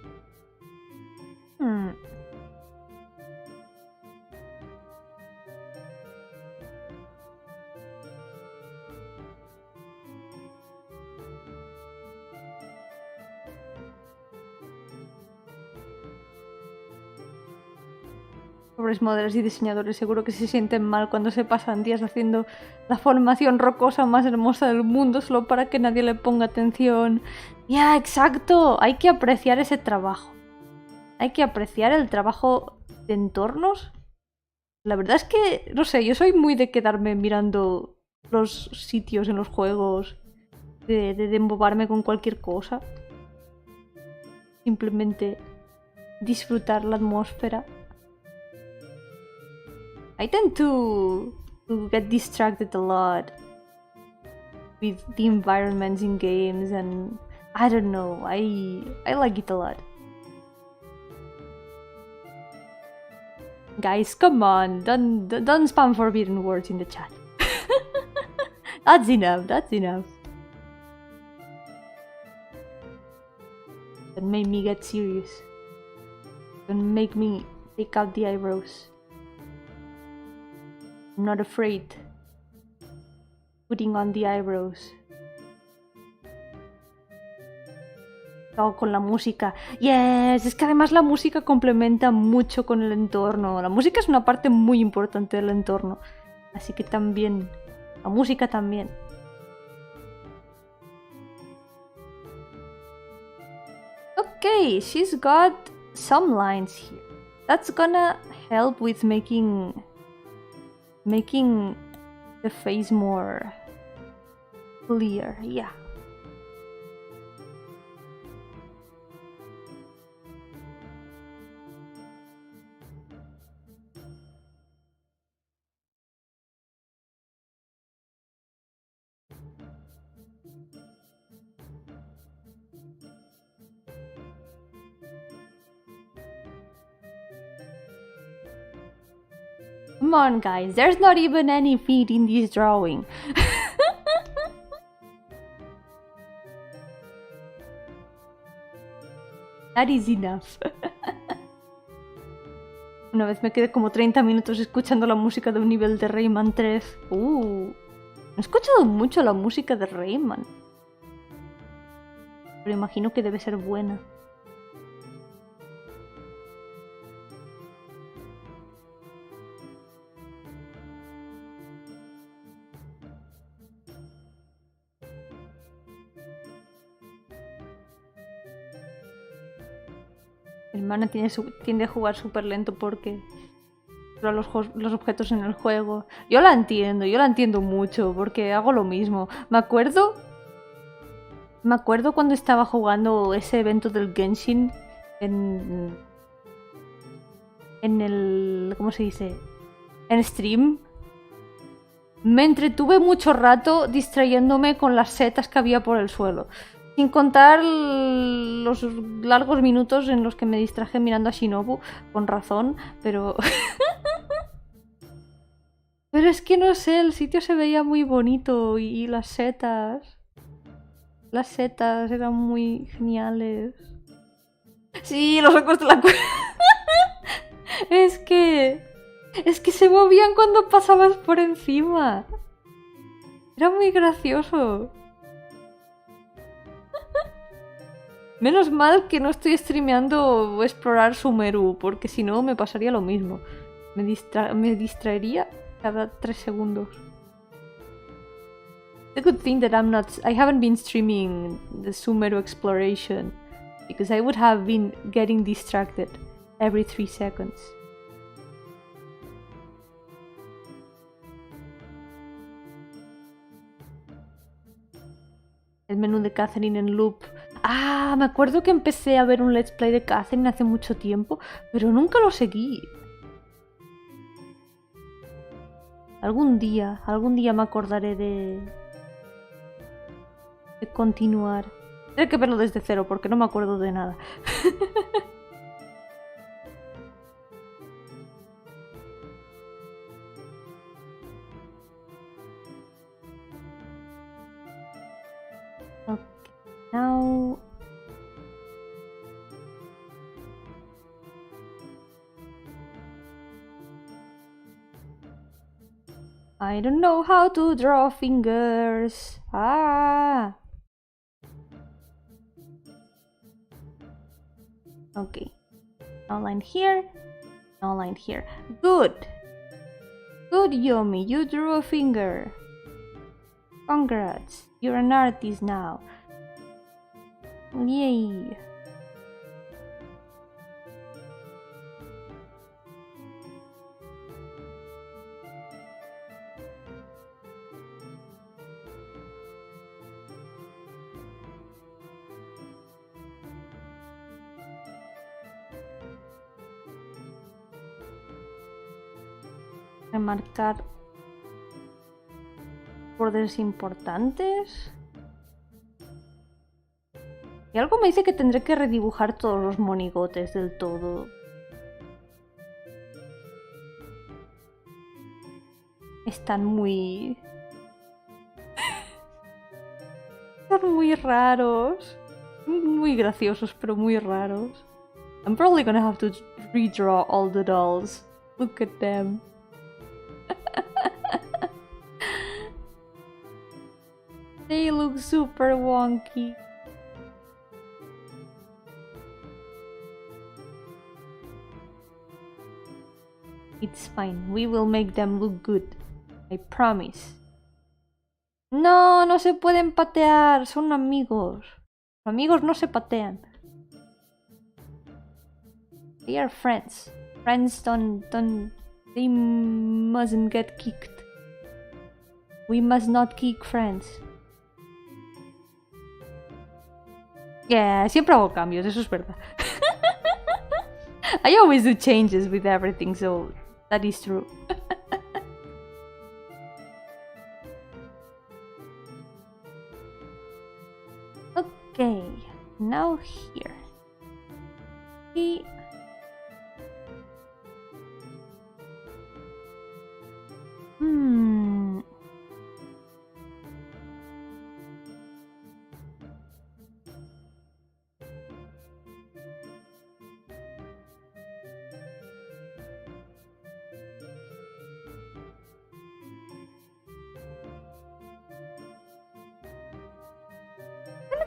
[SPEAKER 1] Pobres modelos y diseñadores, seguro que se sienten mal cuando se pasan días haciendo la formación rocosa más hermosa del mundo solo para que nadie le ponga atención. Ya, exacto. Hay que apreciar ese trabajo. Hay que apreciar el trabajo de entornos. La verdad es que, no sé, yo soy muy de quedarme mirando los sitios en los juegos, de embobarme con cualquier cosa. Simplemente disfrutar la atmósfera. I tend to get distracted a lot with the environments in games, and I don't know, I like it a lot. Guys, come on, don't spam forbidden words in the chat. That's enough, that's enough. Don't make me get serious. Don't make me take out the eyebrows. I'm not afraid. Putting on the eyebrows. Oh, con la música. Yes, es que además la música complementa mucho con el entorno. La música es una parte muy importante del entorno. Así que también. La música también. Okay, she's got some lines here. That's gonna help with making the face more clear, yeah. Come on, guys, there's not even any feet in this drawing. That is enough. Una vez me quedé como 30 minutos escuchando la música de un nivel de Rayman 3. No he escuchado mucho la música de Rayman. Pero imagino que debe ser buena. Mi hermana tiende a jugar súper lento porque los objetos en el juego. Yo la entiendo mucho porque hago lo mismo. Me acuerdo cuando estaba jugando ese evento del Genshin en el... ¿cómo se dice? En stream. Me entretuve mucho rato distrayéndome con las setas que había por el suelo. Sin contar los largos minutos en los que me distraje mirando a Shinobu, con razón, pero... Pero es que no sé, el sitio se veía muy bonito y las setas... Las setas eran muy geniales. Sí, los ojos de la... Es que se movían cuando pasabas por encima. Era muy gracioso. Menos mal que no estoy streameando explorar Sumeru, porque si no me pasaría lo mismo. Me distraería cada 3 segundos. It's a good thing that I haven't been streaming the Sumeru exploration, because I would have been getting distracted every 3 seconds. El menú de Catherine en loop. Ah, me acuerdo que empecé a ver un let's play de Catherine hace mucho tiempo, pero nunca lo seguí. Algún día me acordaré de continuar. Tendré que verlo desde cero porque no me acuerdo de nada. Okay, now... I don't know how to draw fingers. Ah. Okay. No line here. No line here. Good. Good, Yomi. You drew a finger. Congrats. You're an artist now. Yay. Remarcar bordes importantes. Y algo me dice que tendré que redibujar todos los monigotes del todo. Están muy... Están muy raros. Muy graciosos, pero muy raros. I'm probably gonna have to redraw all the dolls. Look at them. They look super wonky. It's fine. We will make them look good. I promise. No, no se pueden patear. Son amigos. Los amigos no se patean. They are friends. Friends don't... They mustn't get kicked. We must not kick friends. Yeah, siempre hago cambios, eso es verdad. I always do changes with everything, so that is true. Okay, now here.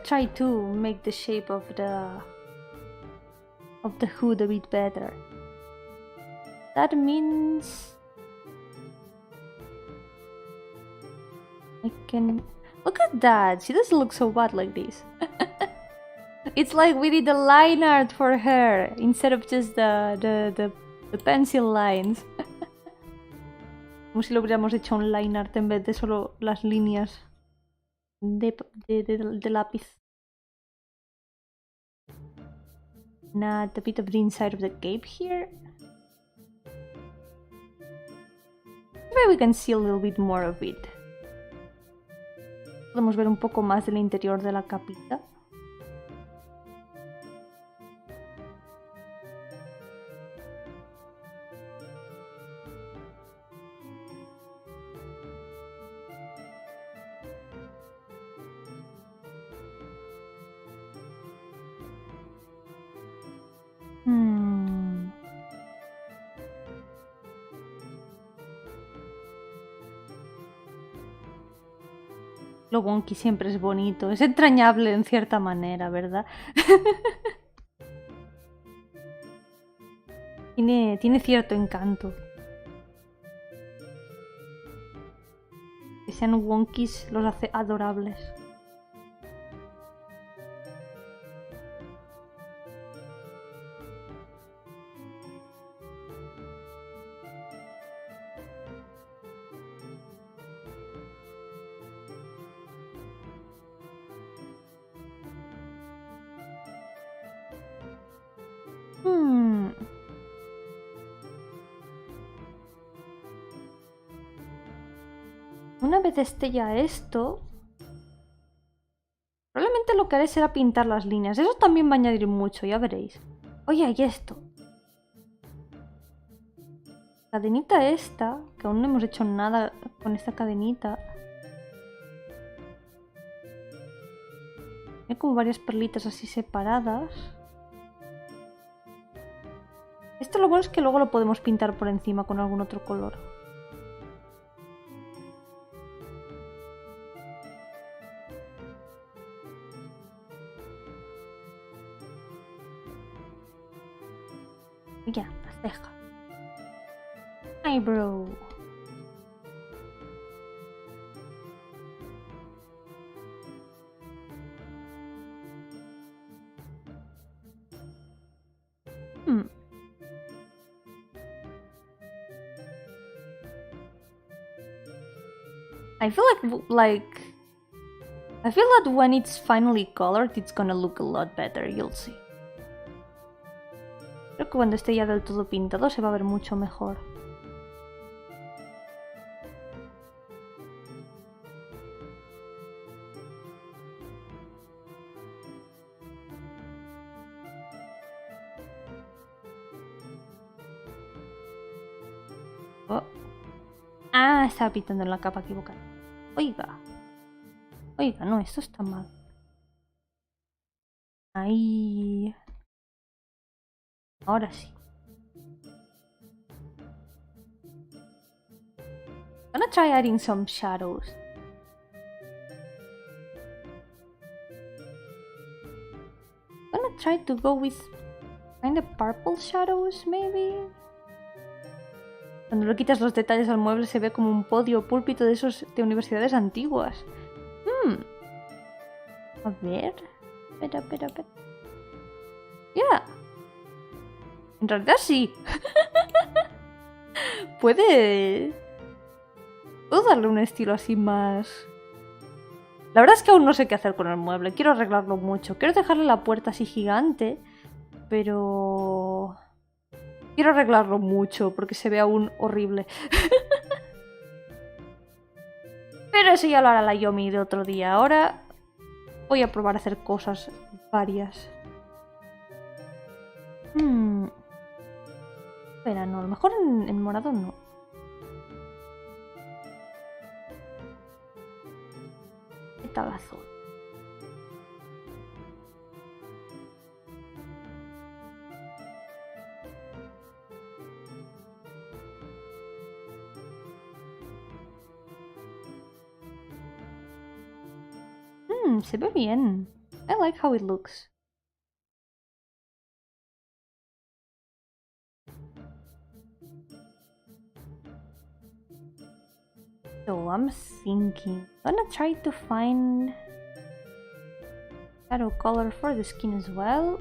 [SPEAKER 1] Try to make the shape of the hood a bit better. That means I can look at that. She doesn't look so bad like this. It's like we did the line art for her instead of just the pencil lines. Como si lo hubiéramos hecho un line art en vez de solo las líneas de lápiz. Not a bit of the inside of the cape here. Maybe we can see a little bit more of it. Podemos ver un poco más del interior de la capita. Lo wonky siempre es bonito, es entrañable en cierta manera, ¿verdad? Tiene cierto encanto. Que sean wonkies los hace adorables. Una vez esté ya esto, probablemente lo que haré será pintar las líneas. Eso también va a añadir mucho, ya veréis. Oye, y esto. Cadenita esta, que aún no hemos hecho nada con esta cadenita. Hay como varias perlitas así separadas. Esto lo bueno es que luego lo podemos pintar por encima con algún otro color. Ya, la ceja. Eyebrow. I feel I feel that when it's finally colored, it's gonna look a lot better, you'll see. Creo que cuando esté ya del todo pintado se va a ver mucho mejor. Oh. Ah, estaba pintando en la capa equivocada. Oiga. Oiga, no, esto está mal. Ahí. Ahora sí. I'm gonna try adding some shadows. I'm gonna try to go with kind of purple shadows, maybe. Cuando le quitas los detalles al mueble se ve como un podio o púlpito de esos de universidades antiguas. A ver. Espera. Yeah. En realidad sí. Puedo darle un estilo así más... La verdad es que aún no sé qué hacer con el mueble. Quiero arreglarlo mucho. Quiero dejarle la puerta así gigante. Pero... quiero arreglarlo mucho porque se ve aún horrible. Pero eso ya lo hará la Yomi de otro día. Ahora voy a probar a hacer cosas varias. Espera, no. A lo mejor en morado no. ¿Qué tal azul? Se ve bien. I like how it looks. So I'm thinking, I'm gonna try to find shadow color for the skin as well.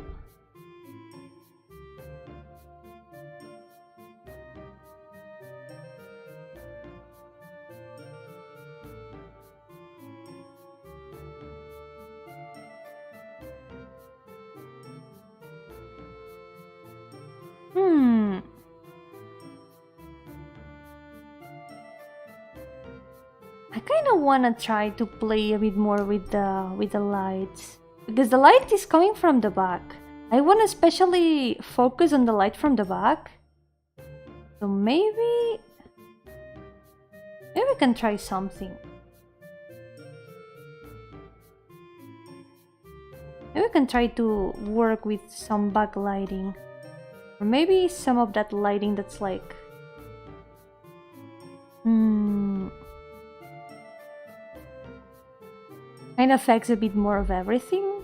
[SPEAKER 1] I kind of wanna try to play a bit more with the lights, because the light is coming from the back. I wanna especially focus on the light from the back. So maybe we can try something. Maybe we can try to work with some backlighting. Or maybe some of that lighting that's like... kind of affects a bit more of everything.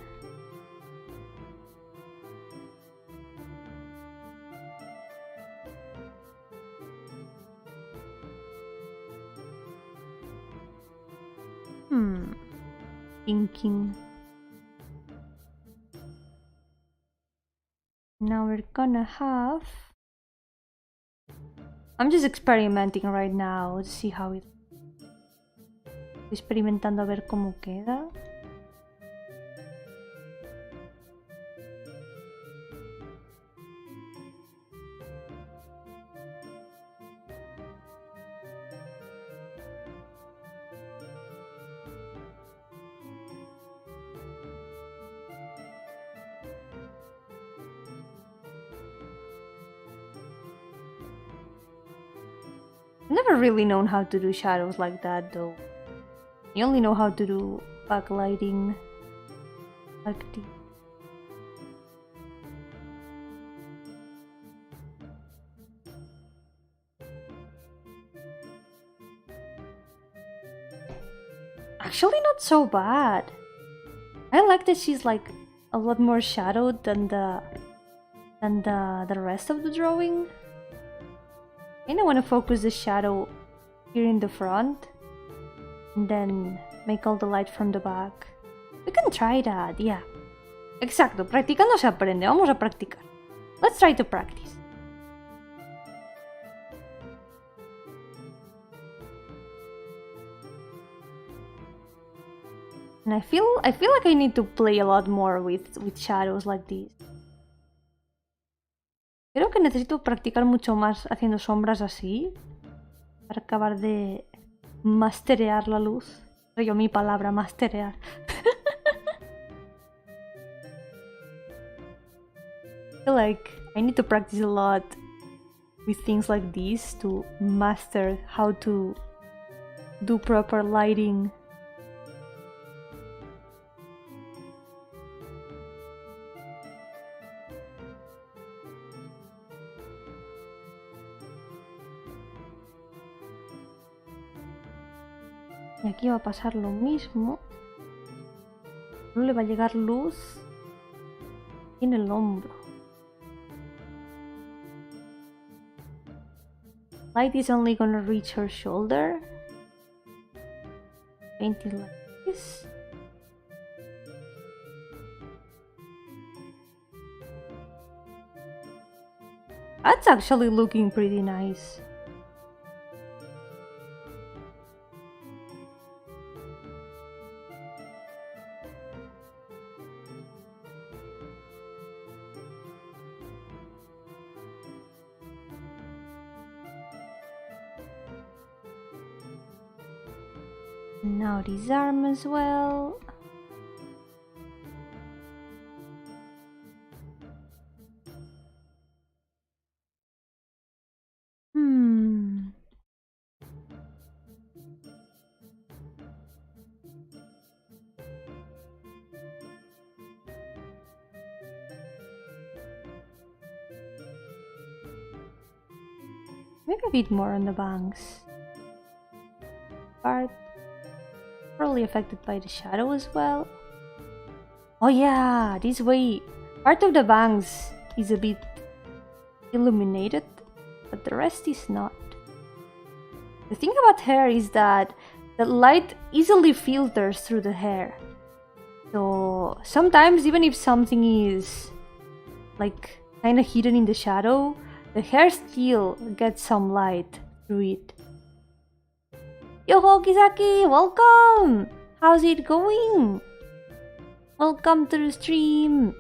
[SPEAKER 1] Thinking. Now we're gonna have... I'm just experimenting right now to see how it... Estoy experimentando a ver cómo queda. I've never really known how to do shadows like that though. I only know how to do backlighting like this. Actually not so bad. I like that she's like a lot more shadowed than the rest of the drawing. I kinda want to focus the shadow here in the front and then make all the light from the back. We can try that, yeah. Exacto, practicando se aprende, vamos a practicar. Let's try to practice. And I feel like I need to play a lot more with shadows like this. Creo que necesito practicar mucho más haciendo sombras así para acabar de masterear la luz. Soy yo mi palabra, masterear. I feel like I need to practice a lot with things like these to master how to do proper lighting. Y aquí va a pasar lo mismo. No le va a llegar luz en el hombro. Light is only gonna reach her shoulder. Paint it like this. That's actually looking pretty nice. Now this arm as well. Maybe a bit more on the bangs. Part probably affected by the shadow as well. Oh yeah, this way part of the bangs is a bit illuminated, but the rest is not. The thing about hair is that the light easily filters through the hair. So sometimes even if something is like kind of hidden in the shadow, the hair still gets some light through it. Yo-hooo Kisaki, welcome! How's it going? Welcome to the stream.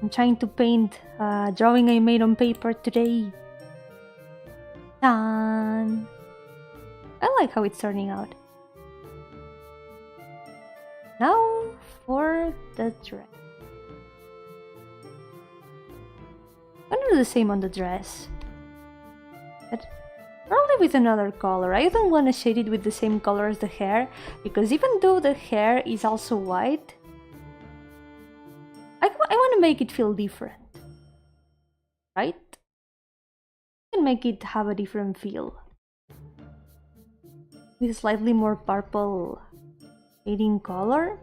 [SPEAKER 1] I'm trying to paint a drawing I made on paper today. Done. I like how it's turning out. Now for the dress. I'm gonna do the same on the dress, but probably with another color. I don't want to shade it with the same color as the hair, because even though the hair is also white, I want to make it feel different, right? I can make it have a different feel with slightly more purple shading color.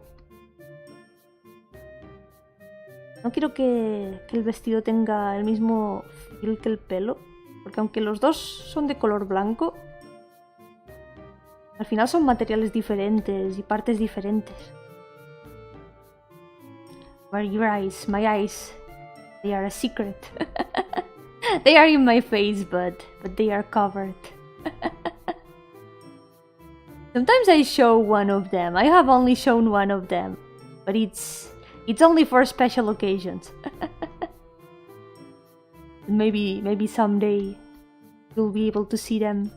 [SPEAKER 1] No quiero que el vestido tenga el mismo feel que el pelo, porque aunque los dos son de color blanco, Al final son materiales diferentes y partes diferentes. Where are your eyes? My eyes. They are a secret. They are in my face, but they are covered. Sometimes I show one of them. I have only shown one of them, but it's only for special occasions. Maybe someday you'll be able to see them.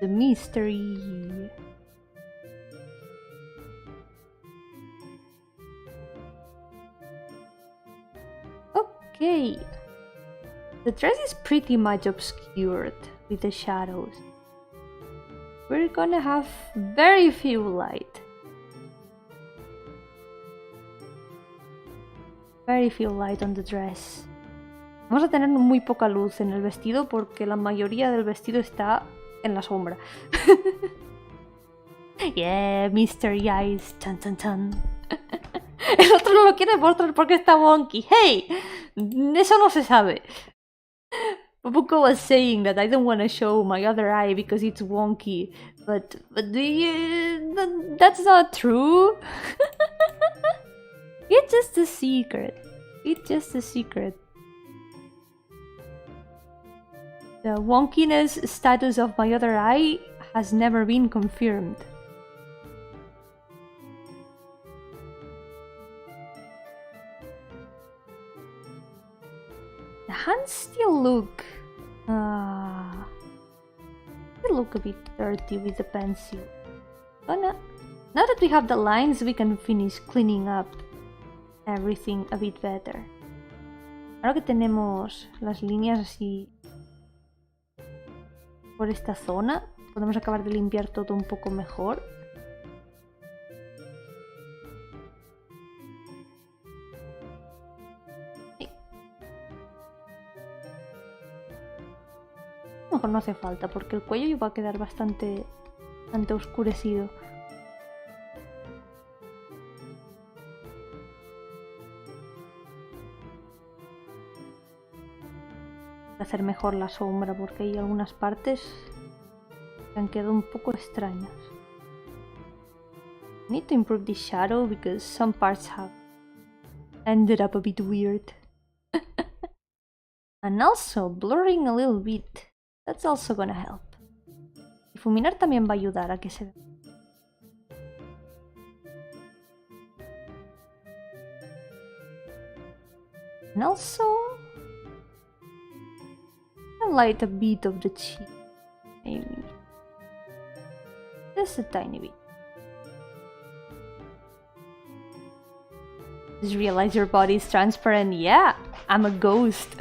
[SPEAKER 1] The mystery. Okay. The dress is pretty much obscured with the shadows. We're gonna have very few light. Very few light on the dress. Vamos a tener muy poca luz en el vestido porque la mayoría del vestido está en la sombra. Yeah, mystery eyes. Chan, chan, chan. El otro no lo quiere mostrar porque está wonky. Hey, eso no se sabe. Pupuko was saying that I don't want to show my other eye because it's wonky, but that's not true. It's just a secret. It's just a secret. The wonkiness status of my other eye has never been confirmed. The hands still look a bit dirty with the pencil. But now that we have the lines, we can finish cleaning up everything a bit better. Ahora que tenemos las líneas así por esta zona, podemos acabar de limpiar todo un poco mejor. A lo mejor no hace falta porque el cuello va a quedar bastante oscurecido. Hacer mejor la sombra porque hay algunas partes que han quedado un poco extrañas. I need to improve the shadow because some parts have ended up a bit weird. And also blurring a little bit. That's also gonna help. Difuminar también va a ayudar a que se vea. And also light a bit of the cheek, maybe. Just a tiny bit. Just realize your body is transparent. Yeah, I'm a ghost.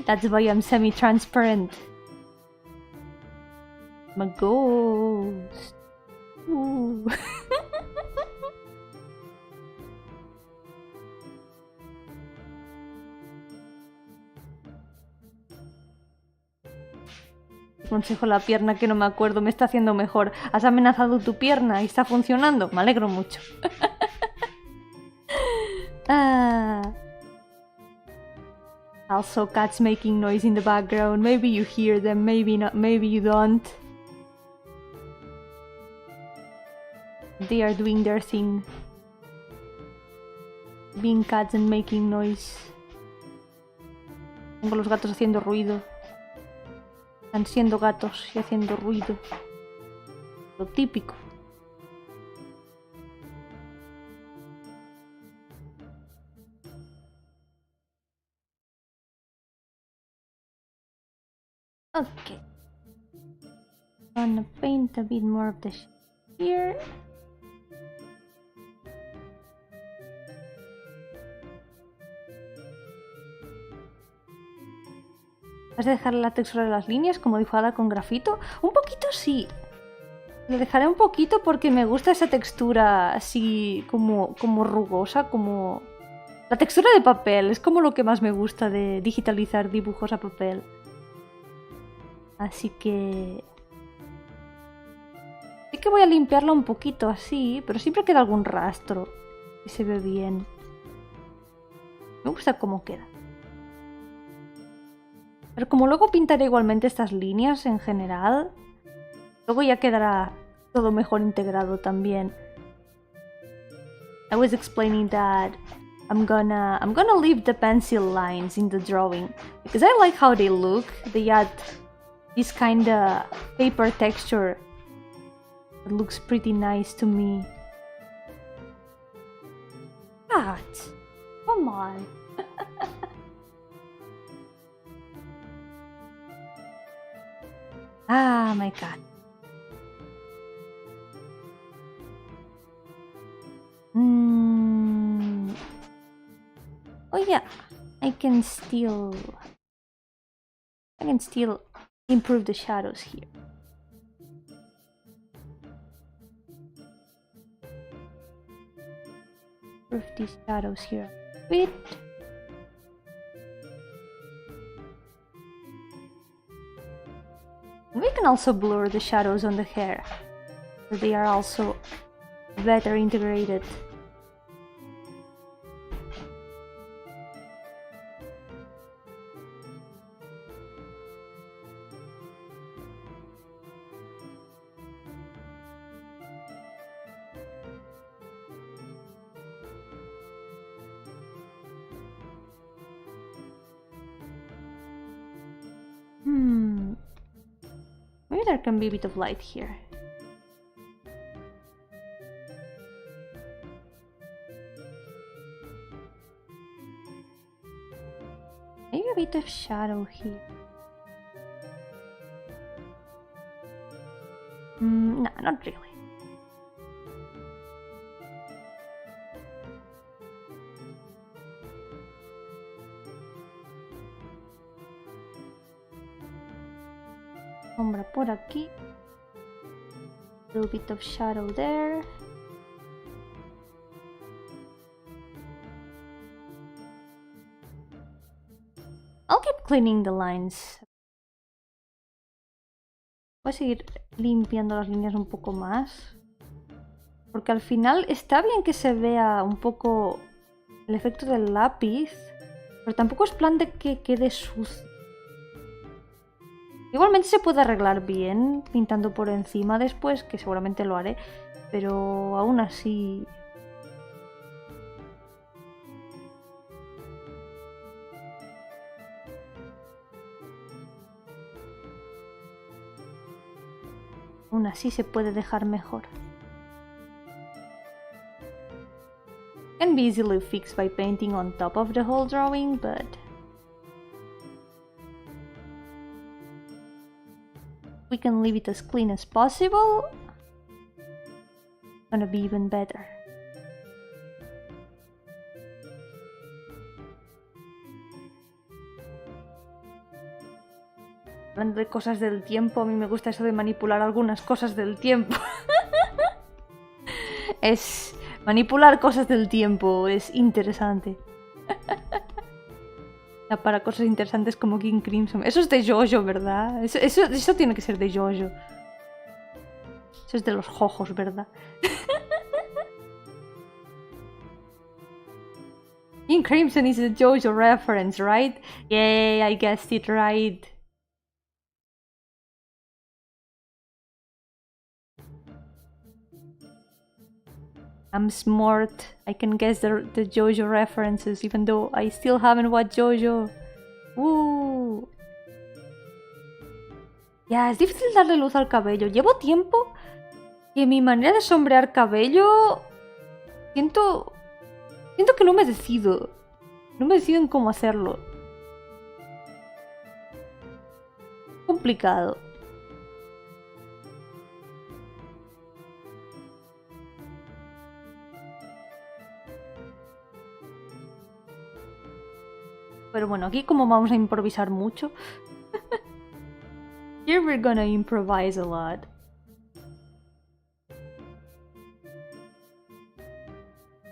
[SPEAKER 1] That's why I'm semi-transparent. I'm a ghost. Ooh. Consejo la pierna que no me acuerdo, me está haciendo mejor. ¿Has amenazado tu pierna y está funcionando? Me alegro mucho. Also cats making noise in the background. Maybe you hear them, maybe not, maybe you don't. They are doing their thing. Being cats and making noise. Tengo los gatos haciendo ruido. Están siendo gatos y haciendo ruido. Lo típico. Okay. Gonna paint a bit more of the shape here. ¿Vas a dejar la textura de las líneas como dibujada con grafito? Un poquito sí. Le dejaré un poquito porque me gusta esa textura así como rugosa, como... La textura de papel, es como lo que más me gusta de digitalizar dibujos a papel. Así que... Sí que voy a limpiarla un poquito así, pero siempre queda algún rastro y se ve bien. Me gusta cómo queda. Pero como luego pintaré igualmente estas líneas en general, luego ya quedará todo mejor integrado también. I was explaining that I'm gonna leave the pencil lines in the drawing because I like how they look. They add this kinda paper texture that looks pretty nice to me. What? Come on. Ah, my god. Oh yeah, I can still improve the shadows here. Improve these shadows here a bit. We can also blur the shadows on the hair, so they are also better integrated. Maybe there can be a bit of light here. Maybe a bit of shadow here. No, not really. Sombra por aquí. A little bit of shadow there. I'll keep cleaning the lines. Voy a seguir limpiando las líneas un poco más. Porque al final está bien que se vea un poco el efecto del lápiz. Pero tampoco es plan de que quede sucio. Igualmente se puede arreglar bien pintando por encima después, que seguramente lo haré, pero aún así... Aún así se puede dejar mejor. Can be easily fixed by painting on top of the whole drawing, but... we can leave it as clean as possible. Gonna be even better. Hablando de cosas del tiempo, a mí me gusta eso de manipular algunas cosas del tiempo. Manipular cosas del tiempo es interesante. Para cosas interesantes como King Crimson. Eso es de Jojo, ¿verdad? Eso tiene que ser de Jojo. Eso es de los jojos, ¿verdad? King Crimson is a Jojo reference, right? Yay, I guessed it right. I'm smart. I can guess the JoJo references, even though I still haven't watched JoJo. ¡Uh! Ya, es difícil darle luz al cabello. Llevo tiempo que mi manera de sombrear cabello... Siento que no me decido. No me decido en cómo hacerlo. Complicado. Pero bueno, aquí como vamos a improvisar mucho. Here we're gonna improvise a lot.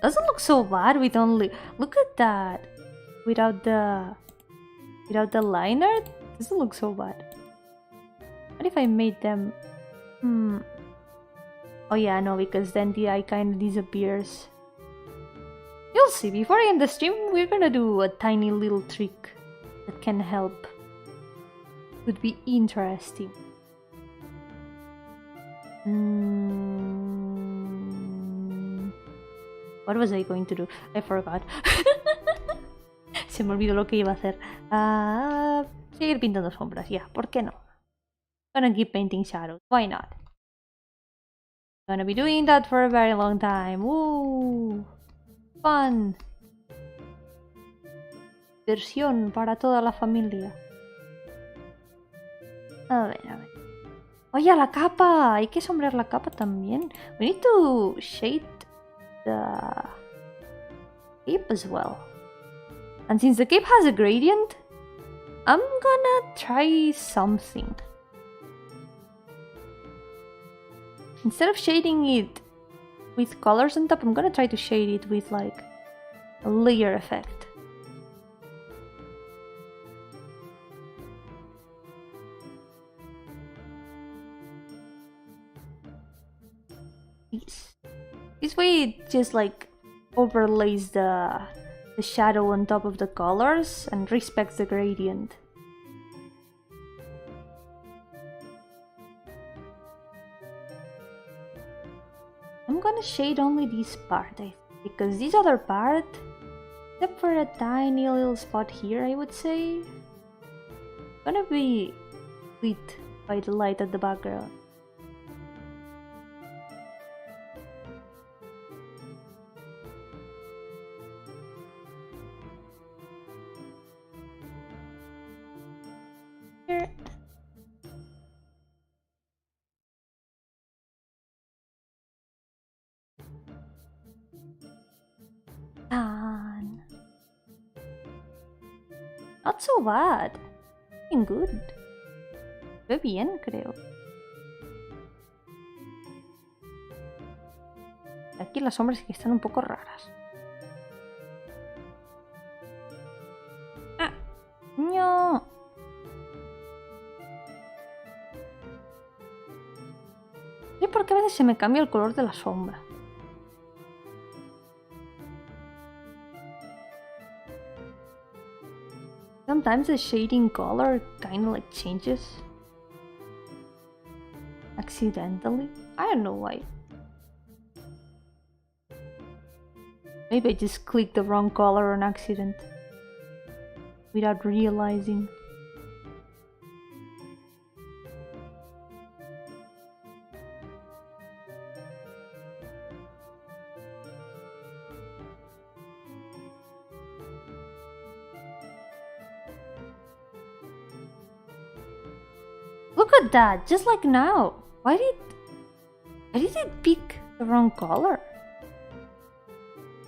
[SPEAKER 1] Doesn't look so bad with only... Look at that! Without the liner, doesn't look so bad. What if I made them... Oh yeah, no, because then the eye kind of disappears. You'll see, before I end the stream, we're gonna do a tiny little trick that can help. Could be interesting. What was I going to do? I forgot. Se me olvidó lo que iba a hacer. Seguir pintando sombras, ya, ¿por qué no? Gonna keep painting shadows, why not? Gonna be doing that for a very long time. Woo! Fun! Diversión para toda la familia. A ver, a ver. Oye, la capa! Hay que sombrear la capa también. We need to shade the cape as well. And since the cape has a gradient, I'm gonna try something. Instead of shading it with colors on top, I'm gonna try to shade it with like a layer effect. This way it just like overlays the shadow on top of the colors and respects the gradient. I'm gonna shade only this part, I think, because this other part, except for a tiny little spot here, I would say, gonna be lit by the light at the background. Here. Done. Not so bad. Looking good. Ve bien, creo. Aquí las sombras sí que están un poco raras. ¡Ah! ¡No! No sé por qué a veces se me cambia el color de la sombra. Sometimes the shading color kind of like changes accidentally. I don't know why. Maybe I just clicked the wrong color on accident without realizing. Look at that, just like now. Why did it pick the wrong color?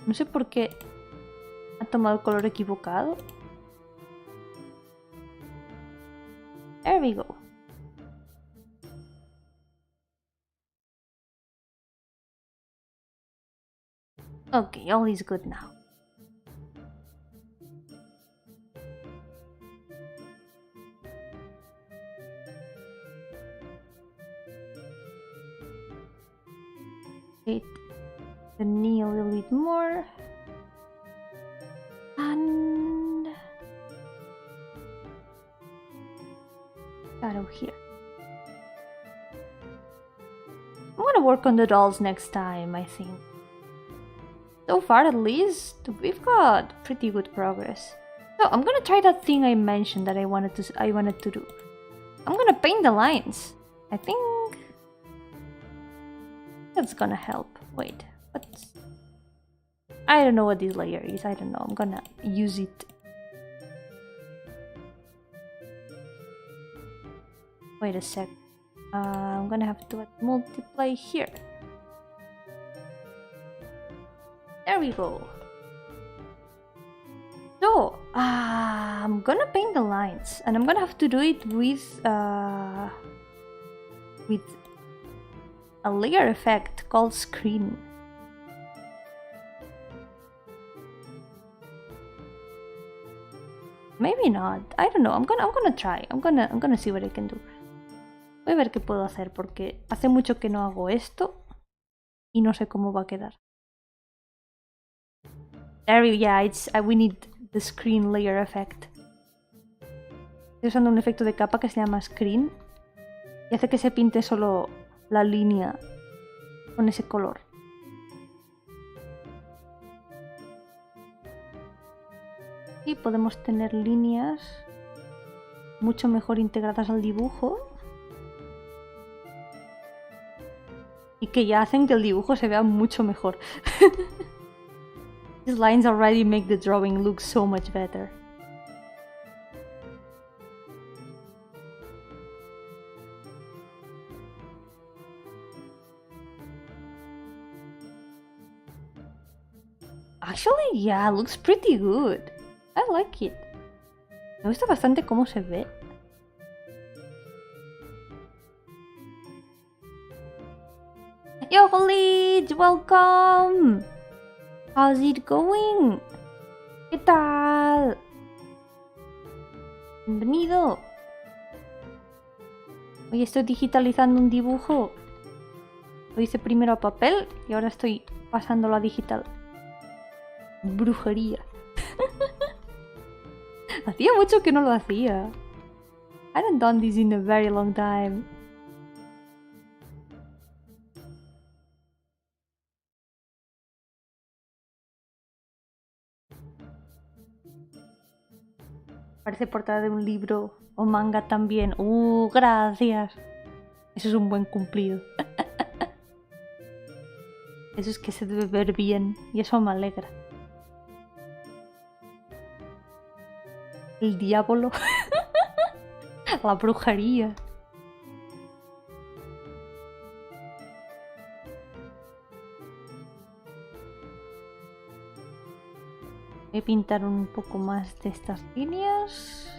[SPEAKER 1] No sé por qué ha tomado el color equivocado. There we go. Okay, all is good now. Hit the knee a little bit more. And shadow here. I'm gonna work on the dolls next time, I think. So far at least, we've got pretty good progress. So I'm gonna try that thing I mentioned that I wanted to do. I'm gonna paint the lines. I think that's gonna help. Wait, what? I don't know what this layer is. I don't know. I'm gonna use it. Wait a sec. I'm gonna have to multiply here. There we go. So, I'm gonna paint the lines, and I'm gonna have to do it with a layer effect called screen. Maybe not. I don't know. I'm gonna try. I'm gonna see what I can do. Voy a ver qué puedo hacer porque hace mucho que no hago esto y no sé cómo va a quedar. There we, yeah, we need the screen layer effect. Estoy usando un efecto de capa que se llama screen y hace que se pinte solo la línea con ese color. Y podemos tener líneas mucho mejor integradas al dibujo y que ya hacen que el dibujo se vea mucho mejor. These lines already make the drawing look so much better. Actually, yeah, looks pretty good. I like it. Me gusta bastante cómo se ve. Yo-hooo, welcome! How's it going? ¿Qué tal? Bienvenido. Hoy estoy digitalizando un dibujo. Lo hice primero a papel y ahora estoy pasándolo a digital. Brujería. Hacía mucho que no lo hacía. I haven't done this in a very long time. Parece portada de un libro o manga también. Gracias. Eso es un buen cumplido. Eso es que se debe ver bien y eso me alegra. El diablo. La brujería. Voy a pintar un poco más de estas líneas.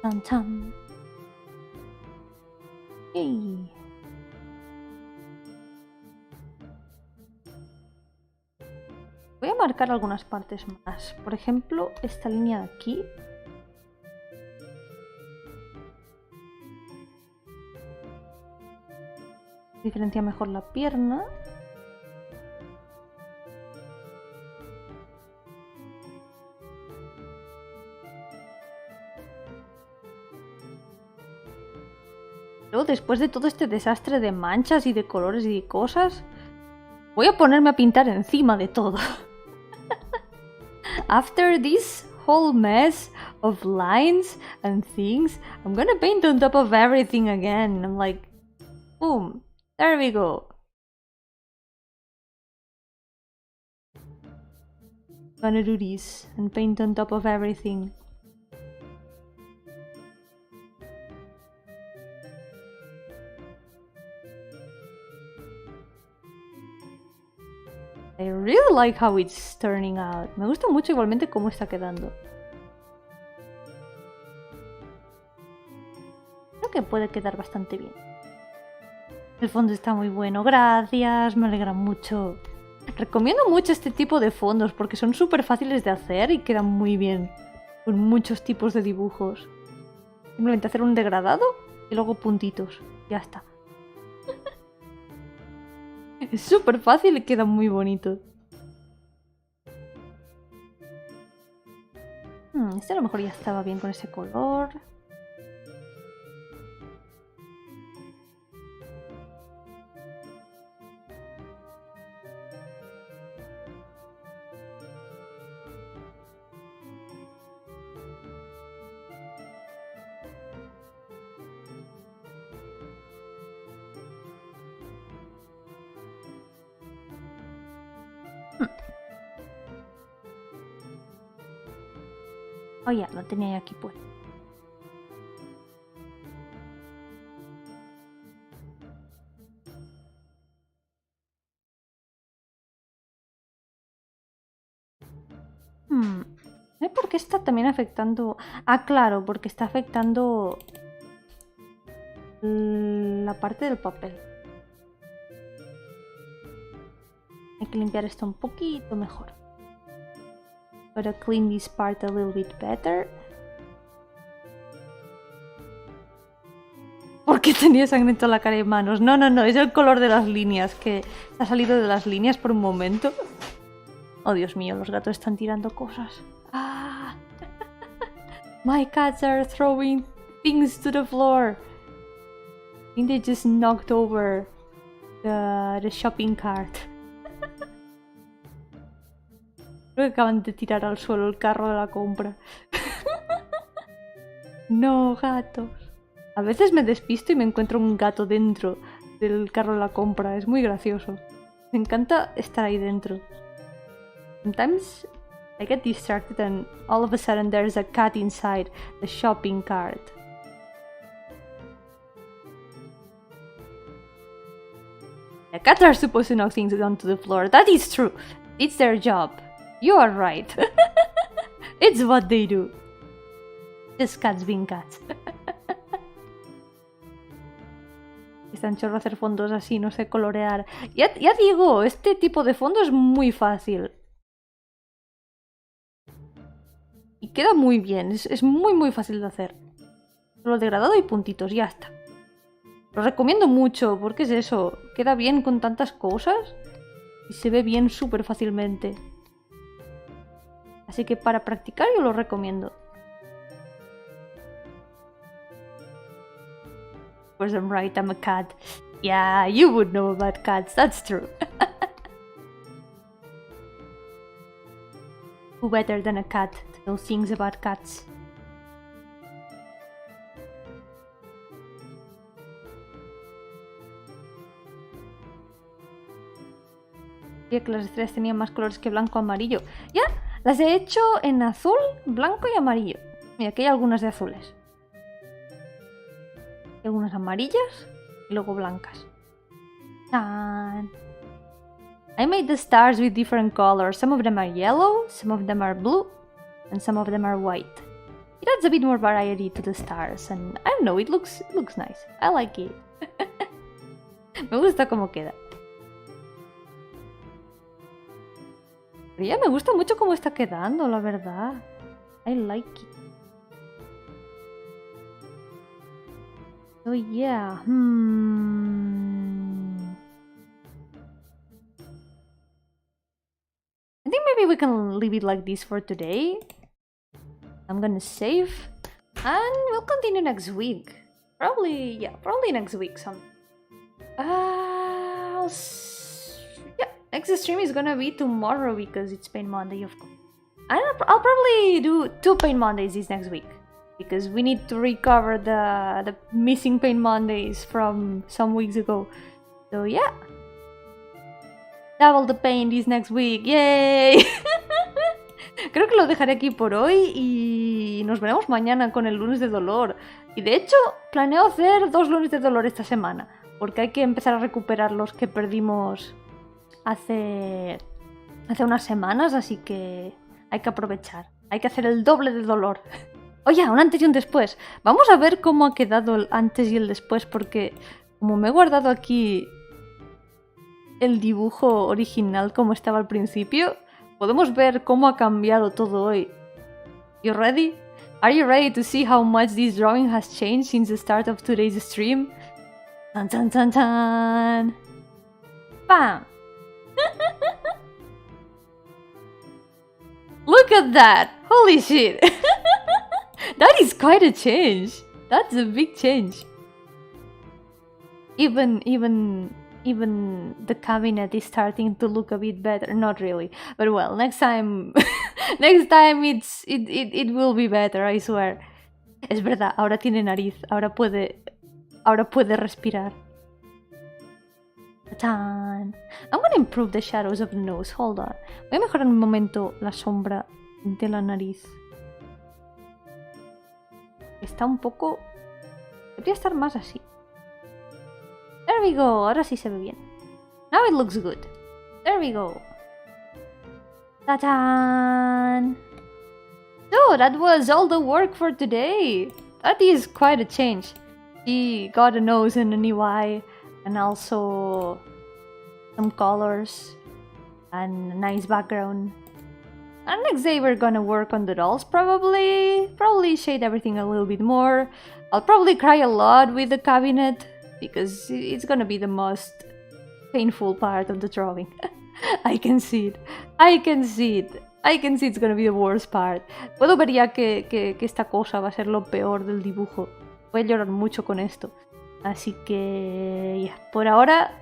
[SPEAKER 1] Chan chan. Yay. Voy a marcar algunas partes más. Por ejemplo, esta línea de aquí. Diferencia mejor la pierna. Luego, después de todo este desastre de manchas y de colores y de cosas, voy a ponerme a pintar encima de todo. After this whole mess of lines and things, I'm gonna paint on top of everything again. I'm like, boom, there we go. Gonna do this and paint on top of everything. I really like how it's turning out. Me gusta mucho igualmente cómo está quedando. Creo que puede quedar bastante bien. El fondo está muy bueno, gracias, me alegra mucho. Recomiendo mucho este tipo de fondos porque son súper fáciles de hacer y quedan muy bien con muchos tipos de dibujos. Simplemente hacer un degradado y luego puntitos. Ya está. Es súper fácil y queda muy bonito. Este a lo mejor ya estaba bien con ese color. Oh ya, lo tenía aquí puesto. ¿Por qué está también afectando? Ah, claro, porque está afectando la parte del papel. Hay que limpiar esto un poquito mejor. Gotta clean this part a little bit better. ¿Por qué tenía sangre en toda la cara y manos? No, no, no, es el color de las líneas que ha salido de las líneas por un momento. Oh, Dios mío, los gatos están tirando cosas. ¡Ah! My cats are throwing things to the floor. I think they just knocked over the shopping cart. Creo que acaban de tirar al suelo el carro de la compra. No, gatos. A veces me despisto y me encuentro un gato dentro del carro de la compra. Es muy gracioso. Me encanta estar ahí dentro. Sometimes I get distracted and all of a sudden there's a cat inside the shopping cart. The cats are supposed to knock things onto the floor. That is true. It's their job. You are right. It's what they do. Just cats being cats. Es tan chorro hacer fondos así, no sé colorear. Ya digo, este tipo de fondo es muy fácil. Y queda muy bien, es muy fácil de hacer. Solo degradado y puntitos, ya está. Lo recomiendo mucho, porque es eso, queda bien con tantas cosas y se ve bien súper fácilmente. Así que para practicar yo lo recomiendo. Of course I'm right, I'm a cat. Yeah, you would know about cats, that's true. Who better than a cat to know things about cats? Sabía que las estrellas tenían más colores que blanco o amarillo. Ya, las he hecho en azul, blanco y amarillo. Mira, aquí hay algunas de azules. Hay algunas amarillas y luego blancas. ¡Tan! I made the stars with different colors. Some of them are yellow, some of them are blue, and some of them are white. It adds a bit more variety to the stars, and I don't know, it looks nice. I like it. Me gusta cómo queda. Pero ya me gusta mucho cómo está quedando, la verdad. I like it. Oh yeah. I think maybe we can leave it like this for today. I'm gonna save. And we'll continue next week. Probably next week yeah, next stream is gonna be tomorrow because it's Pain Monday, of course. I'll probably do 2 Pain Mondays this next week because we need to recover the missing Pain Mondays from some weeks ago. So yeah, double the pain this next week, yay! Creo que lo dejaré aquí por hoy y nos veremos mañana con el lunes de dolor. Y de hecho, planeo hacer 2 lunes de dolor esta semana, porque hay que empezar a recuperar los que perdimos hace unas semanas, así que hay que aprovechar. Hay que hacer el doble de dolor. Oye, un antes y un después. Vamos a ver cómo ha quedado el antes y el después, porque como me he guardado aquí el dibujo original como estaba al principio, podemos ver cómo ha cambiado todo hoy. You ready? Are you ready to see how much this drawing has changed since the start of today's stream? Tan tan tan tan! Bam! Look at that! Holy shit! That is quite a change! That's a big change. Even the cabinet is starting to look a bit better. Not really, but well, next time it will be better, I swear. Es verdad, ahora tiene nariz, ahora puede respirar. ¡Tachán! I'm gonna improve the shadows of the nose. Hold on. Voy a mejorar un momento la sombra de la nariz. Está un poco... Debería estar más así. There we go. Ahora sí se ve bien. Now it looks good. There we go. Ta-tan! So that was all the work for today. That is quite a change. He got a nose and a new eye, and also some colors and a nice background. And next day we're gonna work on the dolls, probably shade everything a little bit more. I'll probably cry a lot with the cabinet because it's gonna be the most painful part of the drawing. I can see it. I can see it's gonna be the worst part. Puedo ver ya que esta cosa va a ser lo peor del dibujo. Voy a llorar mucho con esto. Así que... ya, por ahora...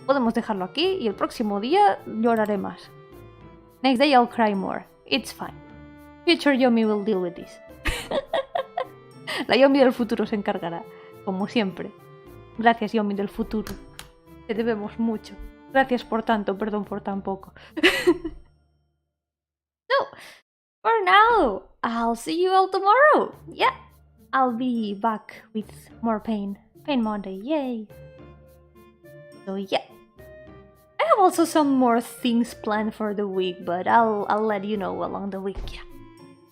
[SPEAKER 1] podemos dejarlo aquí y el próximo día lloraré más. Next day I'll cry more. It's fine. Future Yomi will deal with this. La Yomi del futuro se encargará, como siempre. Gracias, Yomi del futuro. Te debemos mucho. Gracias por tanto, perdón por tan poco. So, for now, I'll see you all tomorrow. Yeah, I'll be back with more pain. Pain Monday, yay. So yeah. I have also some more things planned for the week, but I'll let you know along the week, yeah.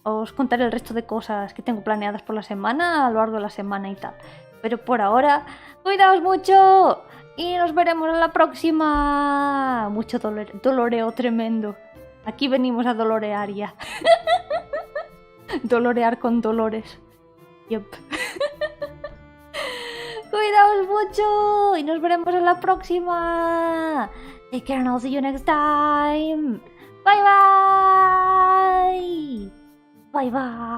[SPEAKER 1] Os contaré el resto de cosas que tengo planeadas por la semana a lo largo de la semana y tal. Pero por ahora, cuidaos mucho y nos veremos en la próxima. Mucho doloreo tremendo. Aquí venimos a dolorear ya. Dolorear con dolores. Yep. Cuidaos mucho y nos veremos en la próxima. Take care and I'll see you next time. Bye bye. Bye bye.